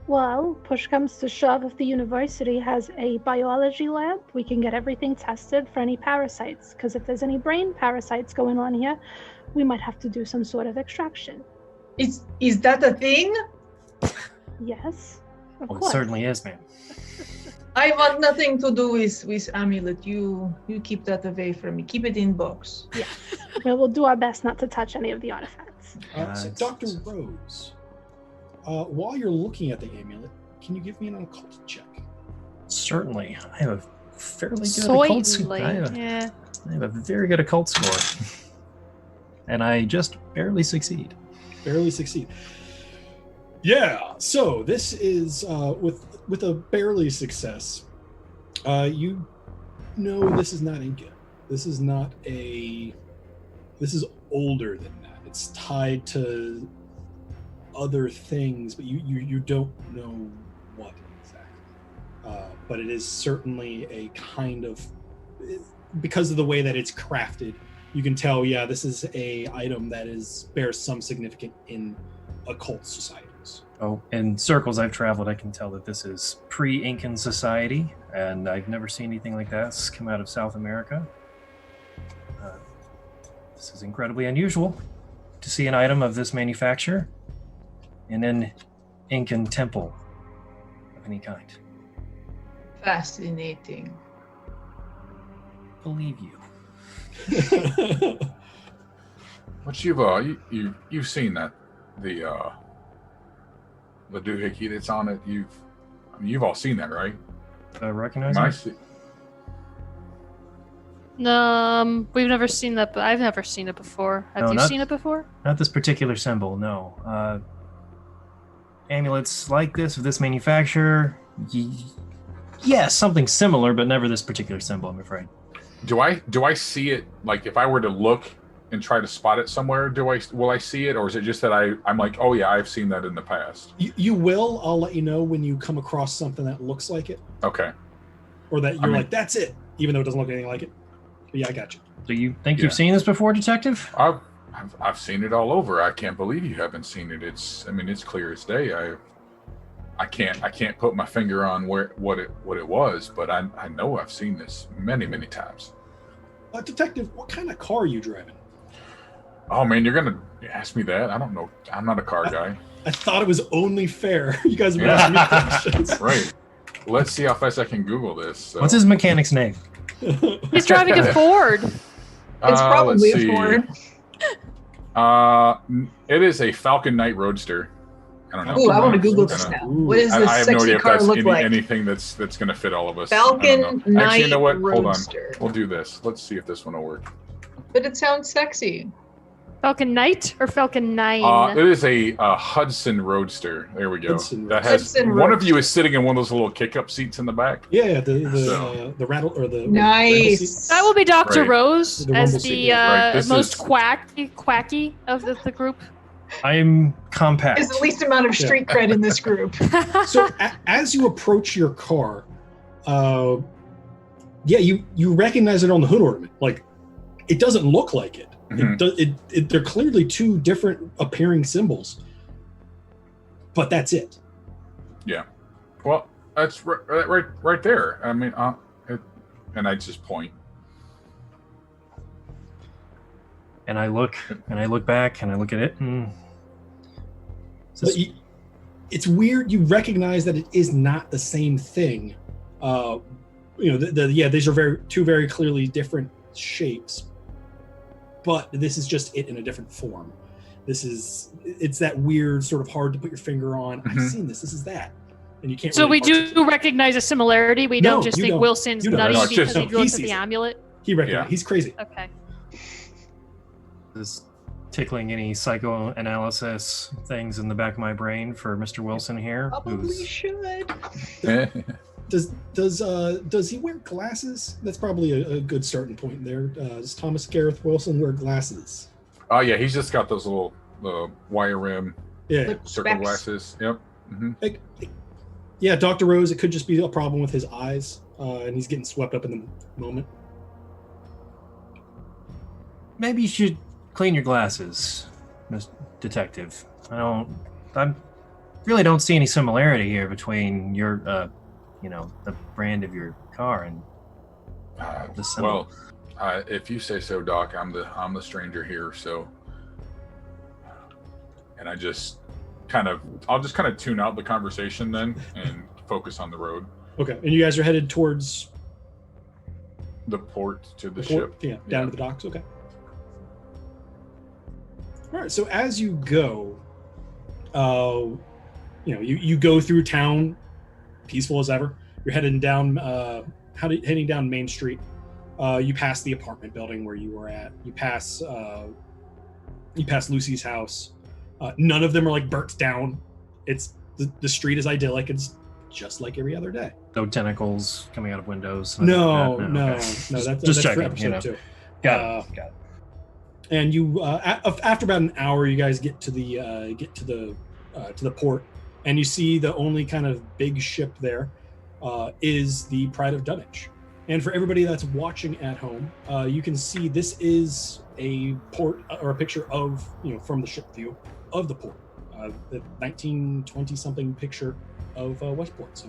Well, push comes to shove, if the university has a biology lab, we can get everything tested for any parasites. Because if there's any brain parasites going on here, we might have to do some sort of extraction. Is that a thing? Yes, of Oh, it course. certainly is, ma'am. I want nothing to do with amulet. You keep that away from me. Keep it in box. We'll do our best not to touch any of the artifacts. So, it's- Dr. Rose, while you're looking at the amulet, can you give me an occult check? Certainly. I have a fairly good occult Certainly. I have a very good occult score. And I just barely succeed. Barely succeed. Yeah. So this is with a barely success. You know this is not Inca. This is not a. This is older than that. It's tied to other things, but you don't know what exactly. But it is certainly a kind of, because of the way that it's crafted, you can tell. Yeah, this is a item that bears some significance in occult societies. Oh, in circles I've traveled, I can tell that this is pre-Incan society, and I've never seen anything like that. It's come out of South America. This is incredibly unusual to see an item of this manufacture in an Incan temple of any kind. Fascinating. Believe you. But you've seen that the doohickey that's on it. You've all seen that, right? I recognize When I it. see, We've never seen that, but I've never seen it before. Have you seen it before? Not this particular symbol, no. Amulets like this, of this manufacturer, yes, something similar, but never this particular symbol, I'm afraid. Do I see it, like if I were to look and try to spot it somewhere, will I see it, or is it just that I'm like, oh yeah, I've seen that in the past? You will. I'll let you know when you come across something that looks like it. Okay. Or that you're like, that's it, even though it doesn't look anything like it. But yeah, I got you. Do you think you've seen this before, Detective? I've seen it all over. I can't believe you haven't seen it. It's clear as day. I can't put my finger on what it was, but I know I've seen this many times. Detective, what kind of car are you driving? Oh man, you're gonna ask me that? I don't know. I'm not a car guy. I thought it was only fair. You guys are asking me questions. Right. Let's see how fast I can Google this. So. What's his mechanic's name? He's driving a Ford. It's probably a Ford. It is a Falcon Knight Roadster. I don't know. Ooh, I want to Google this now. What does this sexy car look like? Anything that's going to fit all of us. Falcon Knight Actually, you know what? Roadster. Hold on. We'll do this. Let's see if this one will work. But it sounds sexy. Falcon Knight or Falcon 9? It is a Hudson Roadster. There we go. Hudson one of you is sitting in one of those little kick-up seats in the back. Yeah, the rattle or the nice. That will be Dr. Right. Rose as the most is... quacky of the group. I'm compact. Is the least amount of street cred in this group. So as you approach your car, you recognize it on the hood ornament. Like, it doesn't look like it. Mm-hmm. They're clearly two different appearing symbols, but that's it. Yeah. Well, that's right there. I mean, and I just point. And I look back, and I look at it, and it's weird. You recognize that it is not the same thing. These are two very clearly different shapes, but this is just it in a different form. It's that weird sort of hard to put your finger on. Mm-hmm. I've seen this. This is that, and you can't. So we do recanize a similarity. We don't just think Wilson's nutty because he looks at the amulet. He recognizes. He's crazy. Okay. Is tickling any psychoanalysis things in the back of my brain for Mr. Wilson here. Probably should. Does he wear glasses? That's probably a good starting point there. Does Thomas Gareth Wilson wear glasses? Oh yeah, he's just got those little wire rim circle glasses. Yep. Mm-hmm. Yeah, Dr. Rose, it could just be a problem with his eyes, and he's getting swept up in the moment. Maybe you should clean your glasses, Mr. Detective. I really don't see any similarity here between your, the brand of your car and the symbol. Well, if you say so, Doc, I'm the stranger here, so. And I'll just kind of tune out the conversation then and focus on the road. Okay, and you guys are headed towards the port to the ship. Yeah, down to the docks. Okay. All right, so as you go, you go through town, peaceful as ever. You're heading down, heading down Main Street. You pass the apartment building where you were at. You pass Lucy's house. None of them are like burnt down. It's the street is idyllic. It's just like every other day. No tentacles coming out of windows. No. Okay. That's just for checking. episode 2. Got it. And you, after about an hour, you guys get to the port, and you see the only kind of big ship there is the Pride of Dunwich. And for everybody that's watching at home, you can see this is a port or a picture of from the ship view of the port, the 1920 something picture of Westport. So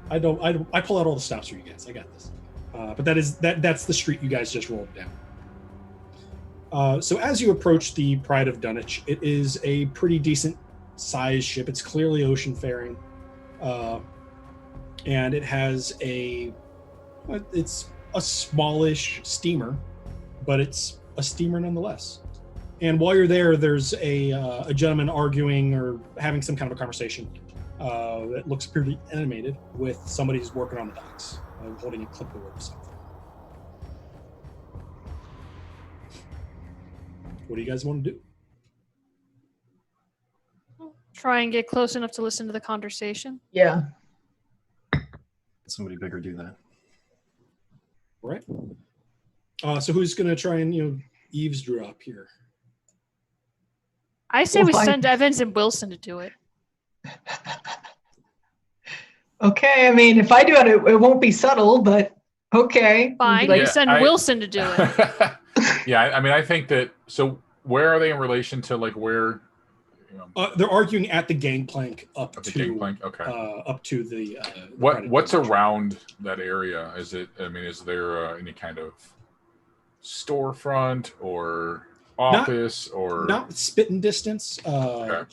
I pull out all the stops for you guys. I got this. But that's the street you guys just rolled down. So as you approach the Pride of Dunwich, it is a pretty decent sized ship. It's clearly ocean-faring, and it has it's a smallish steamer, but it's a steamer nonetheless. And while you're there, there's a gentleman arguing or having some kind of a conversation that looks pretty animated with somebody who's working on the docks, holding a clipboard or something. What do you guys want to do? Try and get close enough to listen to the conversation. Yeah. Somebody bigger do that. All right. So who's going to try and eavesdrop here? I say we send Evans and Wilson to do it. Okay, I mean, if I do it, it won't be subtle, but okay. Fine, Like, you send Wilson to do it. Yeah, I mean, I think that. So, where are they in relation to like where? They're arguing at the gangplank up At the to gangplank? Okay. Up to the. What's around that area? Is it? I mean, is there any kind of storefront or office or not spitting distance? Okay.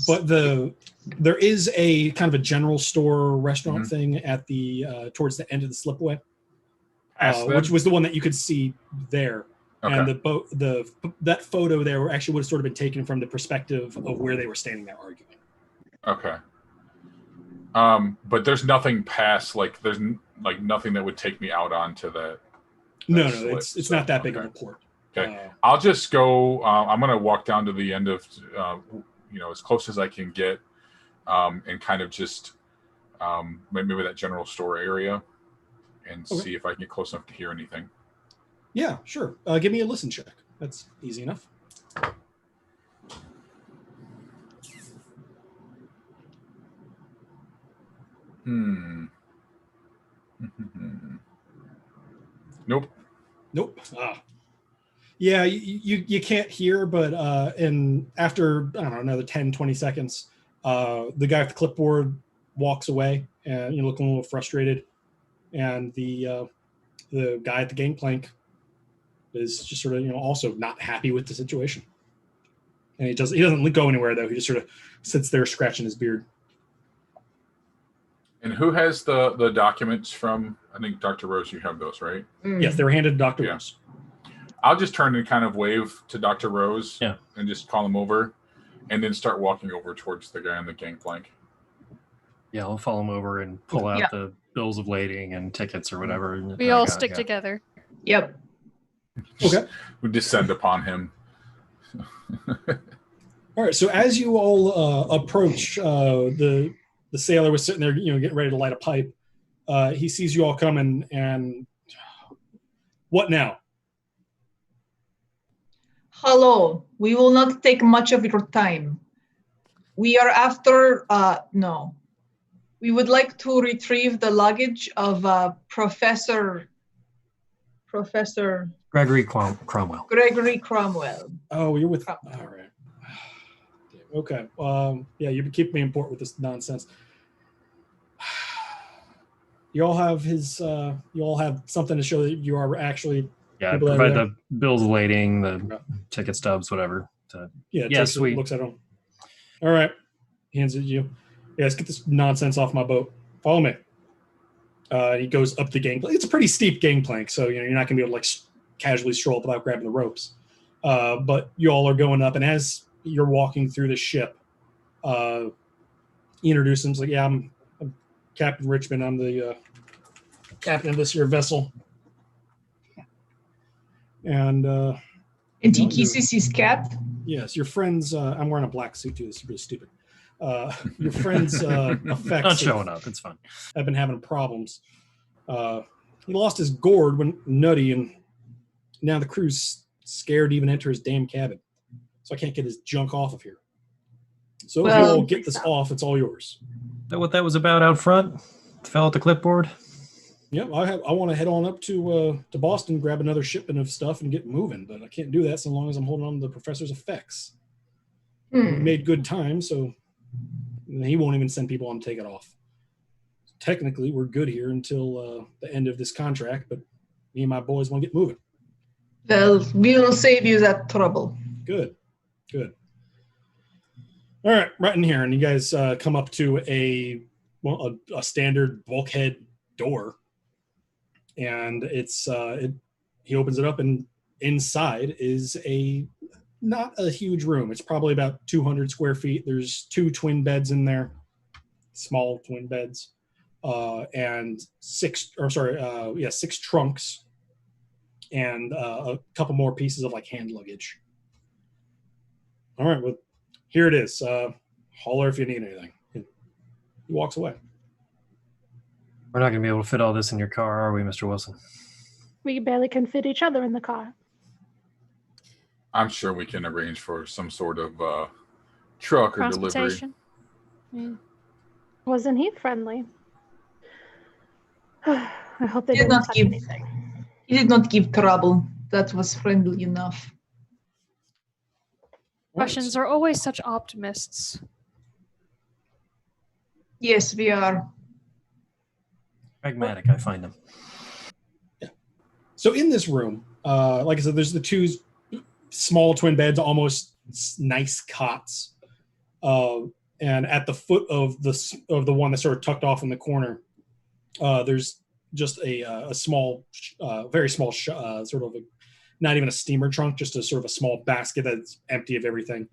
But there is a kind of a general store restaurant thing at the towards the end of the slipway, which was the one that you could see there. Okay. And that photo there actually would have sort of been taken from the perspective of where they were standing there arguing. Okay. But there's nothing past there's like nothing that would take me out onto that. No, it's not that big of a port. Okay. I'll just go. I'm gonna walk down to the end of as close as I can get, and kind of just maybe that general store area, and see if I can get close enough to hear anything. Yeah, sure. Give me a listen check. That's easy enough. Nope. Yeah, you can't hear, but and after, I don't know, another 10, 20 seconds, the guy with the clipboard walks away and looking a little frustrated. And the guy at the gangplank is just sort of, also not happy with the situation. And he doesn't go anywhere, though. He just sort of sits there scratching his beard. And who has the documents from, I think, Dr. Rose, you have those, right? Yes, they were handed to Dr. Rose. I'll just turn and kind of wave to Dr. Rose and just call him over and then start walking over towards the guy on the gangplank. Yeah, I'll follow him over and pull out the bills of lading and tickets or whatever. We all stick together. Yep. Okay. We descend upon him. All right, so as you all approach, the sailor was sitting there, getting ready to light a pipe. He sees you all coming, and what now? Hello. We will not take much of your time. We are after, no. We would like to retrieve the luggage of Professor Gregory Cromwell. Gregory Cromwell. Oh, you're with. All right. Okay. Yeah, you keep me in port with this nonsense. You all have his. You all have something to show that you are actually. Yeah, provide the bills of lading, the ticket stubs, whatever. Yes, we looks at them. All right, he hands it to you. Yeah, let's get this nonsense off my boat. Follow me. He goes up the gangplank. It's a pretty steep gangplank, so you're not gonna be able to casually stroll up without grabbing the ropes. But you all are going up, and as you're walking through the ship, he introduces him. He's like, "Yeah, I'm Captain Richmond. I'm the captain of this here vessel." And he kisses his cat. Yes, your friend's. I'm wearing a black suit too. This is really stupid. Your friend's effects not showing up. It's fine. I've been having problems. He lost his gourd when nutty, and now the crew's scared to even enter his damn cabin. So I can't get his junk off of here. So if you all get this off, it's all yours. Is that what that was about out front? The fellow at the clipboard? Yep, I want to head on up to Boston, grab another shipment of stuff, and get moving. But I can't do that so long as I'm holding on to the professor's effects. We made good time, so he won't even send people on to take it off. Technically, we're good here until the end of this contract, but me and my boys want to get moving. Well, we will save you that trouble. Good. All right, right in here, and you guys come up to a standard bulkhead door, and it's he opens it up, and inside is not a huge room. It's probably about 200 square feet. There's 2 twin beds in there, small twin beds, and 6 trunks, and a couple more pieces of hand luggage. All right, well, here it is. Holler if you need anything. He walks away. We're not going to be able to fit all this in your car, are we, Mr. Wilson? We barely can fit each other in the car. I'm sure we can arrange for some sort of truck or delivery. Transportation. Yeah. Wasn't he friendly? I hope they He did didn't not touch give anything. He did not give trouble. That was friendly enough. Russians are always such optimists. Yes, we are. Pragmatic, I find them. Yeah. So in this room, like I said, there's the two small twin beds, almost nice cots. And at the foot of the one that's sort of tucked off in the corner, there's just a small, very small, sort of not even a steamer trunk, just a sort of a small basket that's empty of everything.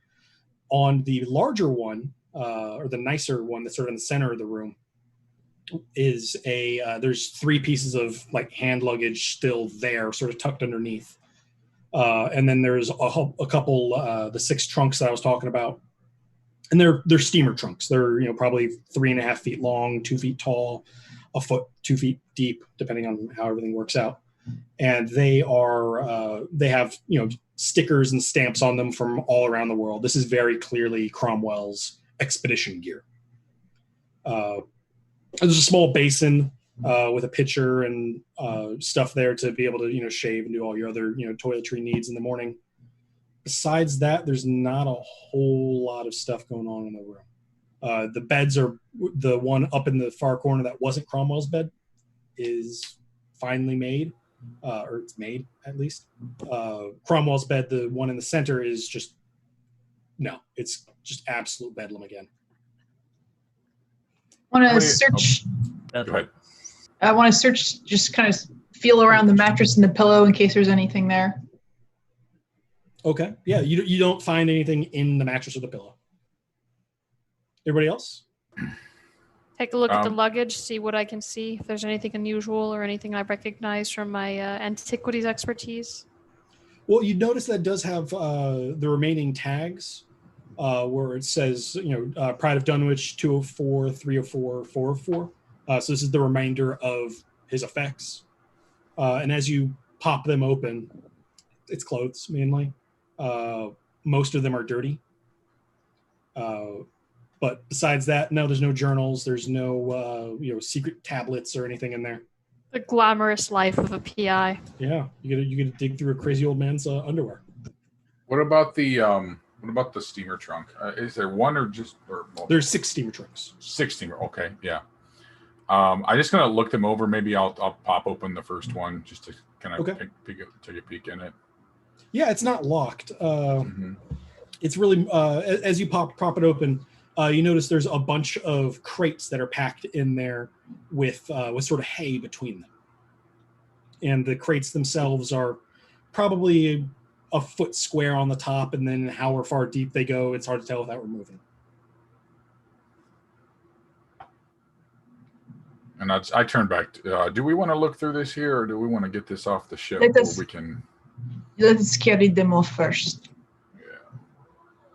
On the larger one, or the nicer one that's sort of in the center of the room, is there's 3 pieces of like hand luggage still there, sort of tucked underneath. And then there's a couple, the 6 trunks that I was talking about. And they're steamer trunks. They're, probably 3.5 feet long, 2 feet tall, a foot, 2 feet deep, depending on how everything works out. And they have, stickers and stamps on them from all around the world. This is very clearly Cromwell's expedition gear. There's a small basin with a pitcher and stuff there to be able to, shave and do all your other, toiletry needs in the morning. Besides that, there's not a whole lot of stuff going on in the room. The beds are the one up in the far corner that wasn't Cromwell's bed is finally made, or it's made at least. Cromwell's bed, the one in the center, is it's just absolute bedlam again. I want to search. Go ahead. I want to search, just kind of feel around the mattress and the pillow in case there's anything there. Okay. Yeah, you don't find anything in the mattress or the pillow. Everybody else? Take a look at the luggage, see what I can see, if there's anything unusual or anything I recognize from my antiquities expertise. Well, you notice that does have the remaining tags where it says, Pride of Dunwich, 204, 304, 404. So this is the remainder of his effects. And as you pop them open, it's clothes mainly. Most of them are dirty. But besides that, no, there's no journals. There's no, secret tablets or anything in there. The glamorous life of a PI. Yeah, you get to dig through a crazy old man's underwear. What about the steamer trunk? Is there one or multiple? There's 6 steamer trunks. 6 steamer. Okay, yeah. I'm just gonna look them over. Maybe I'll pop open the first one just to kind of take a peek in it. Yeah, it's not locked. It's really as you prop it open, you notice there's a bunch of crates that are packed in there with sort of hay between them, and the crates themselves are probably a foot square on the top, and then however far deep they go, it's hard to tell without removing. And I turn back. Do we want to look through this here, or do we want to get this off the ship? Let's carry them off first. Yeah.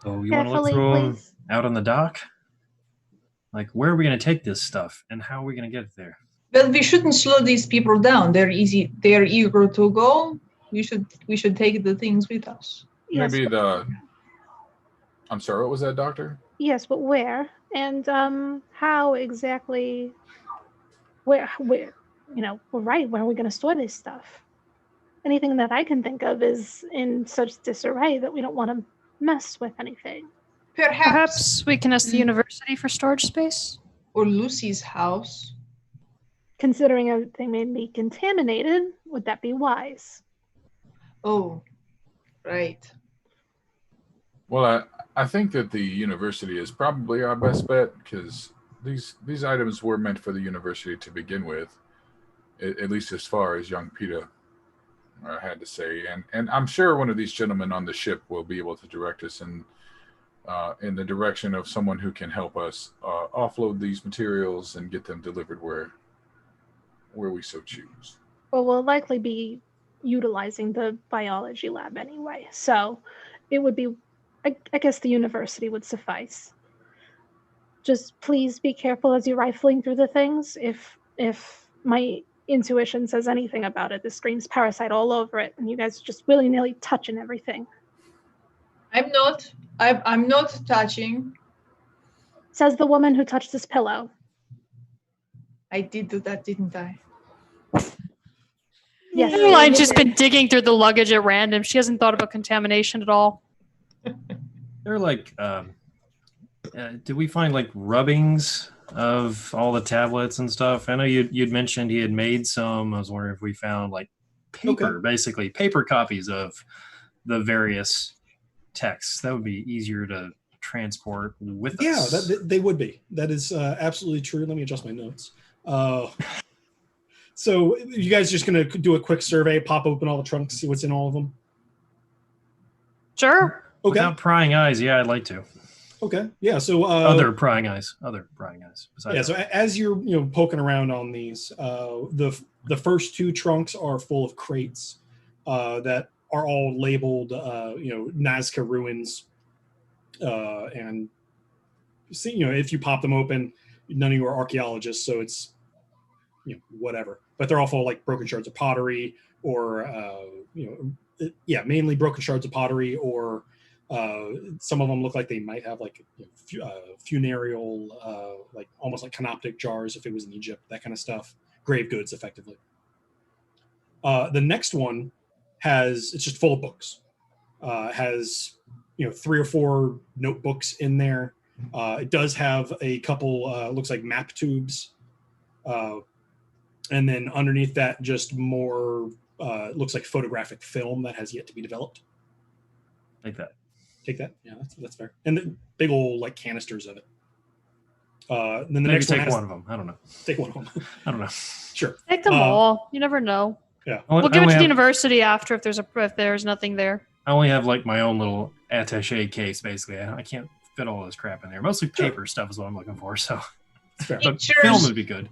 So you want to look through them out on the dock? Like, where are we going to take this stuff, and how are we going to get it there? Well, we shouldn't slow these people down. They're easy. They are eager to go. We should take the things with us. Yes, Maybe I'm sorry, what was that, Doctor? Yes, but where? And how exactly? Where? We're right. Where are we going to store this stuff? Anything that I can think of is in such disarray that we don't want to mess with anything. Perhaps we can ask the university for storage space? Or Lucy's house. Considering everything may be contaminated, would that be wise? Oh, right. Well, I think that the university is probably our best bet, because these items were meant for the university to begin with, at least as far as young Peter had to say. And I'm sure one of these gentlemen on the ship will be able to direct us in the direction of someone who can help us offload these materials and get them delivered where we so choose. Well, we'll likely be utilizing the biology lab anyway, so it would be I guess the university would suffice. Just please be careful as you're rifling through the things. If my intuition says anything about it, this screams parasite all over it, and you guys are just willy-nilly touching everything. I'm not. I'm not touching. Says the woman who touched this pillow. I did do that, didn't I? Yes. Caroline's just been digging through the luggage at random. She hasn't thought about contamination at all. They're like, did we find like rubbings of all the tablets and stuff? I know you'd mentioned he had made some. I was wondering if we found like paper, basically paper copies of the various texts. That would be easier to transport with us. Yeah, they would be. That is absolutely true. Let me adjust my notes. So you guys just going to do a quick survey, pop open all the trunks, see what's in all of them? Sure. Okay. Without prying eyes, yeah, I'd like to. Okay. Yeah. So other prying eyes. Yeah. So as you're poking around on these, the first two trunks are full of crates that are all labeled Nazca ruins, and see if you pop them open, none of you are archaeologists, so it's whatever. But they're all full of like broken shards of pottery, or mainly broken shards of pottery, or some of them look like they might have like funereal, like almost like canoptic jars if it was in Egypt, that kind of stuff. Grave goods, effectively. The next one it's just full of books. Has 3 or 4 notebooks in there. It does have a couple looks like map tubes, and then underneath that just more looks like photographic film that has yet to be developed. Like that. Take that. Yeah, that's fair. And the big old like canisters of it. Then the Maybe next take one one of them. I don't know. Take one of them. I don't know. Sure. Take them all. You never know. Yeah. We'll give it to the university after if there's nothing there. I only have like my own little attaché case, basically. I can't fit all this crap in there. Mostly paper stuff is what I'm looking for. So, but film would be good.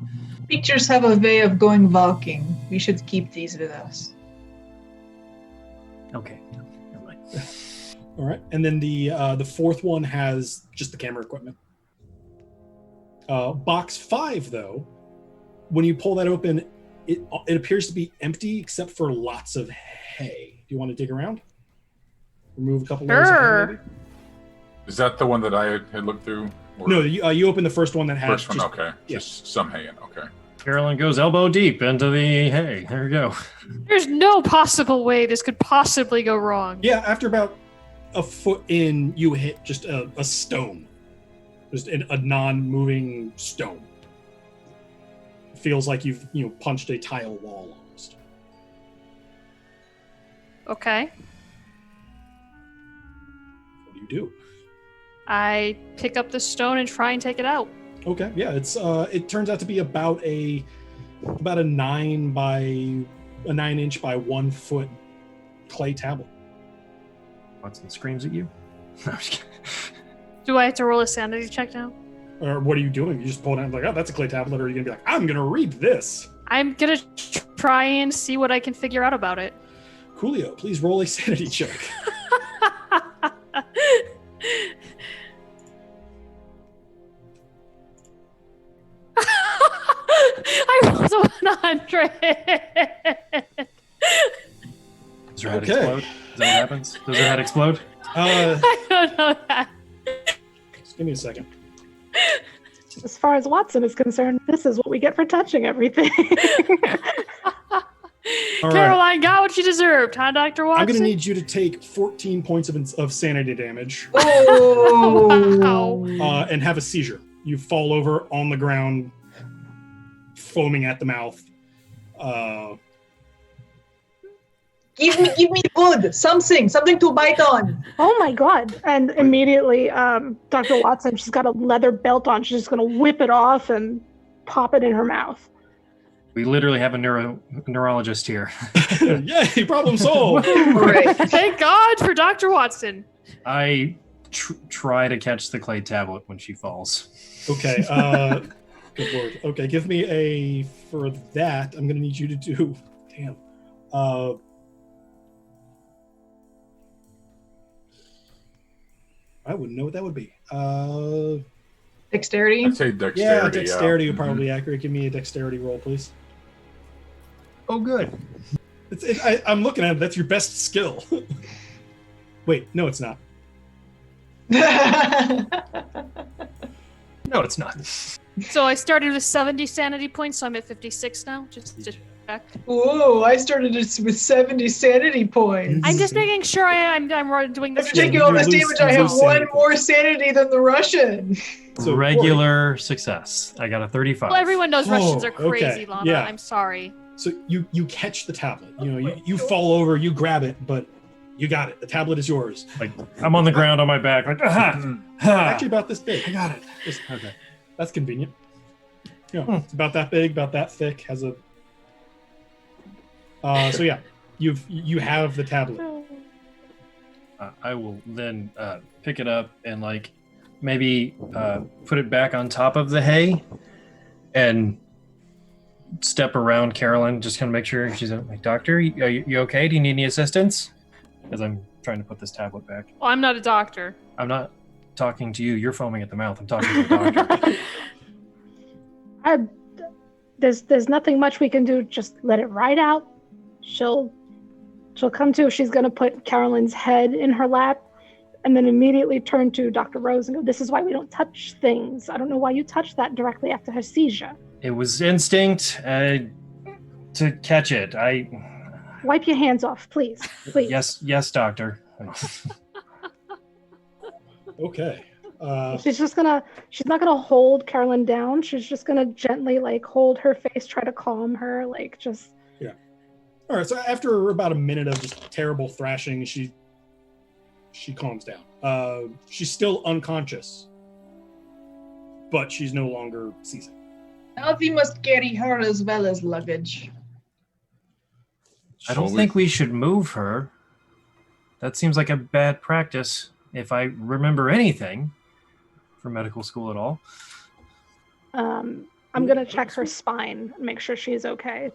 Pictures have a way of going walking. We should keep these with us. Okay. Never mind. All right, and then the fourth one has just the camera equipment. Box 5, though, when you pull that open, it appears to be empty except for lots of hay. Do you want to dig around? Remove a couple layers of hay, maybe? Is that the one that I had looked through? Or No, you open the first one that has first one. just, Okay, yeah. just some hay in. Okay. Caroline goes elbow deep into the hay. There we go. There's no possible way this could possibly go wrong. Yeah, after about a foot in, you hit just a stone. Just a non-moving stone. It feels like you've punched a tile wall almost. Okay. What do you do? I pick up the stone and try and take it out. Okay, yeah, it turns out to be about a 9 inch by 1 foot clay tablet. Watson screams at you. No, I'm just kidding. Do I have to roll a sanity check now? Or what are you doing? You just pull it out and be like, oh, that's a clay tablet, or are you gonna be like, I'm gonna read this? I'm gonna try and see what I can figure out about it. Coolio, please roll a sanity check. I rolled a 100. Does her head explode? Is that what happens? Does her head explode? I don't know that. Just give me a second. As far as Watson is concerned, this is what we get for touching everything. All Caroline right. got what she deserved, huh, Dr. Watson? I'm going to need you to take 14 points of sanity damage Oh! Wow. and have a seizure. You fall over on the ground, foaming at the mouth. Give me good, something to bite on. Oh my god. And immediately, Dr. Watson, she's got a leather belt on. She's just going to whip it off and pop it in her mouth. We literally have a neurologist here. Yay, problem solved. Great. Thank God for Dr. Watson. I try to catch the clay tablet when she falls. Okay, good lord. Okay, give me for that, I'm going to need you to do, I wouldn't know what that would be. Dexterity? I'd say dexterity. Yeah, dexterity would Mhm. probably be accurate. Give me a dexterity roll, please. Oh, good. I'm looking at it. That's your best skill. Wait, no, it's not. No, it's not. So I started with 70 sanity points, so I'm at 56 now. Just to check. Whoa, I started with 70 sanity points. I'm just making sure I'm doing this. After taking all this You damage, lose I have sanity one points. more sanity than the Russian. So, Regular success. I got a 35. Well, everyone knows Russians are Oh, crazy, okay. Lana. Yeah. I'm sorry. So you catch the tablet. You fall over, you grab it, but you got it. The tablet is yours. Like, I'm on the ground on my back. Like, aha! Actually, about this big. I got it. Okay, that's convenient. It's about that big, about that thick. Has a. So yeah, you have the tablet. I will then pick it up and like maybe put it back on top of the hay and step around Carolyn, just kind of make sure she's like, Doctor, you okay? Do you need any assistance? As I'm trying to put this tablet back. Well, I'm not a doctor. I'm not talking to you. You're foaming at the mouth. I'm talking to the doctor. There's nothing much we can do. Just let it ride out. She'll come to. She's gonna put Carolyn's head in her lap, and then immediately turn to Dr. Rose and go, "This is why we don't touch things. I don't know why you touched that directly after her seizure. It was instinct to catch it. Wipe your hands off, please. Please." Yes, doctor. Okay. She's not gonna hold Carolyn down. She's just gonna gently like hold her face, try to calm her, like just. Yeah. All right. So after about a minute of just terrible thrashing, she calms down. She's still unconscious, but she's no longer seizing. Now we must carry her as well as luggage. I don't think we should move her. That seems like a bad practice, if I remember anything from medical school at all. I'm gonna check her spine and make sure she's okay.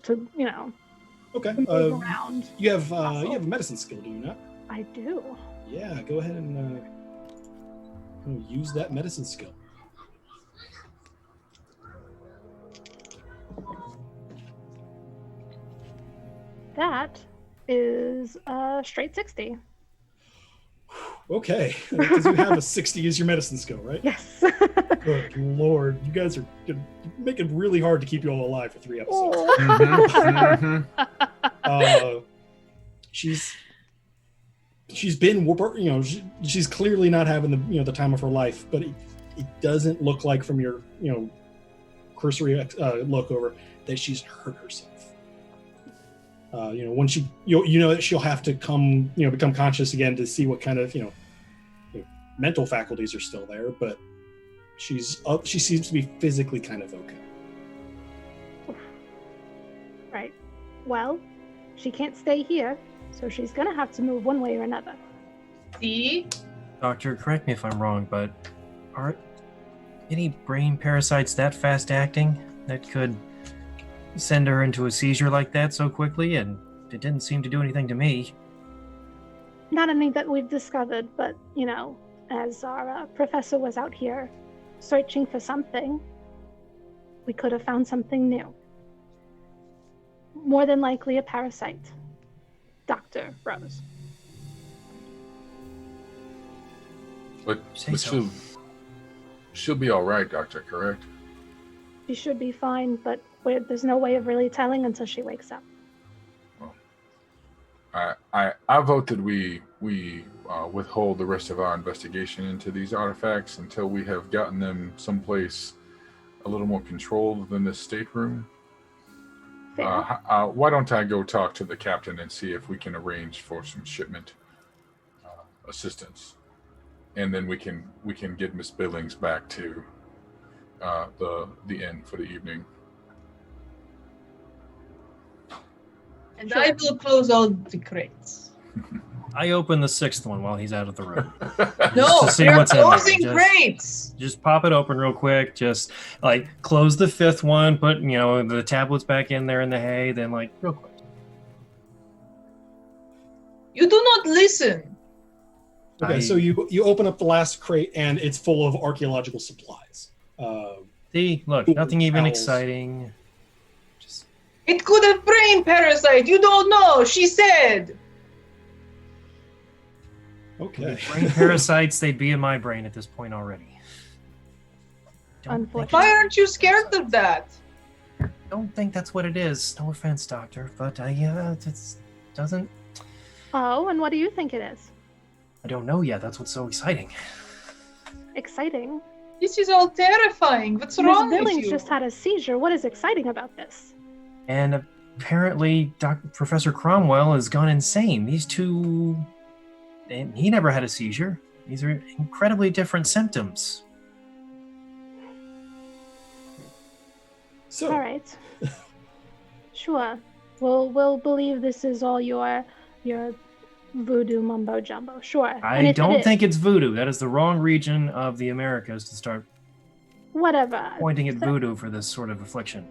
Okay. Move around. You have a medicine skill, do you not? I do. Yeah. Go ahead and use that medicine skill. That is a straight 60. Okay, because you have a 60 as your medicine skill, right? Yes. Good Lord, you guys are making it really hard to keep you all alive for 3 episodes. She's been, she's clearly not having the time of her life, but it doesn't look like from your, cursory look over that she's hurt herself. When she, that she'll have to become conscious again to see what kind of, mental faculties are still there, but she seems to be physically kind of okay. Right. Well, she can't stay here, so she's gonna have to move one way or another. See? Doctor, correct me if I'm wrong, but are any brain parasites that fast acting that could send her into a seizure like that so quickly? And it didn't seem to do anything to me. Not any that we've discovered, but, as our professor was out here searching for something, we could have found something new. More than likely a parasite. Dr. Rose. But so. she'll be all right, Doctor, correct? She should be fine, but there's no way of really telling until she wakes up. Well, I vote that we withhold the rest of our investigation into these artifacts until we have gotten them someplace a little more controlled than this stateroom. Why don't I go talk to the captain and see if we can arrange for some shipment assistance, and then we can get Miss Billings back to the inn for the evening. And I will close all the crates. I open the 6th one while he's out of the room. No, to see we're what's in there. closing crates. Just pop it open real quick. Just like close the 5th one, put the tablets back in there in the hay, then like real quick. You do not listen. Okay, so you open up the last crate, and it's full of archaeological supplies. See, look, Tools, nothing even towels. exciting. Just It could have brain parasite. You don't know. She said. Okay. brain parasites, they'd be in my brain at this point already. Unfortunately. Why aren't you scared of that? Don't think that's what it is. No offense, Doctor, but it doesn't. Oh, and what do you think it is? I don't know yet. That's what's so exciting. Exciting. This is all terrifying. What's Miss wrong with Billings you? just had a seizure. What is exciting about this? And apparently, Professor Cromwell has gone insane. These two, and he never had a seizure. These are incredibly different symptoms. So, All right. Sure. We'll believe this is all your voodoo mumbo jumbo. Sure. And I if it don't is- think it's voodoo. That is the wrong region of the Americas to start whatever. pointing at voodoo for this sort of affliction.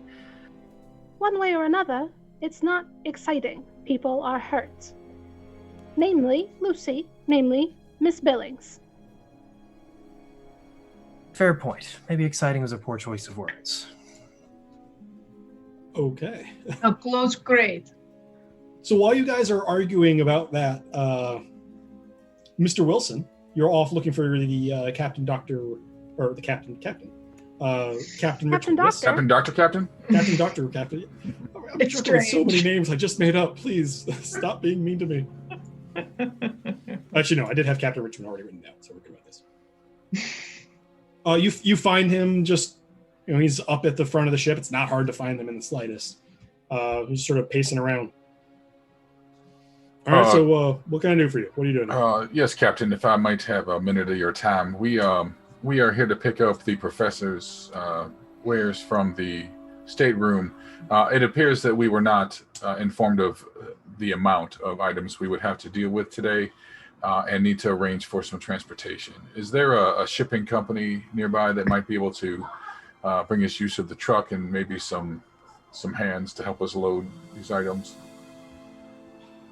One way or another, it's not exciting. People are hurt. Namely, Lucy. Namely, Miss Billings. Fair point. Maybe exciting was a poor choice of words. okay. A close crate. So while you guys are arguing about that, Mr. Wilson, you're off looking for the Captain Doctor, or the Captain Captain Captain Richmond. Doctor. Captain, Doctor, Captain. Captain Doctor Captain. I'm It's struggling with so many strange. names I just made up. Please stop being mean to me. Actually, no, I did have Captain Richmond already written down, so we're good about this. You find him just, he's up at the front of the ship. It's not hard to find him in the slightest. He's sort of pacing around. All right, so what can I do for you? What are you doing now? Yes, Captain. If I might have a minute of your time, we are here to pick up the professor's wares from the stateroom. It appears that we were not informed of the amount of items we would have to deal with today, and need to arrange for some transportation. Is there a shipping company nearby that might be able to bring us use of the truck and maybe some hands to help us load these items?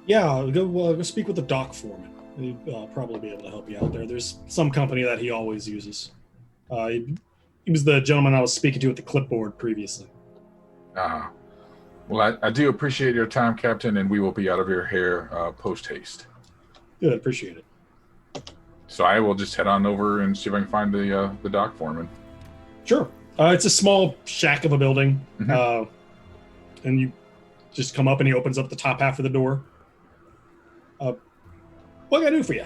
Yeah, go speak with the dock foreman. He'd probably be able to help you out there. There's some company that he always uses. He was the gentleman I was speaking to at the clipboard previously. Well, I do appreciate your time, Captain, and we will be out of your hair post-haste. Good, appreciate it. So I will just head on over and see if I can find the dock foreman. Sure. It's a small shack of a building. Mhm. And you just come up and he opens up the top half of the door. What can I do for you?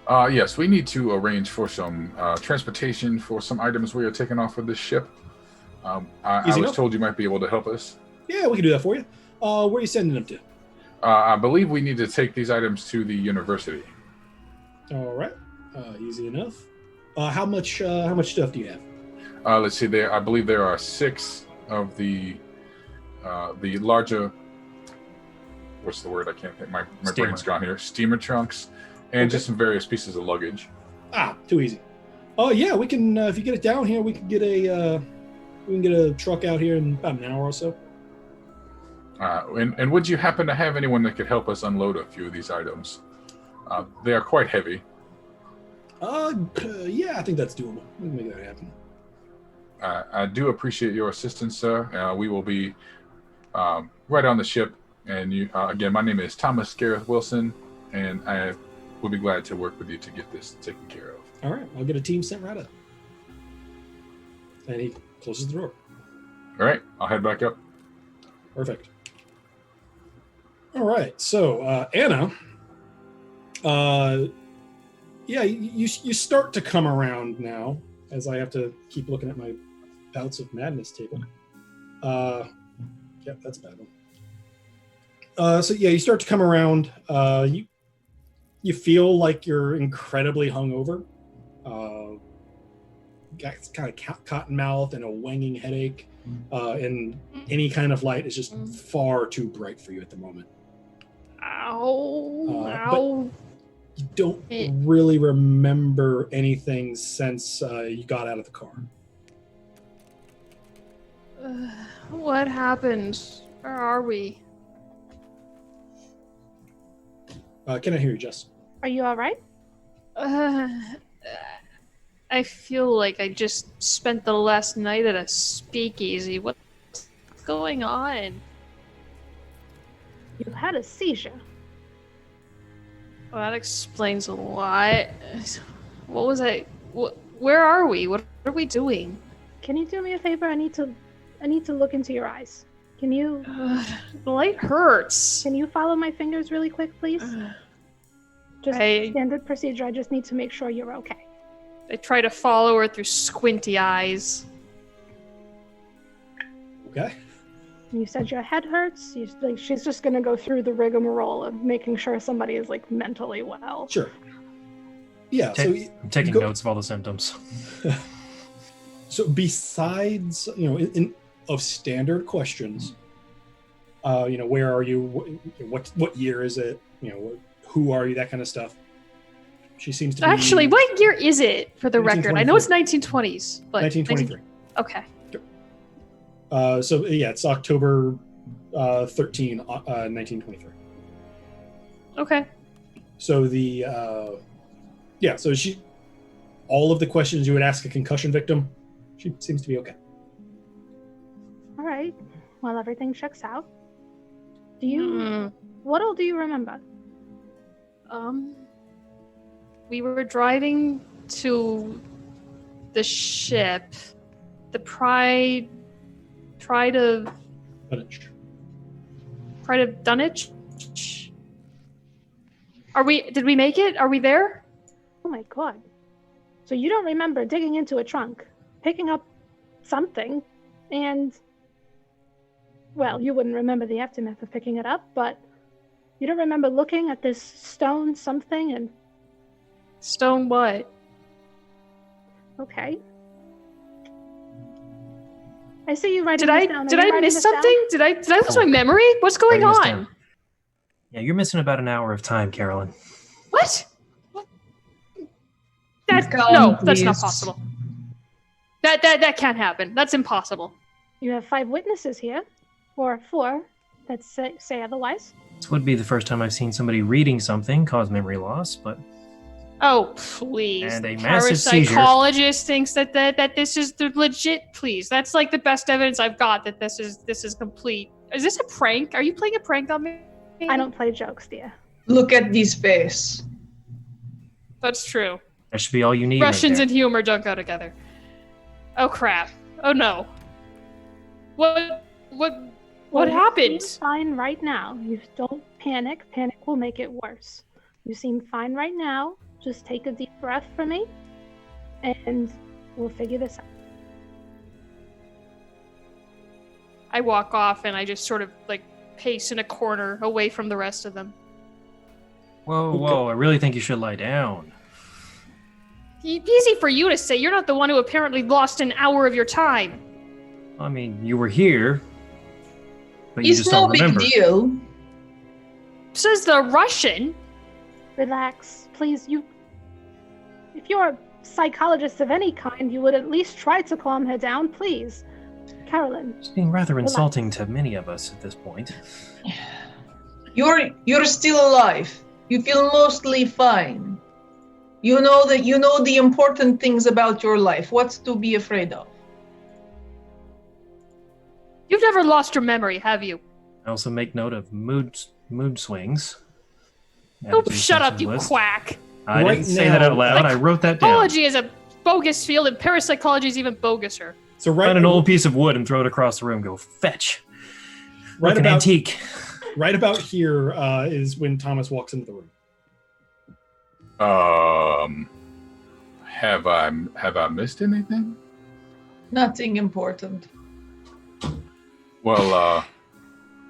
Yes, we need to arrange for some transportation for some items we are taking off of this ship. I was enough. told you might be able to help us. Yeah, we can do that for you. Where are you sending them to? I believe we need to take these items to the university. All right. Easy enough. How much stuff do you have? Let's see. I believe there are 6 of the larger. What's the word? I can't think. My brain's gone here. Steamer trunks, and just some various pieces of luggage. Too easy. Oh yeah, we can. If you get it down here, we can get a truck out here in about an hour or so. And would you happen to have anyone that could help us unload a few of these items? They are quite heavy. Yeah, I think that's doable. We can make that happen. I do appreciate your assistance, sir. We will be right on the ship. And you, again, my name is Thomas Gareth Wilson, and I will be glad to work with you to get this taken care of. All right, I'll get a team sent right up. And he closes the door. All right, I'll head back up. Perfect. All right, so Anna, yeah, you start to come around now, as I have to keep looking at my bouts of madness table. Yep, that's a bad one. So yeah, you start to come around. You feel like you're incredibly hungover. Got kind of cotton mouth and a wanging headache. And any kind of light is just far too bright for you at the moment. Ow. Ow. You don't really remember anything since you got out of the car. What happened? Where are we? Can I hear you, Jess? Are you all right? I feel like I just spent the last night at a speakeasy. What's going on? You had a seizure. Well, that explains a lot. What was I? Where are we? What are we doing? Can you do me a favor? I need to look into your eyes. Can you? The light hurts. Can you follow my fingers really quick, please? Just standard procedure. I just need to make sure you're okay. I try to follow her through squinty eyes. Okay. You said your head hurts. She's just gonna go through the rigmarole of making sure somebody is like mentally well. Sure. Yeah. I'm taking notes of all the symptoms. So besides, of standard questions, where are you? What year is it? Who are you? That kind of stuff. She seems to be... Actually, what year is it, for the record? I know it's 1920s, but... 1923. Okay. It's October 13, 1923. Okay. So all of the questions you would ask a concussion victim, she seems to be okay. All right. Well, everything checks out. What all do you remember? We were driving to the ship. The Pride of Dunwich? Did we make it? Are we there? Oh my god. So you don't remember digging into a trunk, picking up something, and... Well, you wouldn't remember the aftermath of picking it up, but you don't remember looking at this stone something and... Stone what? Okay. I see you writing this down. Did I miss something? Did I lose my memory? What's going on? Yeah, you're missing about an hour of time, Carolyn. What? That's not possible. That can't happen. That's impossible. You have 5 witnesses here, or 4 that say otherwise. This would be the first time I've seen somebody reading something cause memory loss, but... Oh, please. And a the massive seizure. Parapsychologist thinks that this is the legit, please. That's like the best evidence I've got that this is complete. Is this a prank? Are you playing a prank on me? I don't play jokes, dear. Look at this face. That's true. That should be all you need. Russians right and humor don't go together. Oh crap. Oh no. What happened? You seem fine right now. You don't panic. Panic will make it worse. You seem fine right now. Just take a deep breath for me, and we'll figure this out. I walk off and I just sort of like pace in a corner away from the rest of them. Whoa, I really think you should lie down. Easy for you to say. You're not the one who apparently lost an hour of your time. I mean, you were here, but you just no don't remember. big deal. Says the Russian. Relax, please. If you're a psychologist of any kind, you would at least try to calm her down, please. Carolyn. It's being rather insulting to many of us at this point. You're still alive. You feel mostly fine. You know the important things about your life. What's to be afraid of? You've never lost your memory, have you? I also make note of mood swings. Oh, shut up, you quack. I didn't say that out loud. I wrote that down. Psychology is a bogus field, and parapsychology is even boguser. So find an old piece of wood and throw it across the room. Go fetch. Like an antique. Right about here is when Thomas walks into the room. Have I missed anything? Nothing important. Well,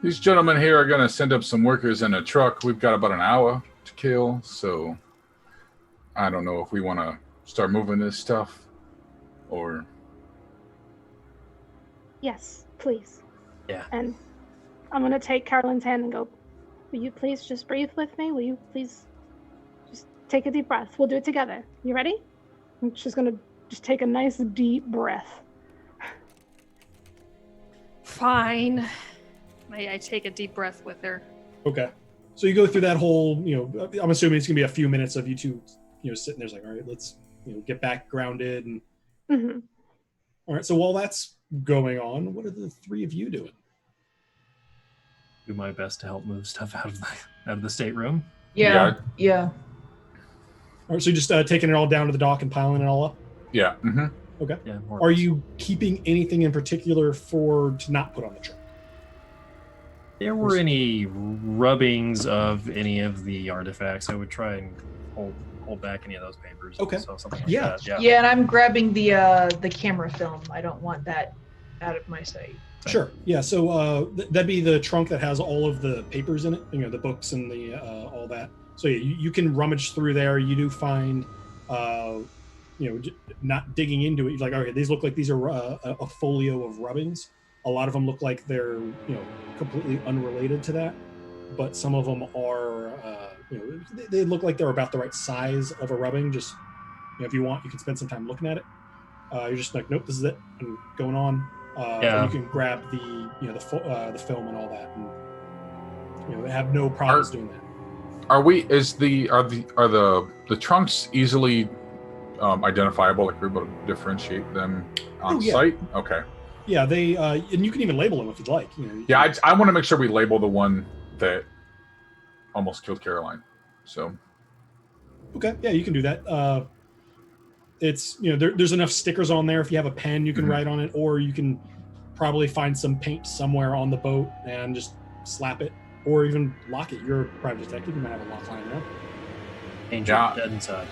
these gentlemen here are going to send up some workers in a truck. We've got about an hour to kill, so I don't know if we want to start moving this stuff or... Yes, please. Yeah. And I'm going to take Carolyn's hand and go, will you please just breathe with me? Will you please just take a deep breath? We'll do it together. You ready? And she's going to just take a nice deep breath. Fine. I take a deep breath with her. Okay. So you go through that whole, I'm assuming it's going to be a few minutes of you two, sitting there's like, all right, let's get back grounded. And Mm-hmm. all right, so while that's going on, what are the three of you doing? Do my best to help move stuff out of the stateroom. Yeah. All right, so you're just taking it all down to the dock and piling it all up. Yeah. Mm-hmm. Okay. Yeah. Are you keeping anything in particular to not put on the truck? There were any rubbings of any of the artifacts, I would try and hold back any of those papers. Okay. So something like Yeah. that. Yeah. Yeah, and I'm grabbing the camera film. I don't want that out of my sight. Sure. Yeah. So that'd be the trunk that has all of the papers in it. The books and the all that. So yeah, you can rummage through there. You do find, not digging into it. You're like, okay, these look like these are a folio of rubbings. A lot of them look like they're completely unrelated to that, but some of them are they look like they're about the right size of a rubbing. Just if you want, you can spend some time looking at it. You're just like, nope, this is it. I'm going on. Yeah. You can grab the the film and all that, and have no problems doing that. Are the trunks easily identifiable? Like we're able to differentiate them on site? Okay. Yeah, they and you can even label them if you'd like. Yeah, I want to make sure we label the one that almost killed Caroline. So. Okay, yeah, you can do that. It's there's enough stickers on there. If you have a pen, you can write on it, or you can probably find some paint somewhere on the boat and just slap it, or even lock it. You're a private detective; you might have a lock lying around. Angel dead inside.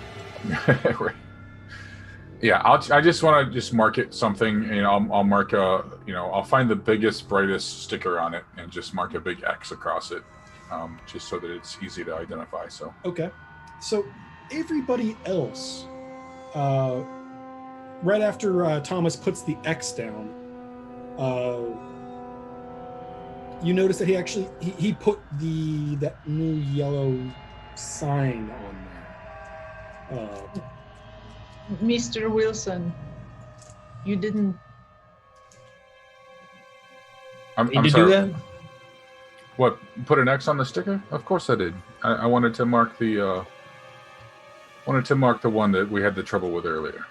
Right. Yeah, I just want to just mark it something, and I'll mark I'll find the biggest, brightest sticker on it and just mark a big X across it, just so that it's easy to identify. So. Okay. So everybody else. Right after Thomas puts the X down, you notice that he put that new yellow sign on there. Mr. Wilson, you didn't. I'm Did you sorry. do that? What? Put an X on the sticker? Of course I did. I wanted to mark the one that we had the trouble with earlier.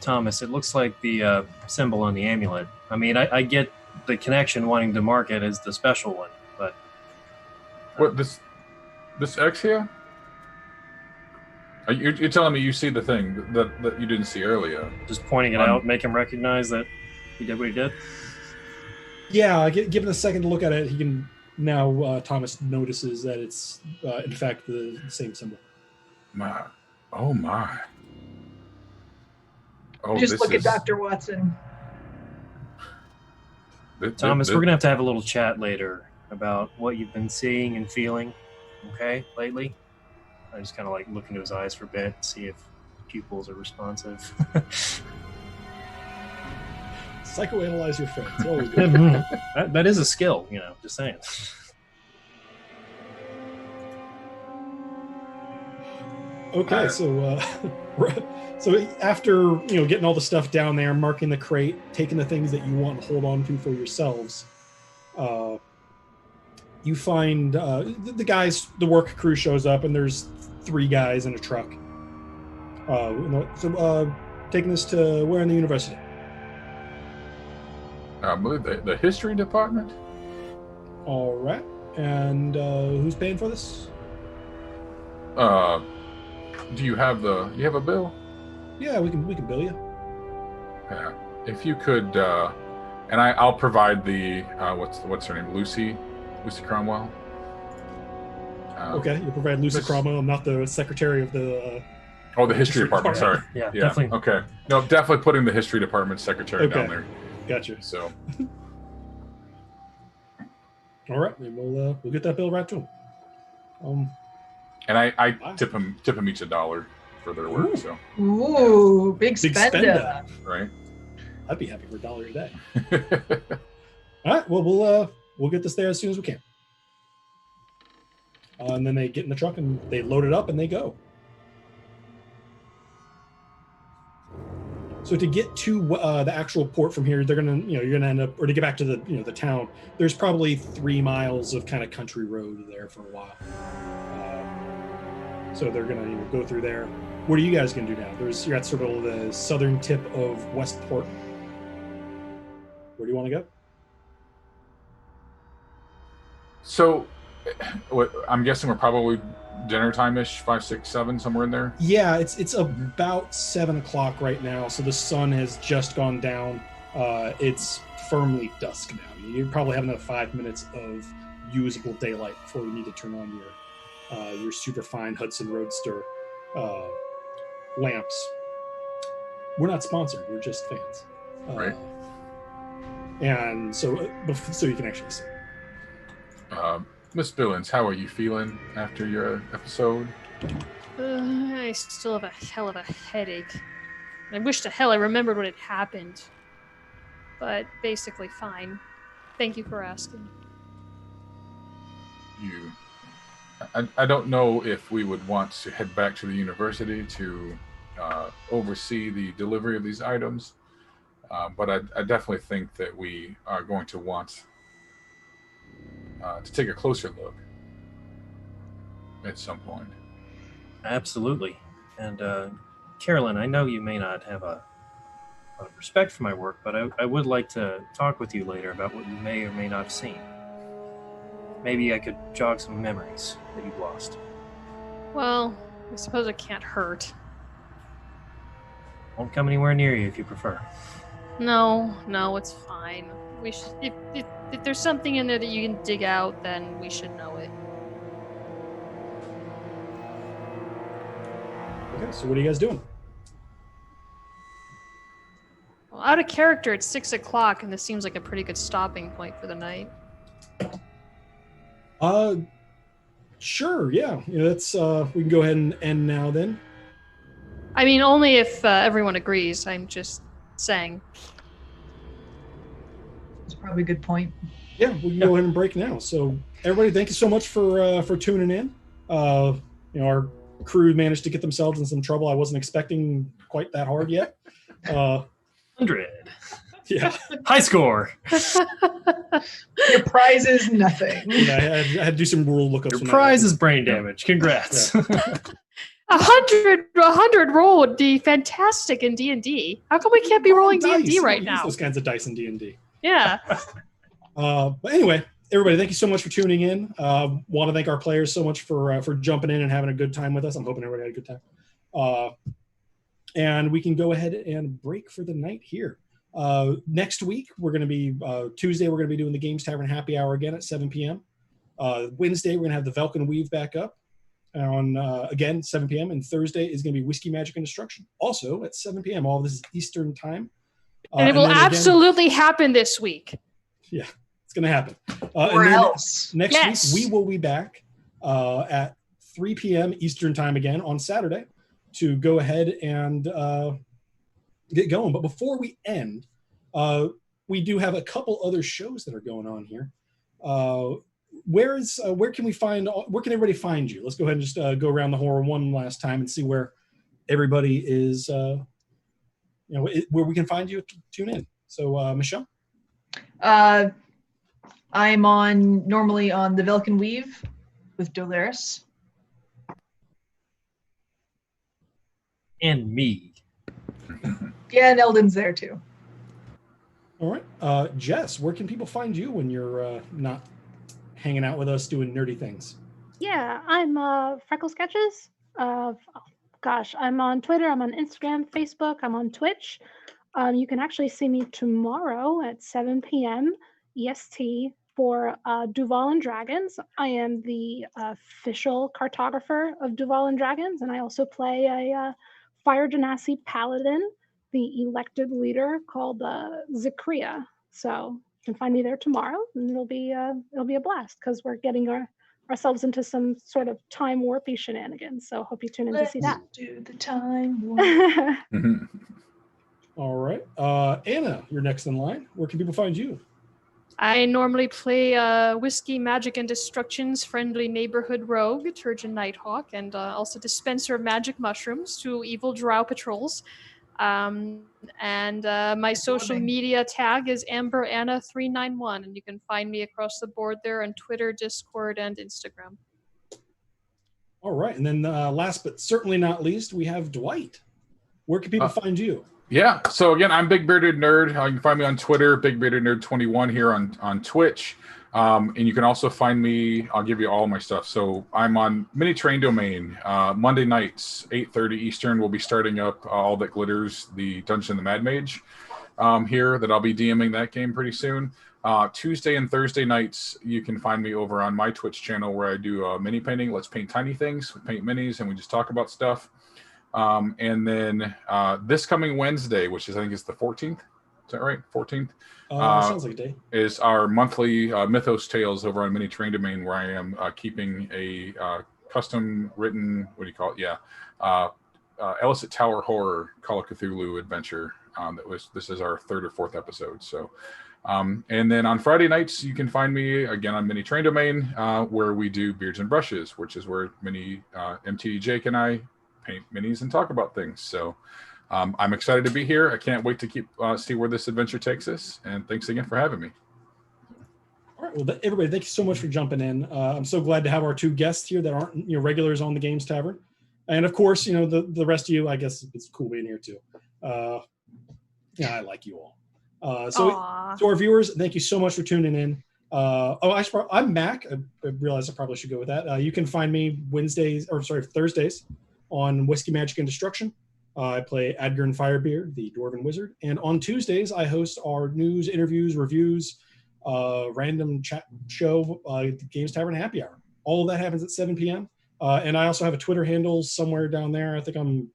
Thomas, it looks like the symbol on the amulet. I mean, I get the connection wanting to mark it as the special one, but... What, this X here? You're telling me you see the thing that you didn't see earlier? Just pointing it out, make him recognize that he did what he did? Yeah, given a second to look at it, he can now, Thomas notices that it's, in fact, the same symbol. My. Oh, my. Oh, Just look at Dr. Watson. Thomas, we're going to have a little chat later about what you've been seeing and feeling, okay, lately. I just kind of like look into his eyes for a bit, see if pupils are responsive. Psychoanalyze your friends. Always good. that is a skill, just saying. Okay, so after getting all the stuff down there, marking the crate, taking the things that you want to hold on to for yourselves, you find the work crew shows up, and there's 3 guys in a truck. Taking this to where in the university? I believe the history department. All right, and who's paying for this? Do you have a bill? Yeah, we can bill you. Yeah, if you could, and I'll provide the what's her name, Lucy Cromwell. Okay, you provide Lucy Cromwell. I'm not the secretary of the. The history department. Sorry. Yeah, definitely. Okay, no, definitely putting the history department secretary down there. Gotcha. So. All right, then we'll get that bill right to him. And I tip them each $1 for their work. So. Ooh, big spender. Right. I'd be happy for $1 a day. All right. Well, we'll get this there as soon as we can. And then they get in the truck and they load it up and they go. So to get to the actual port from here, you're gonna end up, or to get back to the town, there's probably 3 miles of kind of country road there for a while. So they're gonna go through there. What are you guys gonna do now? You're at sort of the southern tip of Westport. Where do you want to go? So, I'm guessing we're probably dinner time-ish, 5, 6, 7, somewhere in there. Yeah, it's about 7 o'clock right now. So the sun has just gone down. It's firmly dusk now. You probably have another 5 minutes of usable daylight before you need to turn on your super fine Hudson Roadster lamps. We're not sponsored. We're just fans. Right. And so you can actually see. Miss Billings, how are you feeling after your episode? I still have a hell of a headache. I wish to hell I remembered what had happened. But basically fine. Thank you for asking. I don't know if we would want to head back to the university to oversee the delivery of these items, but I definitely think that we are going to want to take a closer look at some point. Absolutely. And Carolyn, I know you may not have a lot of respect for my work, but I would like to talk with you later about what you may or may not have seen. Maybe I could jog some memories that you've lost. Well, I suppose it can't hurt. Won't come anywhere near you if you prefer. No, it's fine. We should, if there's something in there that you can dig out, then we should know it. Okay, so what are you guys doing? Well, out of character, it's 6 o'clock, and this seems like a pretty good stopping point for the night. Sure, yeah. That's we can go ahead and end now then. I mean, only if everyone agrees. I'm just saying. That's probably a good point. Yeah, we can go ahead and break now. So everybody, thank you so much for tuning in. Our crew managed to get themselves in some trouble. I wasn't expecting quite that hard yet. 100. Yeah. High score. Your prize is nothing. Yeah, I had to do some rule lookups. Your prize is brain damage. Congrats. Yeah. 100 roll would be fantastic in D&D. How come we can't be rolling D&D right now? Use those kinds of dice in D&D. Yeah. But anyway, everybody, thank you so much for tuning in. Want to thank our players so much for jumping in and having a good time with us. I'm hoping everybody had a good time. And we can go ahead and break for the night here. Next week, we're going to be Tuesday. We're going to be doing the Games Tavern Happy Hour again at 7 p.m. Wednesday, we're going to have the Velkin Weave back up on again 7 p.m. And Thursday is going to be Whiskey, Magic, and Destruction, also at 7 p.m. All of this is Eastern time. And it will absolutely happen this week. Yeah, it's going to happen. Or else. Next week, we will be back at 3 p.m. Eastern time again on Saturday to go ahead and get going. But before we end, we do have a couple other shows that are going on here. Where can everybody find you? Let's go ahead and just go around the horror one last time and see where everybody is, where we can find you to tune in. So, Michelle? I'm normally on the Velkin Weave with Dolaris. And me. Yeah, and Eldon's there too. All right. Jess, where can people find you when you're not hanging out with us doing nerdy things? Yeah, I'm Freckle Sketches. I'm on Twitter, I'm on Instagram, Facebook, I'm on Twitch. You can actually see me tomorrow at 7 p.m. EST for Duval and Dragons. I am the official cartographer of Duval and Dragons, and I also play a Fire Genasi Paladin, the elected leader called Zakria. So you can find me there tomorrow, and it'll be a blast because we're getting ourselves into some sort of time warpy shenanigans. So hope you tune in to see that. Do the time warp. All right. Anna, you're next in line. Where can people find you? I normally play Whiskey, Magic, and Destruction's friendly neighborhood rogue, Turgeon Nighthawk, and also dispenser of magic mushrooms to evil drow patrols. And my social media tag is AmberAnna391, and you can find me across the board there on Twitter, Discord, and Instagram. All right. And then last but certainly not least, we have Dwight. Where can people find you? Yeah. So again, I'm Big Bearded Nerd. You can find me on Twitter, Big Bearded Nerd 21 here on Twitch. And you can also find me, I'll give you all my stuff. So I'm on Mini Train Domain, Monday nights, 8:30 Eastern. We'll be starting up All That Glitters, the Dungeon of the Mad Mage here that I'll be DMing that game pretty soon. Tuesday and Thursday nights, you can find me over on my Twitch channel where I do mini painting. Let's paint tiny things. We paint minis and we just talk about stuff. And then this coming Wednesday, which is I think it's the 14th. Is that right? 14th? Sounds like a day. Is our monthly Mythos Tales over on Mini Train Domain, where I am keeping a custom written, what do you call it? Yeah. Elicit Tower Horror Call of Cthulhu adventure. This is our 3rd or 4th episode. So, and then on Friday nights, you can find me again on Mini Train Domain, where we do Beards and Brushes, which is where MTD Jake and I paint minis and talk about things. So I'm excited to be here. I can't wait to see where this adventure takes us. And thanks again for having me. All right. Well, everybody, thank you so much for jumping in. I'm so glad to have our 2 guests here that aren't regulars on the Games Tavern. And of course, the rest of you, I guess it's cool being here too. Yeah, I like you all. So to our viewers, thank you so much for tuning in. I'm Mac. I realized I probably should go with that. You can find me Thursdays on Whiskey, Magic, and Destruction. I play Adgern Firebeard, the Dwarven Wizard. And on Tuesdays, I host our news, interviews, reviews, random chat show, Games Tavern Happy Hour. All of that happens at 7 p.m. And I also have a Twitter handle somewhere down there. I think I'm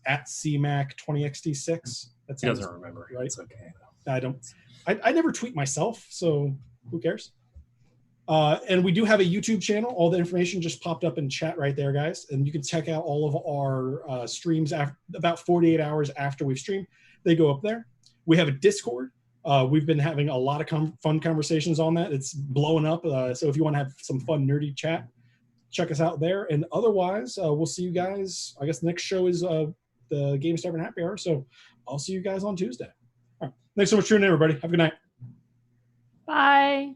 at CMAC20XD6. That sounds, he doesn't remember. Right? It's okay. I never tweet myself, so who cares? And we do have a YouTube channel. All the information just popped up in chat right there, guys. And you can check out all of our streams about 48 hours after we've streamed. They go up there. We have a Discord. We've been having a lot of fun conversations on that. It's blowing up. So if you want to have some fun, nerdy chat, check us out there. And otherwise, we'll see you guys. I guess the next show is the Games Tavern Happy Hour. So I'll see you guys on Tuesday. All right. Thanks so much for tuning in, everybody. Have a good night. Bye.